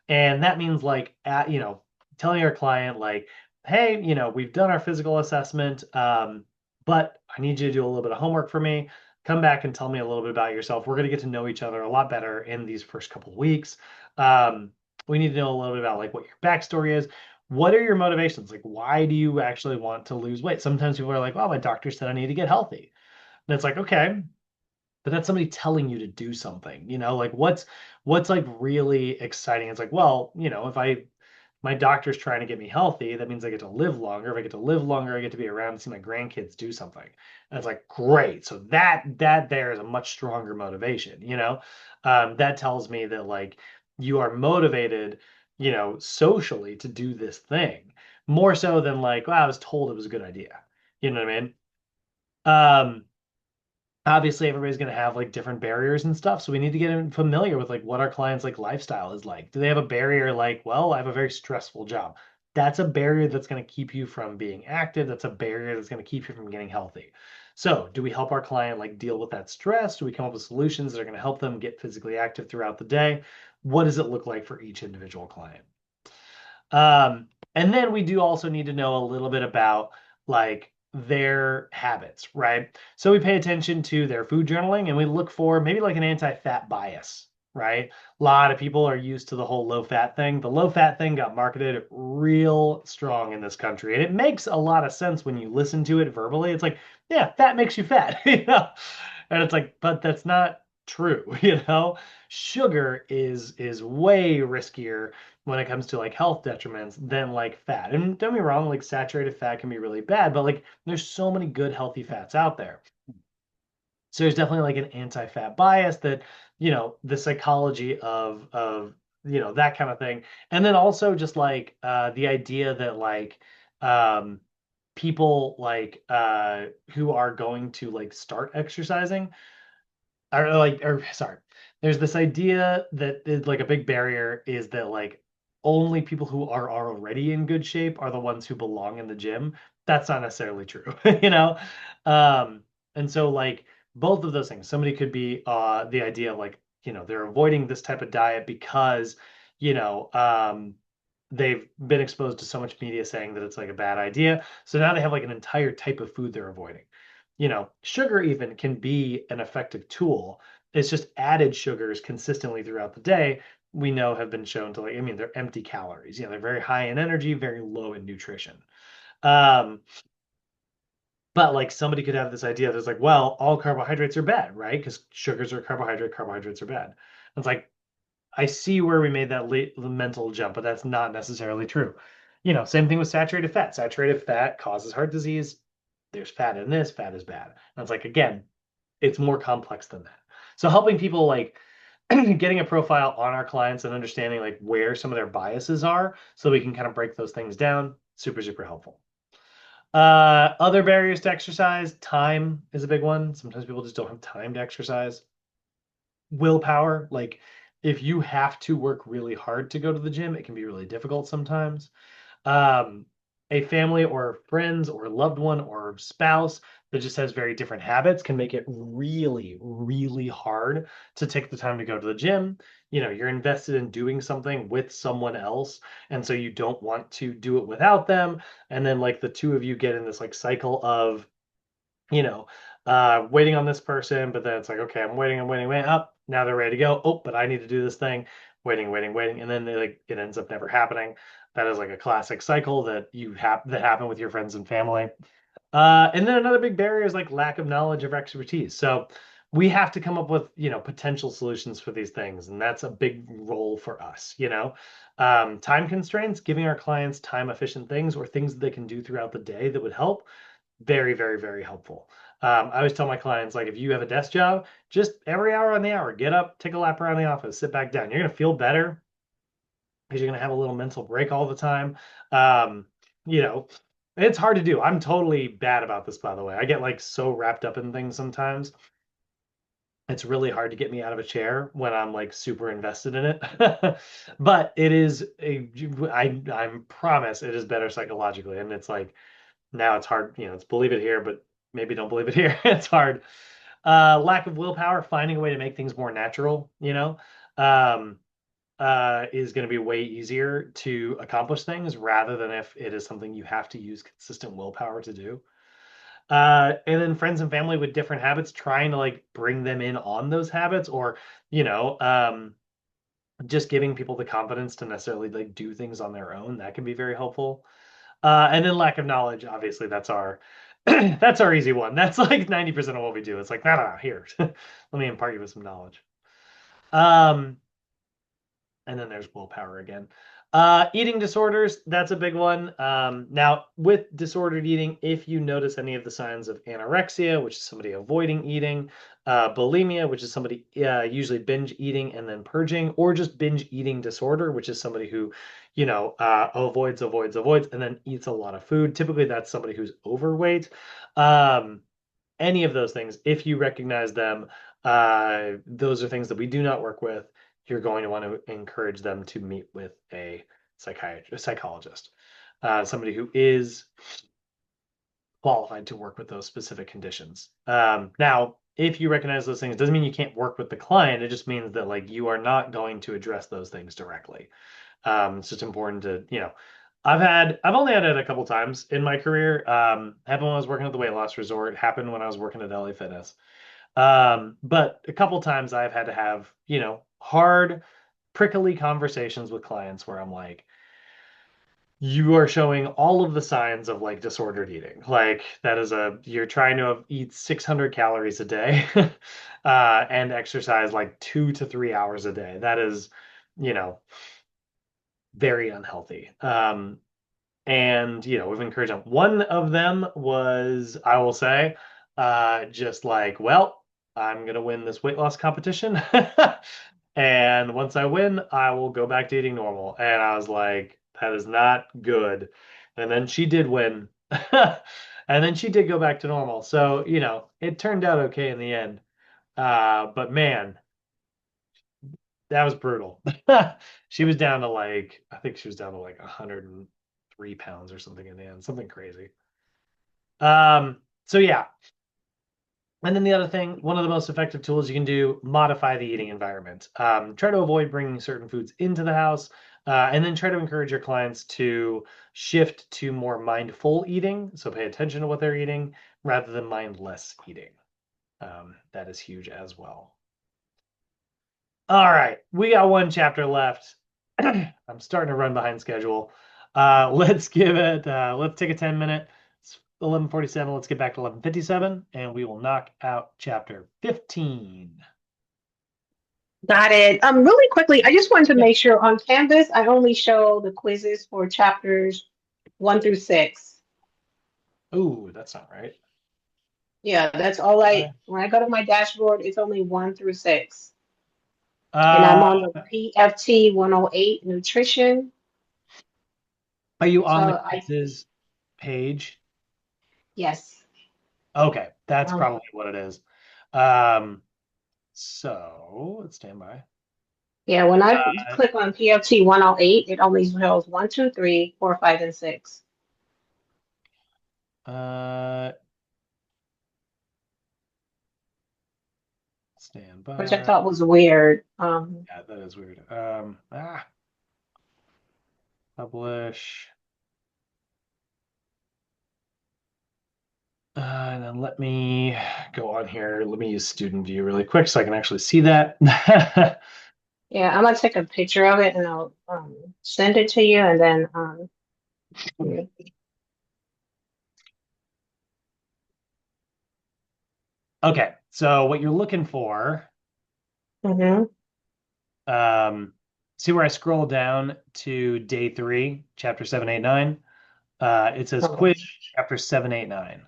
And that means like telling our client like, hey, we've done our physical assessment, but I need you to do a little bit of homework for me. Come back and tell me a little bit about yourself. We're going to get to know each other a lot better in these first couple of weeks. Um, we need to know a little bit about like what your backstory is. What are your motivations? Like, why do you actually want to lose weight? Sometimes people are like, "Oh, my doctor said I need to get healthy." And it's like, okay, but that's somebody telling you to do something, like what's like really exciting. It's like, well, if my doctor's trying to get me healthy, that means I get to live longer. If I get to live longer, I get to be around and see my grandkids do something. And it's like, great. So that there is a much stronger motivation, that tells me that like you are motivated, socially to do this thing more so than like, well, I was told it was a good idea. You know what I mean? Um, Obviously everybody's going to have like different barriers and stuff, so we need to get familiar with like what our clients like lifestyle is like. Do they have a barrier like, well, I have a very stressful job? That's a barrier that's going to keep you from being active. That's a barrier that's going to keep you from getting healthy. So do we help our client like deal with that stress? Do we come up with solutions that are going to help them get physically active throughout the day? What does it look like for each individual client? And then we do also need to know a little bit about like their habits, right? So we pay attention to their food journaling and we look for maybe like an anti-fat bias, right? A lot of people are used to the whole low fat thing. The low fat thing got marketed real strong in this country. And it makes a lot of sense when you listen to it verbally. It's like, yeah, fat makes you fat, And it's like, but that's not true, Sugar is way riskier when it comes to like health detriments than like fat. And don't be wrong, like saturated fat can be really bad, but like there's so many good healthy fats out there. So there's definitely like an anti-fat bias that, the psychology of that kind of thing. And then also just like the idea that like um people like who are going to like start exercising or sorry, there's this idea that is like a big barrier is that like only people who are already in good shape are the ones who belong in the gym. That's not necessarily true, you know. um and so like both of those things, somebody could be the idea of like, they're avoiding this type of diet because you know they've been exposed to so much media saying that it's like a bad idea, so now they have like an entire type of food they're avoiding. Sugar even can be an effective tool. It's just added sugars consistently throughout the day, we know have been shown to like, I mean, they're empty calories. They're very high in energy, very low in nutrition. Um, but like somebody could have this idea that's like, well, all carbohydrates are bad, right? Because sugars are carbohydrate, carbohydrates are bad. It's like, I see where we made that mental jump, but that's not necessarily true. Same thing with saturated fat. Saturated fat causes heart disease. There's fat in this, fat is bad. And it's like, again, it's more complex than that. So helping people like getting a profile on our clients and understanding like where some of their biases are so we can kind of break those things down, super, super helpful. Other barriers to exercise, time is a big one. Sometimes people just don't have time to exercise. Willpower, like if you have to work really hard to go to the gym, it can be really difficult sometimes. um, a family or friends or loved one or spouse that just has very different habits can make it really, really hard to take the time to go to the gym. You're invested in doing something with someone else, and so you don't want to do it without them. And then like the two of you get in this like cycle of you know, waiting on this person, but then it's like, okay, I'm waiting up. Now they're ready to go. Oh, but I need to do this thing. Waiting, waiting, waiting, and then they like it ends up never happening. That is like a classic cycle that you have that happen with your friends and family. And then another big barrier is like lack of knowledge of expertise. So we have to come up with, potential solutions for these things, and that's a big role for us. Time constraints, giving our clients time efficient things or things that they can do throughout the day that would help. Very, very, very helpful. I always tell my clients, like, if you have a desk job, just every hour on the hour, get up, take a lap around the office, sit back down. You're going to feel better because you're going to have a little mental break all the time. Um, you know, it's hard to do. I'm totally bad about this, by the way. I get like so wrapped up in things sometimes. It's really hard to get me out of a chair when I'm like super invested in it. But it is I promise it is better psychologically. And it's like now it's hard, it's believe it here, but maybe don't believe it here. It's hard. Lack of willpower, finding a way to make things more natural, um, is going to be way easier to accomplish things rather than if it is something you have to use consistent willpower to do. And then friends and family with different habits, trying to like bring them in on those habits, or you know, um, just giving people the confidence to necessarily like do things on their own. That can be very helpful. And then lack of knowledge, obviously, that's our that's our easy one. That's like 90% of what we do. It's like, no, no, no, here, let me impart you with some knowledge. Um, and then there's willpower again. Eating disorders, that's a big one. Now, with disordered eating, if you notice any of the signs of anorexia, which is somebody avoiding eating, bulimia, which is somebody usually binge eating and then purging, or just binge eating disorder, which is somebody who, avoids, and then eats a lot of food. Typically, that's somebody who's overweight. Um, any of those things, if you recognize them, those are things that we do not work with. You're going to want to encourage them to meet with a psychiatrist, a psychologist, somebody who is qualified to work with those specific conditions. Now, if you recognize those things, it doesn't mean you can't work with the client. It just means that like you are not going to address those things directly. It's just important to, I've only had it a couple times in my career. Happened when I was working at the weight loss resort, happened when I was working at LA Fitness. But a couple times I've had to have, hard, prickly conversations with clients where I'm like, you are showing all of the signs of like disordered eating. Like you're trying to eat 600 calories a day, and exercise like 2 to 3 hours a day. That is, you know, very unhealthy. And we've encouraged them. One of them was, I will say, just like, well, I'm gonna win this weight loss competition, and once I win, I will go back to eating normal. And I was like, that is not good. And then she did win, and then she did go back to normal. So it turned out okay in the end. But man, that was brutal. She was down to like, I think she was down to like 103 pounds or something in the end, something crazy. So yeah. And then the other thing, one of the most effective tools you can do, modify the eating environment. Try to avoid bringing certain foods into the house, and then try to encourage your clients to shift to more mindful eating. So pay attention to what they're eating rather than mindless eating. That is huge as well. All right, we got one chapter left. I'm starting to run behind schedule. Let's take a 10 minute. It's 11:47. Let's get back to 11:57 and we will knock out chapter 15. Got it. Really quickly, I just wanted to Yep. make sure on Canvas, I only show the quizzes for chapters 1 through 6. Ooh, that's not right. Yeah, that's all Uh, when I go to my dashboard, it's only 1 through 6. And I'm uh, on the PFT 108 nutrition. are you So on the I, quizzes page? yes. Okay, that's Um, probably what it is. Um, so let's stand by. yeah, when I Uh, click on PFT 108, it only shows 1, 2, 3, 4, 5, and 6, uh, stand which I by. thought was weird. Yeah, that is weird. Publish. And then let me go on here. Let me use student view really quick so I can actually see that. Yeah, I'm gonna take a picture of it and I'll send it to you, and then yeah. Okay, so what you're looking for, Mm-hmm. um, see where I scroll down to day 3, chapter 789. It says quiz Okay. chapter 789.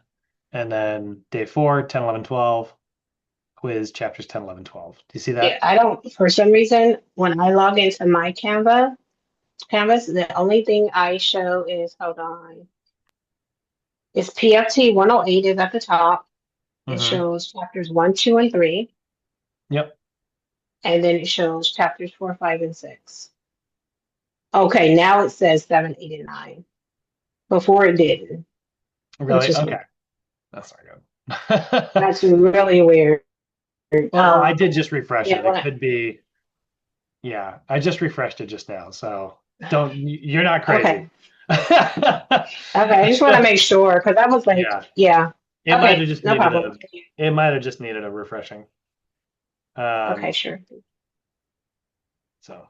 And then day 4, 10, 11, 12, quiz chapters 10, 11, 12. Do you see Yeah, that? I don't, for some reason, when I log into my Canvas, the only thing I show is, hold on, it's PFT 108 is at the top. It Mm-hmm. shows chapters 1, 2, and 3, Yep. and then it shows chapters 4, 5, and 6. Okay, now it says 7, 8, and 9. Before it didn't, which Really? is Okay. weird. That's not good. That's really weird. Well, I did just refresh Yeah, it. It could be, yeah, I just refreshed it just now. So you're not crazy. okay. Okay, I just want to make sure because I was like, Yeah. yeah. It might have Okay, just no needed problem. a it might have just needed a refreshing. Okay, Um, sure. so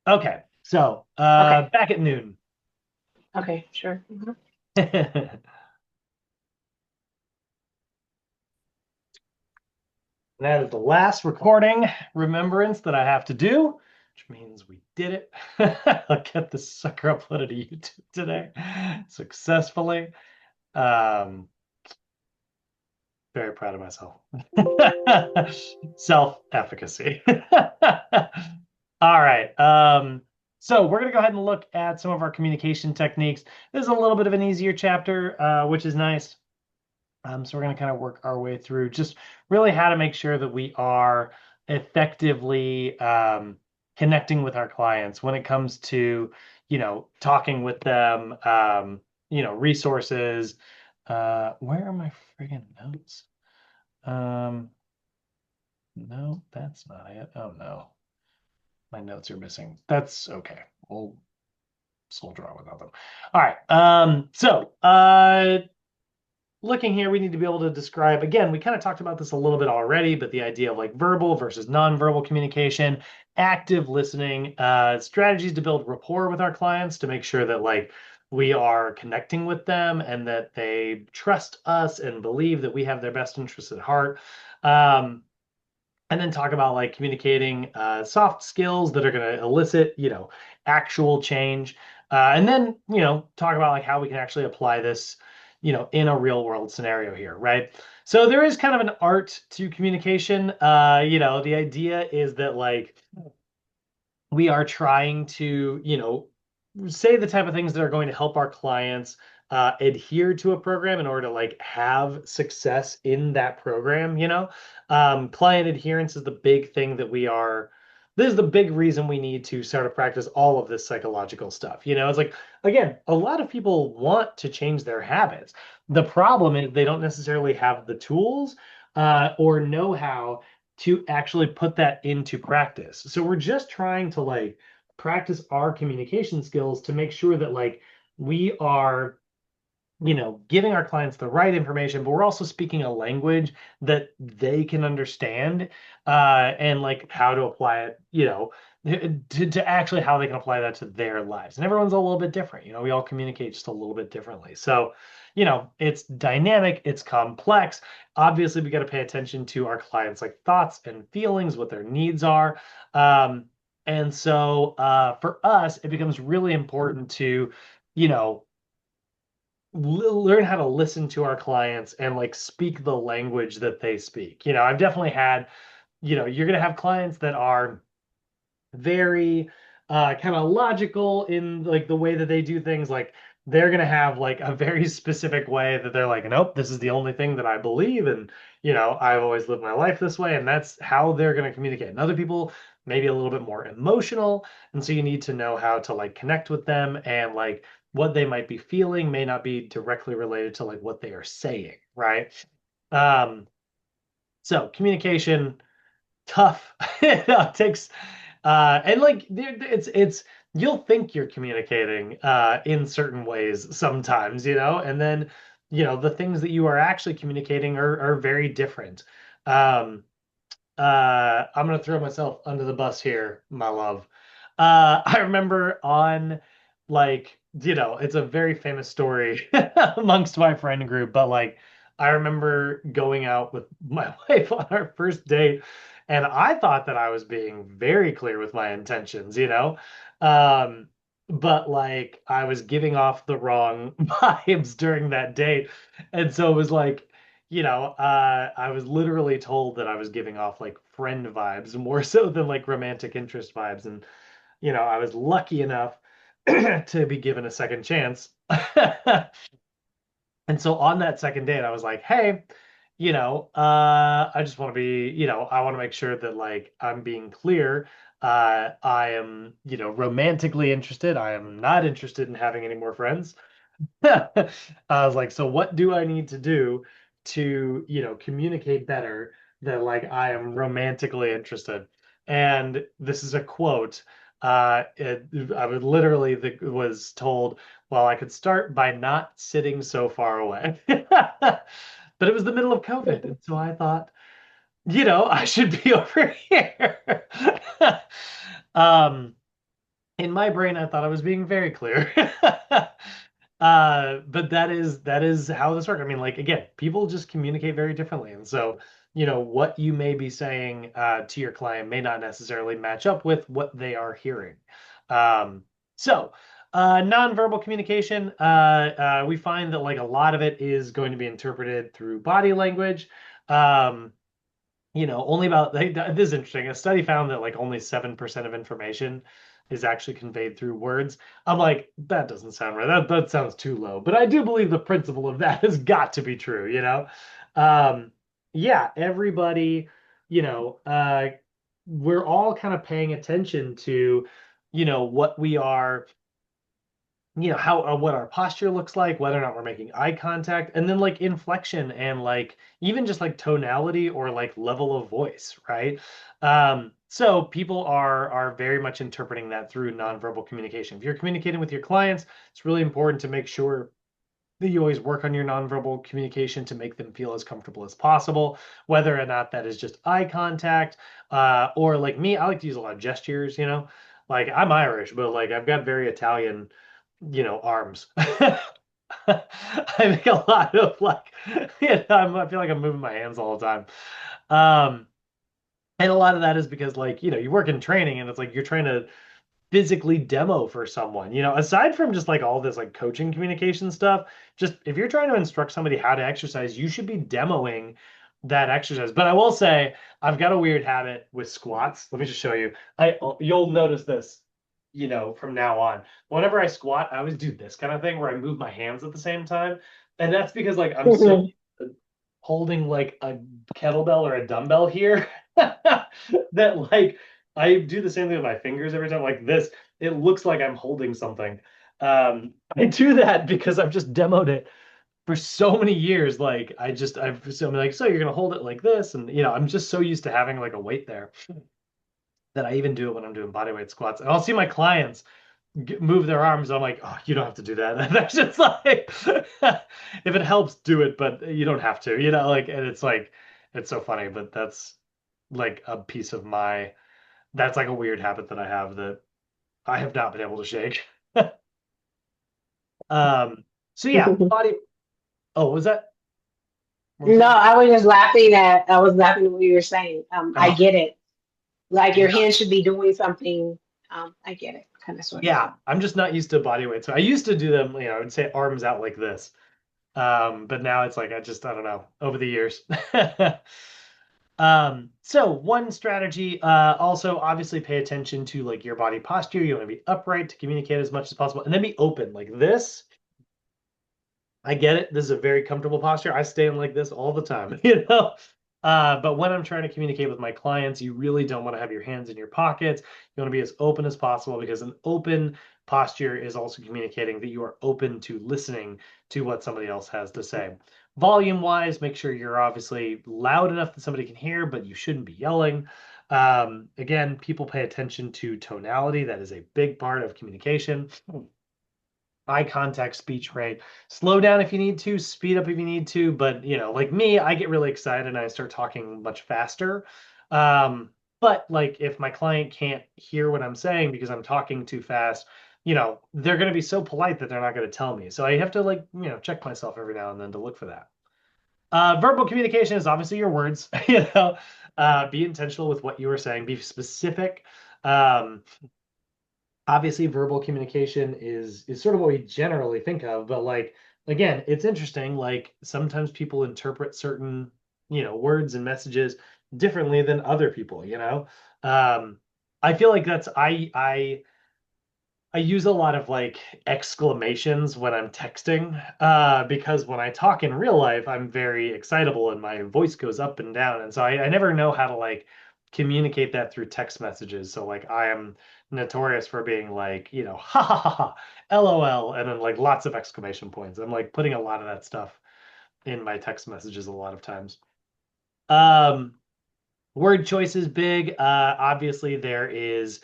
okay. So Okay, back at noon. okay, sure. Mhm. That is the last recording remembrance that I have to do, which means we did it. I'll get this sucker uploaded to YouTube today successfully. Um, very proud of myself. Self-efficacy. All right. So we're going to go ahead and look at some of our communication techniques. This is a little bit of an easier chapter, which is nice. So we're going to kind of work our way through just really how to make sure that we are effectively connecting with our clients when it comes to, talking with them, resources. Where are my friggin' notes? Um, no, that's not it. Oh no, my notes are missing. That's okay. We'll soldier on without them. All right. Looking here, we need to be able to describe, again, we kind of talked about this a little bit already, but the idea of like verbal versus nonverbal communication, active listening, strategies to build rapport with our clients to make sure that like we are connecting with them and that they trust us and believe that we have their best interests at heart. Um, and then talk about like communicating soft skills that are going to elicit, actual change. And then, talk about like how we can actually apply this, in a real world scenario here, right? So there is kind of an art to communication. The idea is that like we are trying to, say the type of things that are going to help our clients adhere to a program in order to like have success in that program. Client adherence is the big thing that we are. This is the big reason we need to start to practice all of this psychological stuff. It's like, again, a lot of people want to change their habits. The problem is they don't necessarily have the tools or know how to actually put that into practice. So we're just trying to like practice our communication skills to make sure that like we are, giving our clients the right information, but we're also speaking a language that they can understand, and like how to apply it, to actually how they can apply that to their lives. And everyone's a little bit different. We all communicate just a little bit differently. So, it's dynamic, it's complex. Obviously, we got to pay attention to our clients' like thoughts and feelings, what their needs are. And so for us, it becomes really important to, you know, learn how to listen to our clients and like speak the language that they speak. I've definitely had, you're going to have clients that are very kind of logical in like the way that they do things. Like they're gonna have like a very specific way that they're like, nope, this is the only thing that I believe, and I've always lived my life this way, and that's how they're gonna communicate. And other people maybe a little bit more emotional, and so you need to know how to like connect with them and like what they might be feeling may not be directly related to like what they are saying, right? Um, so communication tough. It takes and like it's you'll think you're communicating in certain ways sometimes, and then the things that you are actually communicating are very different. Um, I'm gonna throw myself under the bus here, my love. I remember on like, it's a very famous story amongst my friend group, but like I remember going out with my wife on our first date, and I thought that I was being very clear with my intentions. Um, but like I was giving off the wrong vibes during that date. And so it was like, I was literally told that I was giving off like friend vibes more so than like romantic interest vibes. And, I was lucky enough to be given a second chance. And so on that second date, I was like, hey, I just want to be, I want to make sure that like I'm being clear. I am, romantically interested. I am not interested in having any more friends. I was like, so what do I need to do to, communicate better that like I am romantically interested? And this is a quote. I would literally was told, well, I could start by not sitting so far away. But it was the middle of COVID, and so I thought, I should be over here. Um, in my brain, I thought I was being very clear. But that is how this works. I mean, like again, people just communicate very differently. And so, what you may be saying to your client may not necessarily match up with what they are hearing. So nonverbal communication, we find that like a lot of it is going to be interpreted through body language. Um, only about this is interesting. A study found that like only 7% of information is actually conveyed through words. I'm like, that doesn't sound right. That sounds too low. But I do believe the principle of that has got to be true. Yeah, everybody, you know, uh, we're all kind of paying attention to, what we are how what our posture looks like, whether or not we're making eye contact, and then like inflection and like even just like tonality or like level of voice, right? So people are very much interpreting that through nonverbal communication. If you're communicating with your clients, it's really important to make sure that you always work on your nonverbal communication to make them feel as comfortable as possible, whether or not that is just eye contact, or like me, I like to use a lot of gestures, like I'm Irish, but like I've got very Italian, arms. I make a lot of like, I feel like I'm moving my hands all the time. Um, and a lot of that is because like, you work in training and it's like you're trying to physically demo for someone. Aside from just like all this like coaching communication stuff, just if you're trying to instruct somebody how to exercise, you should be demoing that exercise. But I will say, I've got a weird habit with squats. Let me just show you. You'll notice this, from now on. Whenever I squat, I always do this kind of thing where I move my hands at the same time. And that's because like I'm so holding like a kettlebell or a dumbbell here that like I do the same thing with my fingers every time like this. It looks like I'm holding something. I do that because I've just demoed it for so many years. Like I'm like, so you're gonna hold it like this, and I'm just so used to having like a weight there that I even do it when I'm doing bodyweight squats. And I'll see my clients move their arms. I'm like, oh, you don't have to do that. That's just like, if it helps, do it, but you don't have to, like, and it's like, it's so funny, but that's like a piece of that's like a weird habit that I have that I have not been able to shake. Um, so yeah, oh, was that, what was No, that? I was laughing at what you were saying. I Oh, get it. Like your yeah. hand should be doing something. I get it, kind of sort of. Yeah, I'm just not used to body weight. So I used to do them, I would say arms out like this. But now it's like I don't know, over the years. So one strategy, also obviously pay attention to like your body posture. You want to be upright to communicate as much as possible, and then be open like this. I get it. This is a very comfortable posture. I stay in like this all the time, But when I'm trying to communicate with my clients, you really don't want to have your hands in your pockets. You want to be as open as possible because an open posture is also communicating that you are open to listening to what somebody else has to say. Volume wise, make sure you're obviously loud enough that somebody can hear, but you shouldn't be yelling. Again, people pay attention to tonality. That is a big part of communication. Eye contact, speech rate. Slow down if you need to, speed up if you need to. But, like me, I get really excited and I start talking much faster. But like if my client can't hear what I'm saying because I'm talking too fast, they're going to be so polite that they're not going to tell me. So I have to like, check myself every now and then to look for that. Verbal communication is obviously your words, be intentional with what you are saying, be specific. Um, Obviously verbal communication is sort of what we generally think of, but like again, it's interesting. Like sometimes people interpret certain, words and messages differently than other people, Um, I feel like I use a lot of like exclamations when I'm texting, because when I talk in real life, I'm very excitable and my voice goes up and down. And so I never know how to like communicate that through text messages. So like I am notorious for being like, ha ha ha ha, LOL, and then like lots of exclamation points. I'm like putting a lot of that stuff in my text messages a lot of times. Um, Word choice is big. Obviously, there is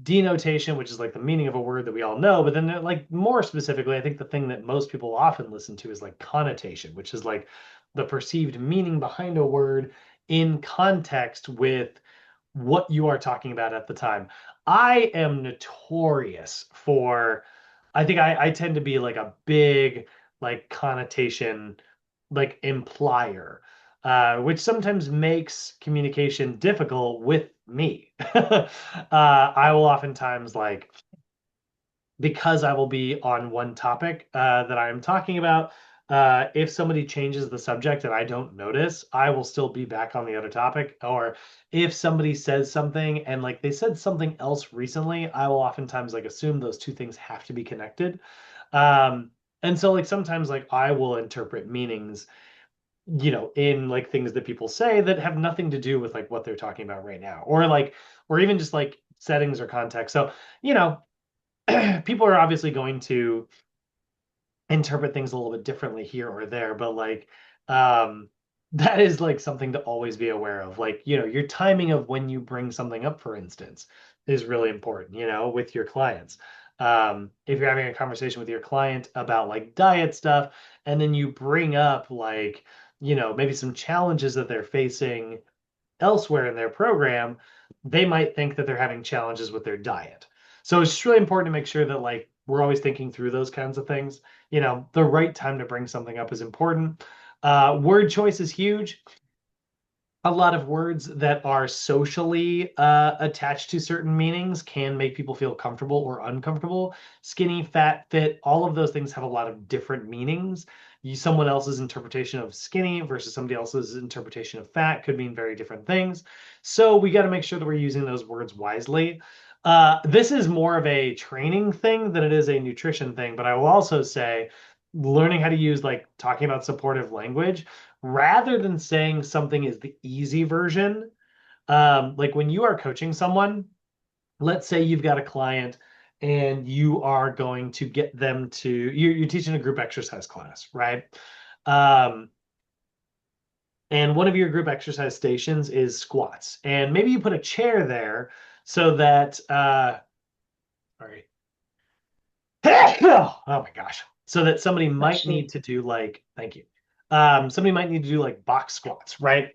denotation, which is like the meaning of a word that we all know. But then, like more specifically, I think the thing that most people often listen to is like connotation, which is like the perceived meaning behind a word in context with what you are talking about at the time. I am notorious for, I think I tend to be like a big like connotation like implier, which sometimes makes communication difficult with me. I will oftentimes like because I will be on one topic that I am talking about. If somebody changes the subject and I don't notice, I will still be back on the other topic. Or if somebody says something and like they said something else recently, I will oftentimes like assume those two things have to be connected. Um, and so like sometimes like I will interpret meanings, in like things that people say that have nothing to do with like what they're talking about right now, or like, or even just like settings or context. So, you know, people are obviously going to interpret things a little bit differently here or there, but like um that is like something to always be aware of. Like, your timing of when you bring something up, for instance, is really important, with your clients. If you're having a conversation with your client about like diet stuff, and then you bring up like, maybe some challenges that they're facing elsewhere in their program, they might think that they're having challenges with their diet. So it's just really important to make sure that like we're always thinking through those kinds of things. The right time to bring something up is important. Word choice is huge. A lot of words that are socially attached to certain meanings can make people feel comfortable or uncomfortable. Skinny, fat, fit, all of those things have a lot of different meanings. Someone else's interpretation of skinny versus somebody else's interpretation of fat could mean very different things. So we got to make sure that we're using those words wisely. This is more of a training thing than it is a nutrition thing, but I will also say learning how to use like talking about supportive language rather than saying something is the easy version. Like when you are coaching someone, let's say you've got a client and you are going to get them to, you're teaching a group exercise class, right? Um, and one of your group exercise stations is squats. And maybe you put a chair there so that, sorry. Oh my gosh. So that somebody might Actually, need to do like, thank you. Somebody might need to do like box squats, right?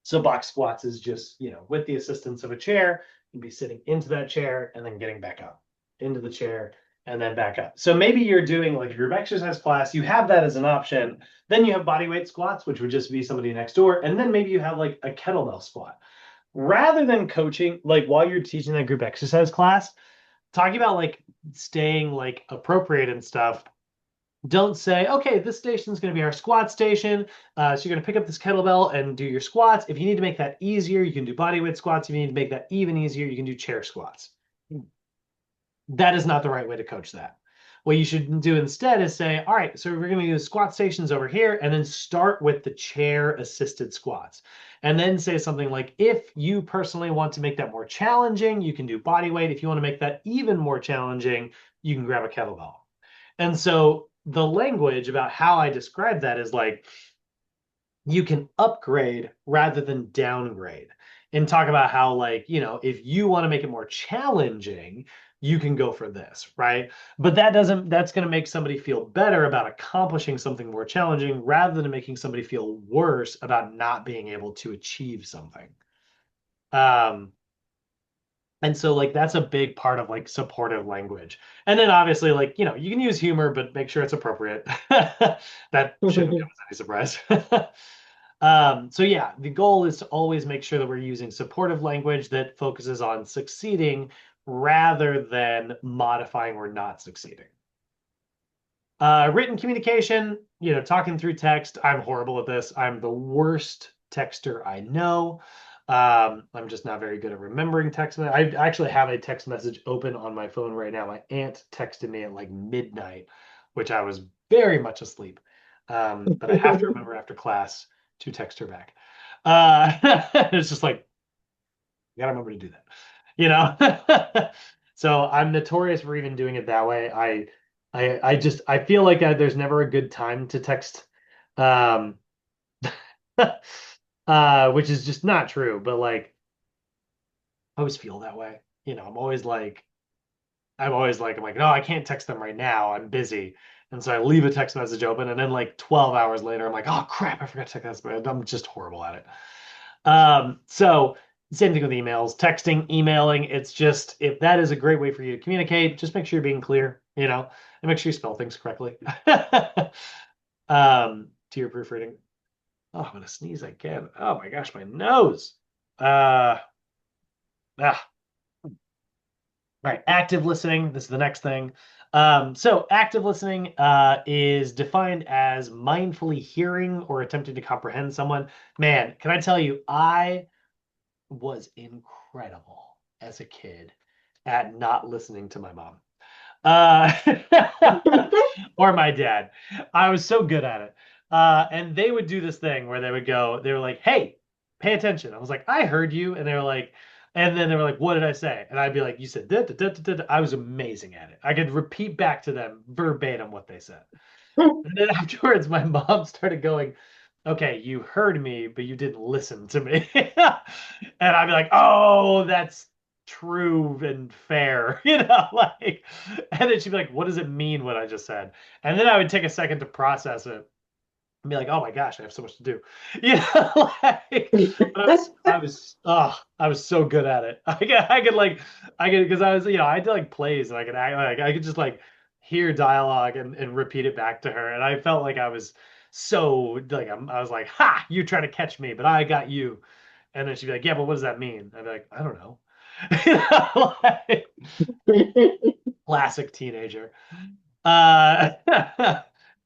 So box squats is just, with the assistance of a chair, you'd be sitting into that chair and then getting back up, into the chair and then back up. So maybe you're doing like a group exercise class, you have that as an option. Then you have body weight squats, which would just be somebody next door. And then maybe you have like a kettlebell squat. Rather than coaching, like while you're teaching that group exercise class, talking about like staying like appropriate and stuff, don't say, okay, this station is going to be our squat station. So you're going to pick up this kettlebell and do your squats. If you need to make that easier, you can do body weight squats. If you need to make that even easier, you can do chair squats. That is not the right way to coach that. What you should do instead is say, all right, so we're going to do squat stations over here, and then start with the chair assisted squats. And then say something like, if you personally want to make that more challenging, you can do body weight. If you want to make that even more challenging, you can grab a kettlebell. And so the language about how I describe that is like you can upgrade rather than downgrade, and talk about how like, if you want to make it more challenging, you can go for this, right? But that's going to make somebody feel better about accomplishing something more challenging rather than making somebody feel worse about not being able to achieve something. Um, and so like that's a big part of like supportive language. And then obviously like, you can use humor, but make sure it's appropriate. That shouldn't come as any surprise. So yeah, the goal is to always make sure that we're using supportive language that focuses on succeeding rather than modifying or not succeeding. Written communication, talking through text. I'm horrible at this. I'm the worst texter I know. I'm just not very good at remembering text. I actually have a text message open on my phone right now. My aunt texted me at like midnight, which I was very much asleep. But I have to remember after class to text her back. It's just like, you gotta remember to do that, you know? So I'm notorious for even doing it that way. I feel like there's never a good time to text, um, which is just not true. But like, I always feel that way. I'm like, no, I can't text them right now. I'm busy. And so I leave a text message open, and then like 12 hours later, I'm like, oh crap, I forgot to text this. I'm just horrible at it. So same thing with emails, texting, emailing. It's just if that is a great way for you to communicate, just make sure you're being clear, and make sure you spell things correctly. To your proofreading. Oh, I'm gonna sneeze again. Oh my gosh, my nose. Uh, ah. Right, active listening. This is the next thing. So active listening is defined as mindfully hearing or attempting to comprehend someone. Man, can I tell you, I was incredible as a kid at not listening to my mom uh, or my dad. I was so good at it. And they would do this thing where they were like, hey, pay attention. I was like, I heard you. And they were like, and then they were like, what did I say? And I'd be like, you said, da, da, da, da, da. I was amazing at it. I could repeat back to them verbatim what they said. And then afterwards, my mom started going, okay, you heard me, but you didn't listen to me. And I'd be like, oh, that's true and fair, like, and then she'd be like, what does it mean what I just said? And then I would take a second to process it and be like, oh my gosh, I have so much to do. Like, but I was so good at it. Because I did like plays and I could just like hear dialogue and repeat it back to her. And I felt like I was so like, I was like, ha, you trying to catch me, but I got you. And then she'd be like, yeah, but what does that mean? I'd be like, I don't know. Like, classic teenager. Uh,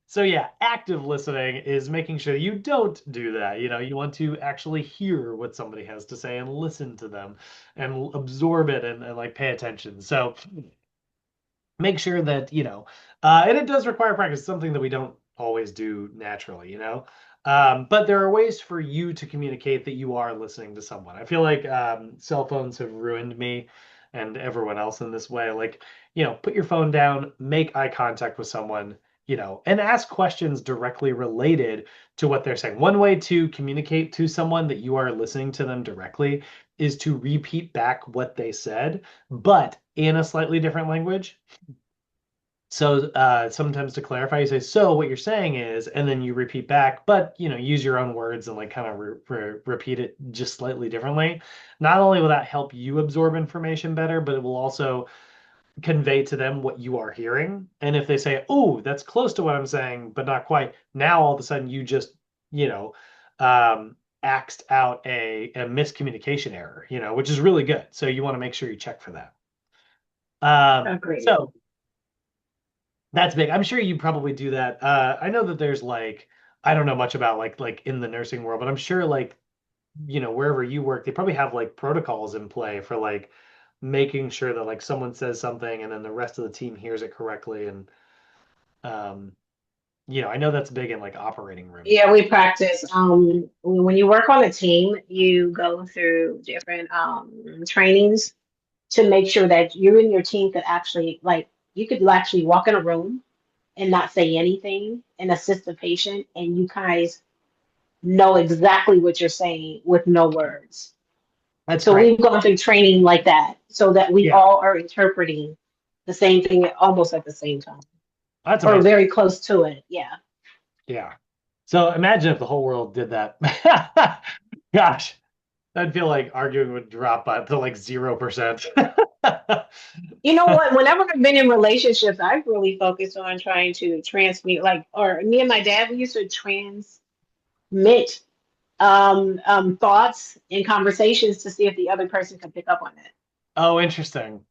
so yeah, active listening is making sure you don't do that. You want to actually hear what somebody has to say and listen to them and absorb it and like pay attention. So make sure that, and it does require practice, something that we don't always do naturally. But there are ways for you to communicate that you are listening to someone. I feel like cell phones have ruined me and everyone else in this way. Like, put your phone down, make eye contact with someone, and ask questions directly related to what they're saying. One way to communicate to someone that you are listening to them directly is to repeat back what they said, but in a slightly different language. So sometimes to clarify, you say, "So what you're saying is," and then you repeat back, but use your own words and like kind of repeat it just slightly differently. Not only will that help you absorb information better, but it will also convey to them what you are hearing. And if they say, "Oh, that's close to what I'm saying, but not quite," now all of a sudden you just, you know, axed out a miscommunication error, which is really good. So you want to make sure you check for that. Agreed. So that's big. I'm sure you probably do that. I know that there's like, I don't know much about like in the nursing world, but I'm sure like, wherever you work, they probably have like protocols in play for like making sure that like someone says something and then the rest of the team hears it correctly. And um, I know that's big in like operating rooms. Yeah, we practice. When you work on a team, you go through different trainings to make sure that you and your team could actually, like, you could actually walk in a room and not say anything and assist the patient, and you guys know exactly what you're saying with no words. That's So great. we've gone through training like that so that we Yeah, all are interpreting the same thing almost at the same time that's or amazing. very close to it. Yeah. Yeah. So imagine if the whole world did that. Gosh, I'd feel like arguing would drop by to like 0%. You know what? Whenever I've been in relationships, I've really focused on trying to transmute, like, or me and my dad, we used to transmit thoughts and conversations to see if the other person could pick up on it. Oh, interesting.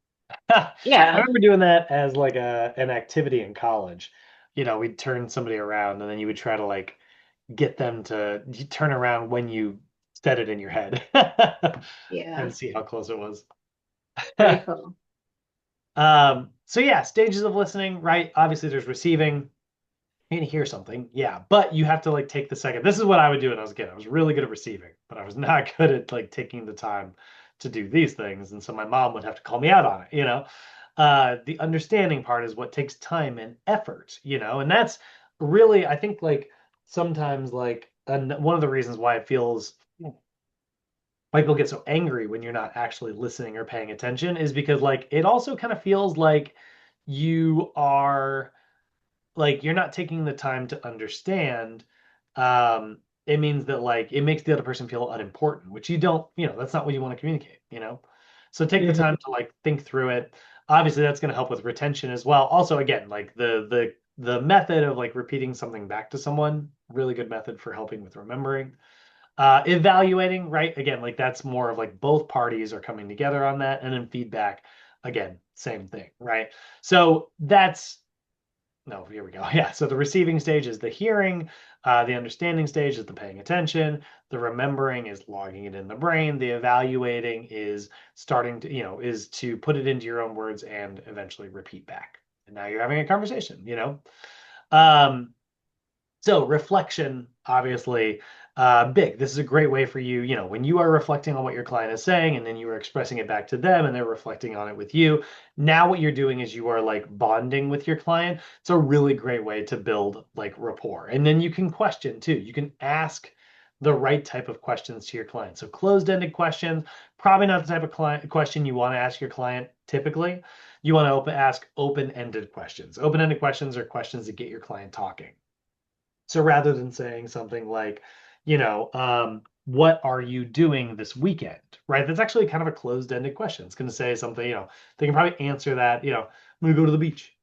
I Yeah, remember doing that as like an activity in college. We'd turn somebody around and then you would try to like get them to you turn around when you said it in your head yeah, and see how close it was. pretty cool. So yeah, stages of listening, right? Obviously there's receiving. You hear something, yeah, but you have to like take the second. This is what I would do when I was a kid. I was really good at receiving, but I was not good at like taking the time to do these things. And so my mom would have to call me out on it. The understanding part is what takes time and effort. And that's really, I think, like sometimes, like, and one of the reasons why it feels like people get so angry when you're not actually listening or paying attention is because, like, it also kind of feels like you are like you're not taking the time to understand. It means that like it makes the other person feel unimportant, which that's not what you want to communicate. So take the time Hmm. to like think through it. Obviously that's going to help with retention as well. Also, again, like the method of like repeating something back to someone, really good method for helping with remembering. Evaluating, right? Again, like that's more of like both parties are coming together on that, and then feedback, again, same thing, right? So that's no, here we go. Yeah. So the receiving stage is the hearing. The understanding stage is the paying attention. The remembering is logging it in the brain. The evaluating is starting to, is to put it into your own words and eventually repeat back. And now you're having a conversation. Um, so reflection, obviously, big. This is a great way for you, when you are reflecting on what your client is saying, and then you are expressing it back to them, and they're reflecting on it with you. Now, what you're doing is you are like bonding with your client. It's a really great way to build like rapport. And then you can question too. You can ask the right type of questions to your client. So closed-ended questions, probably not the type of client question you want to ask your client typically. You want to ask open-ended questions. Open-ended questions are questions that get your client talking. So rather than saying something like, what are you doing this weekend? Right? That's actually kind of a closed-ended question. It's going to say something, they can probably answer that, I'm going to go to the beach.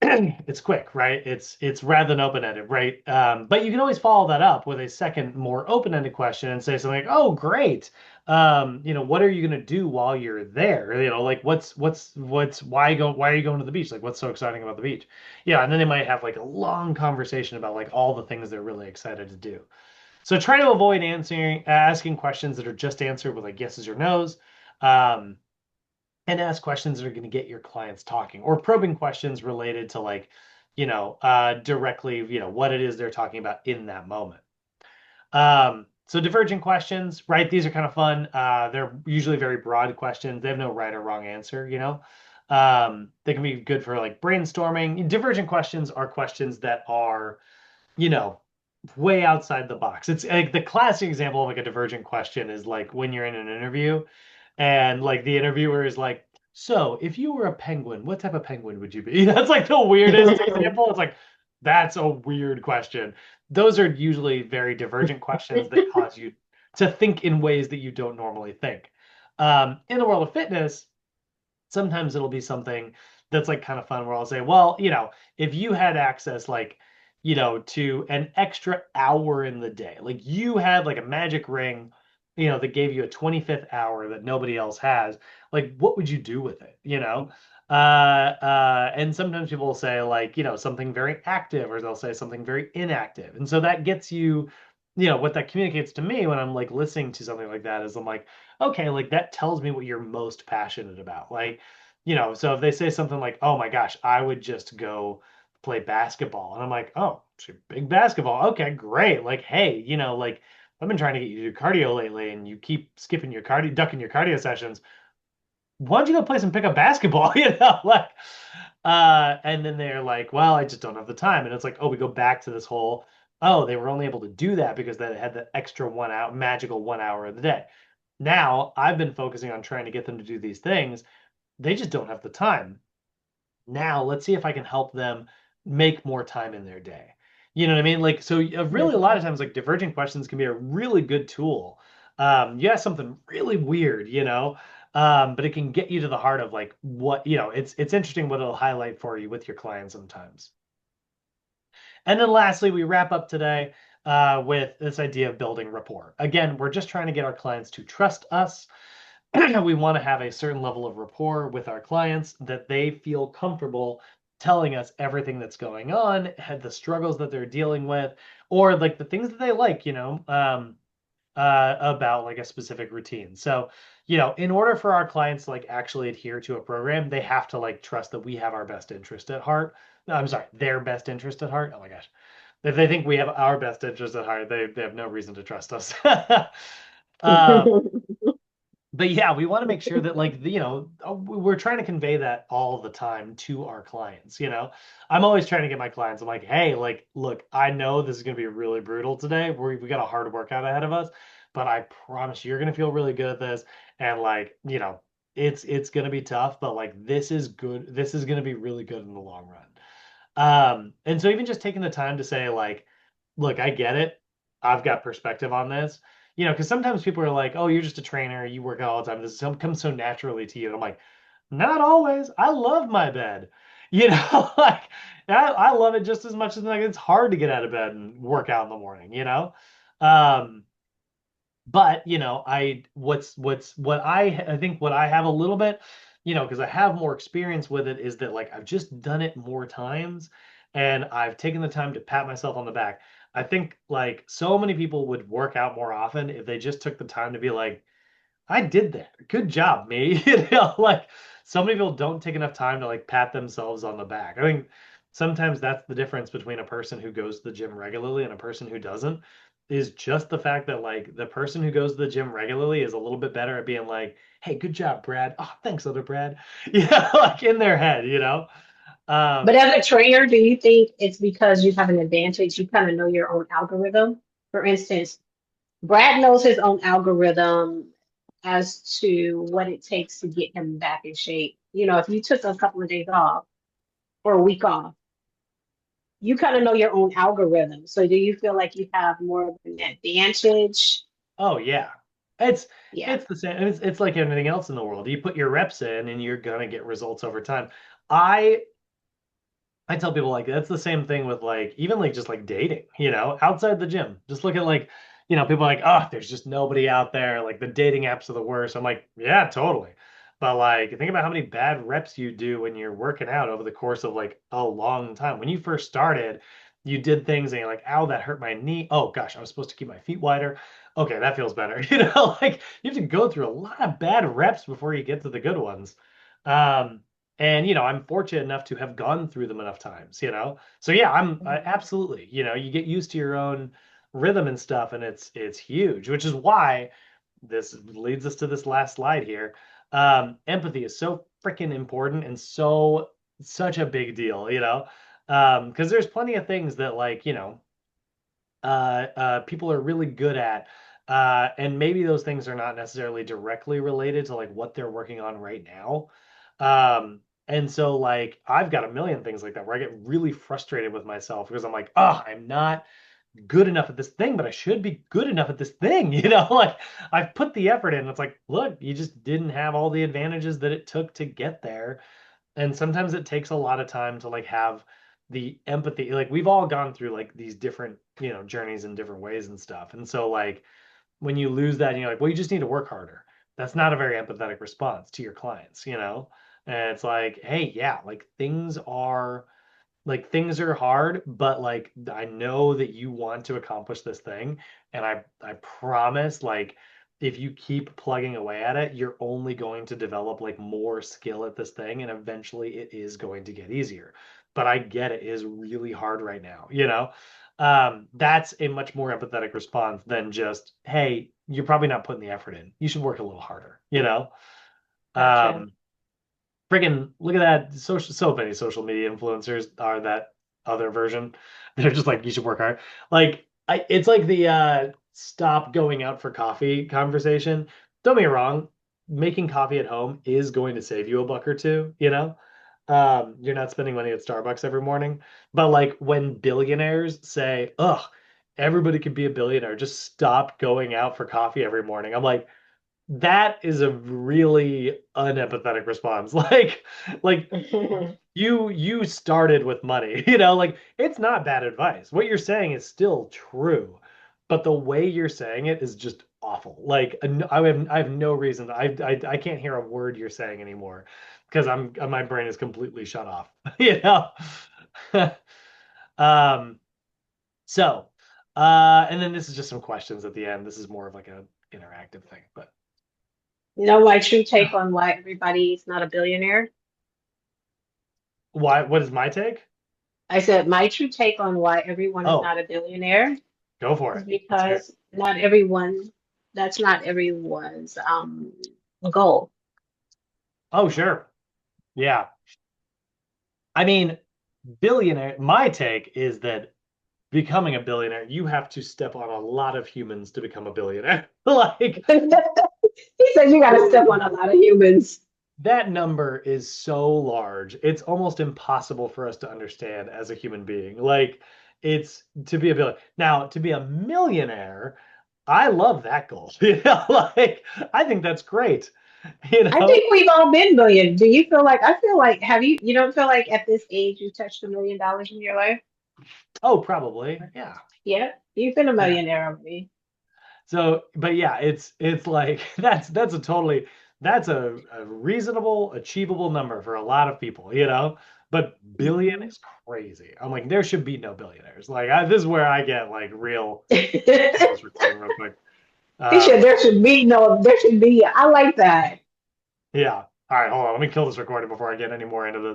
It's quick, right? It's rather than open-ended, right? But you can always follow that up with a second, more open-ended question and say something like, "Oh, great. What are you going to do while you're there? Like why are you going to the beach? Like what's so exciting about the beach?" Yeah, and then they might have like a long conversation about like all the things they're really excited to do. So try to avoid asking questions that are just answered with like yeses or nos. Um, and ask questions that are going to get your clients talking or probing questions related to like directly what it is they're talking about in that moment. So divergent questions, right? These are kind of fun. They're usually very broad questions. They have no right or wrong answer. They can be good for like brainstorming. Divergent questions are questions that are you know way outside the box. It's like the classic example of like a divergent question is like when you're in an interview and like the interviewer is like, "So, if you were a penguin, what type of penguin would you be?" That's like the weirdest example. It's like, that's a weird question. Those are usually very divergent questions that cause you to think in ways that you don't normally think. In the world of fitness, sometimes it'll be something that's like kind of fun where I'll say, well, if you had access to an extra hour in the day, like you had like a magic ring, that gave you a 25th hour that nobody else has, like what would you do with it? And sometimes people will say like, something very active, or they'll say something very inactive. And so that gets what that communicates to me when I'm like listening to something like that is I'm like, okay, like that tells me what you're most passionate about. Like, so if they say something like, "Oh my gosh, I would just go play basketball," and I'm like, "Oh, so you're big basketball. Okay, great. Like, hey, like I've been trying to get you to do cardio lately, and you keep skipping your cardio, ducking your cardio sessions. Why don't you go play some pickup basketball?" Like, and then they're like, "Well, I just don't have the time," and it's like, oh, we go back to this whole, oh, they were only able to do that because they had the extra 1 hour, magical 1 hour of the day. Now I've been focusing on trying to get them to do these things. They just don't have the time. Now let's see if I can help them make more time in their day. You know what I mean? Like, so really a lot of times, like divergent questions can be a really good tool. You ask something really weird, but it can get you to the heart of like it's interesting what it'll highlight for you with your clients sometimes. And then lastly, we wrap up today with this idea of building rapport. Again, we're just trying to get our clients to trust us. we want to have a certain level of rapport with our clients that they feel comfortable telling us everything that's going on, had the struggles that they're dealing with, or like the things that they like, about like a specific routine. So, in order for our clients to like actually adhere to a program, they have to like trust that we have our best interest at heart. No, I'm sorry, their best interest at heart. Oh my gosh. If they think we have our best interest at heart, they have no reason to trust us. um, but yeah, we want to make sure that like we're trying to convey that all the time to our clients. I'm always trying to get my clients. I'm like, hey, like, look, I know this is going to be really brutal today. We got a hard workout ahead of us, but I promise you, you're going to feel really good at this. And like, it's going to be tough, but like, this is good. This is going to be really good in the long run. And so even just taking the time to say like, look, I get it. I've got perspective on this. Because sometimes people are like, oh, you're just a trainer, you work out all the time. Comes so naturally to you. And I'm like, not always. I love my bed. Like I love it just as much as like it's hard to get out of bed and work out in the morning. Um, but I what's what I think what I have a little bit, because I have more experience with it, is that like I've just done it more times and I've taken the time to pat myself on the back. I think like so many people would work out more often if they just took the time to be like, I did that. Good job, me. Like so many people don't take enough time to like pat themselves on the back. I think sometimes that's the difference between a person who goes to the gym regularly and a person who doesn't, is just the fact that like the person who goes to the gym regularly is a little bit better at being like, hey, good job, Brad. Oh, thanks, other Brad. Like in their head. But Um, as a trainer, do you think it's because you have an advantage? You kind of know your own algorithm. For instance, Brad knows his own algorithm as to what it takes to get him back in shape. If you took a couple of days off or a week off, you kind of know your own algorithm. So do you feel like you have more of an advantage? oh yeah. It's Yeah. it's the same. It's like anything else in the world. You put your reps in and you're gonna get results over time. I I tell people like that's the same thing with like even like just like dating, outside the gym. Just look at like, people are like, oh, there's just nobody out there. Like the dating apps are the worst. I'm like, yeah, totally. But like think about how many bad reps you do when you're working out over the course of like a long time. When you first started, you did things and you're like, ow, that hurt my knee. Oh gosh, I was supposed to keep my feet wider. Okay, that feels better. Like you have to go through a lot of bad reps before you get to the good ones. Um, and I'm fortunate enough to have gone through them enough times. So yeah, absolutely, you get used to your own rhythm and stuff, and it's huge, which is why this leads us to this last slide here. Empathy is so freaking important and such a big deal. Because there's plenty of things that like, people are really good at. And maybe those things are not necessarily directly related to like what they're working on right now. And so like I've got a million things like that where I get really frustrated with myself because I'm like, oh, I'm not good enough at this thing, but I should be good enough at this thing, like I've put the effort in. It's like, look, you just didn't have all the advantages that it took to get there. And sometimes it takes a lot of time to like have the empathy. Like we've all gone through like these different journeys in different ways and stuff, and so like when you lose that and you're like, well, you just need to work harder, that's not a very empathetic response to your clients. And it's like, hey, yeah, like things are hard, but like I know that you want to accomplish this thing, and I promise like if you keep plugging away at it, you're only going to develop like more skill at this thing, and eventually it is going to get easier. But I get it is really hard right now. That's a much more empathetic response than just, hey, you're probably not putting the effort in. You should work a little harder. Gotcha. Um, Friggin' look at that. So many social media influencers are that other version. They're just like, you should work hard. Like, it's like the stop going out for coffee conversation. Don't get me wrong, making coffee at home is going to save you a buck or two. You're not spending money at Starbucks every morning. But like when billionaires say, ugh, everybody could be a billionaire, just stop going out for coffee every morning. I'm like, that is a really unempathetic response. Like you started with money, like it's not bad advice. What you're saying is still true, but the way you're saying it is just awful. Like I have no reason. I can't hear a word you're saying anymore because my brain is completely shut off. You know. Um. So, and then this is just some questions at the end. This is more of like a interactive thing, but You know my true take on why everybody's not a billionaire? why? What is my take? I said my true take on why everyone is Oh, not a billionaire go for is it. Let's hear it. because not everyone, that's not everyone's goal. Oh, sure. Yeah. I mean, billionaire. My take is that becoming a billionaire, you have to step on a lot of humans to become a billionaire. Like He said you gotta step on a lot of humans. that number is so large. It's almost impossible for us to understand as a human being. Like it's to be a billion. Now, to be a millionaire, I love that goal. Like I think that's great. You I know? think we've all been million. Do you feel like I feel like have you don't feel like at this age you touched $1 million in your life? Oh, probably. Yeah. Yeah, you've been a Yeah. millionaire already. So, but yeah, it's like that's a totally that's a reasonable, achievable number for a lot of people, you know. But billion Mhm. is crazy. I'm like, there should be no billionaires. Like, this is where I get like real. Kill this recording real quick. He Um, said there should be no, there should be. I like that. yeah. All right, hold on. Let me kill this recording before I get any more into this.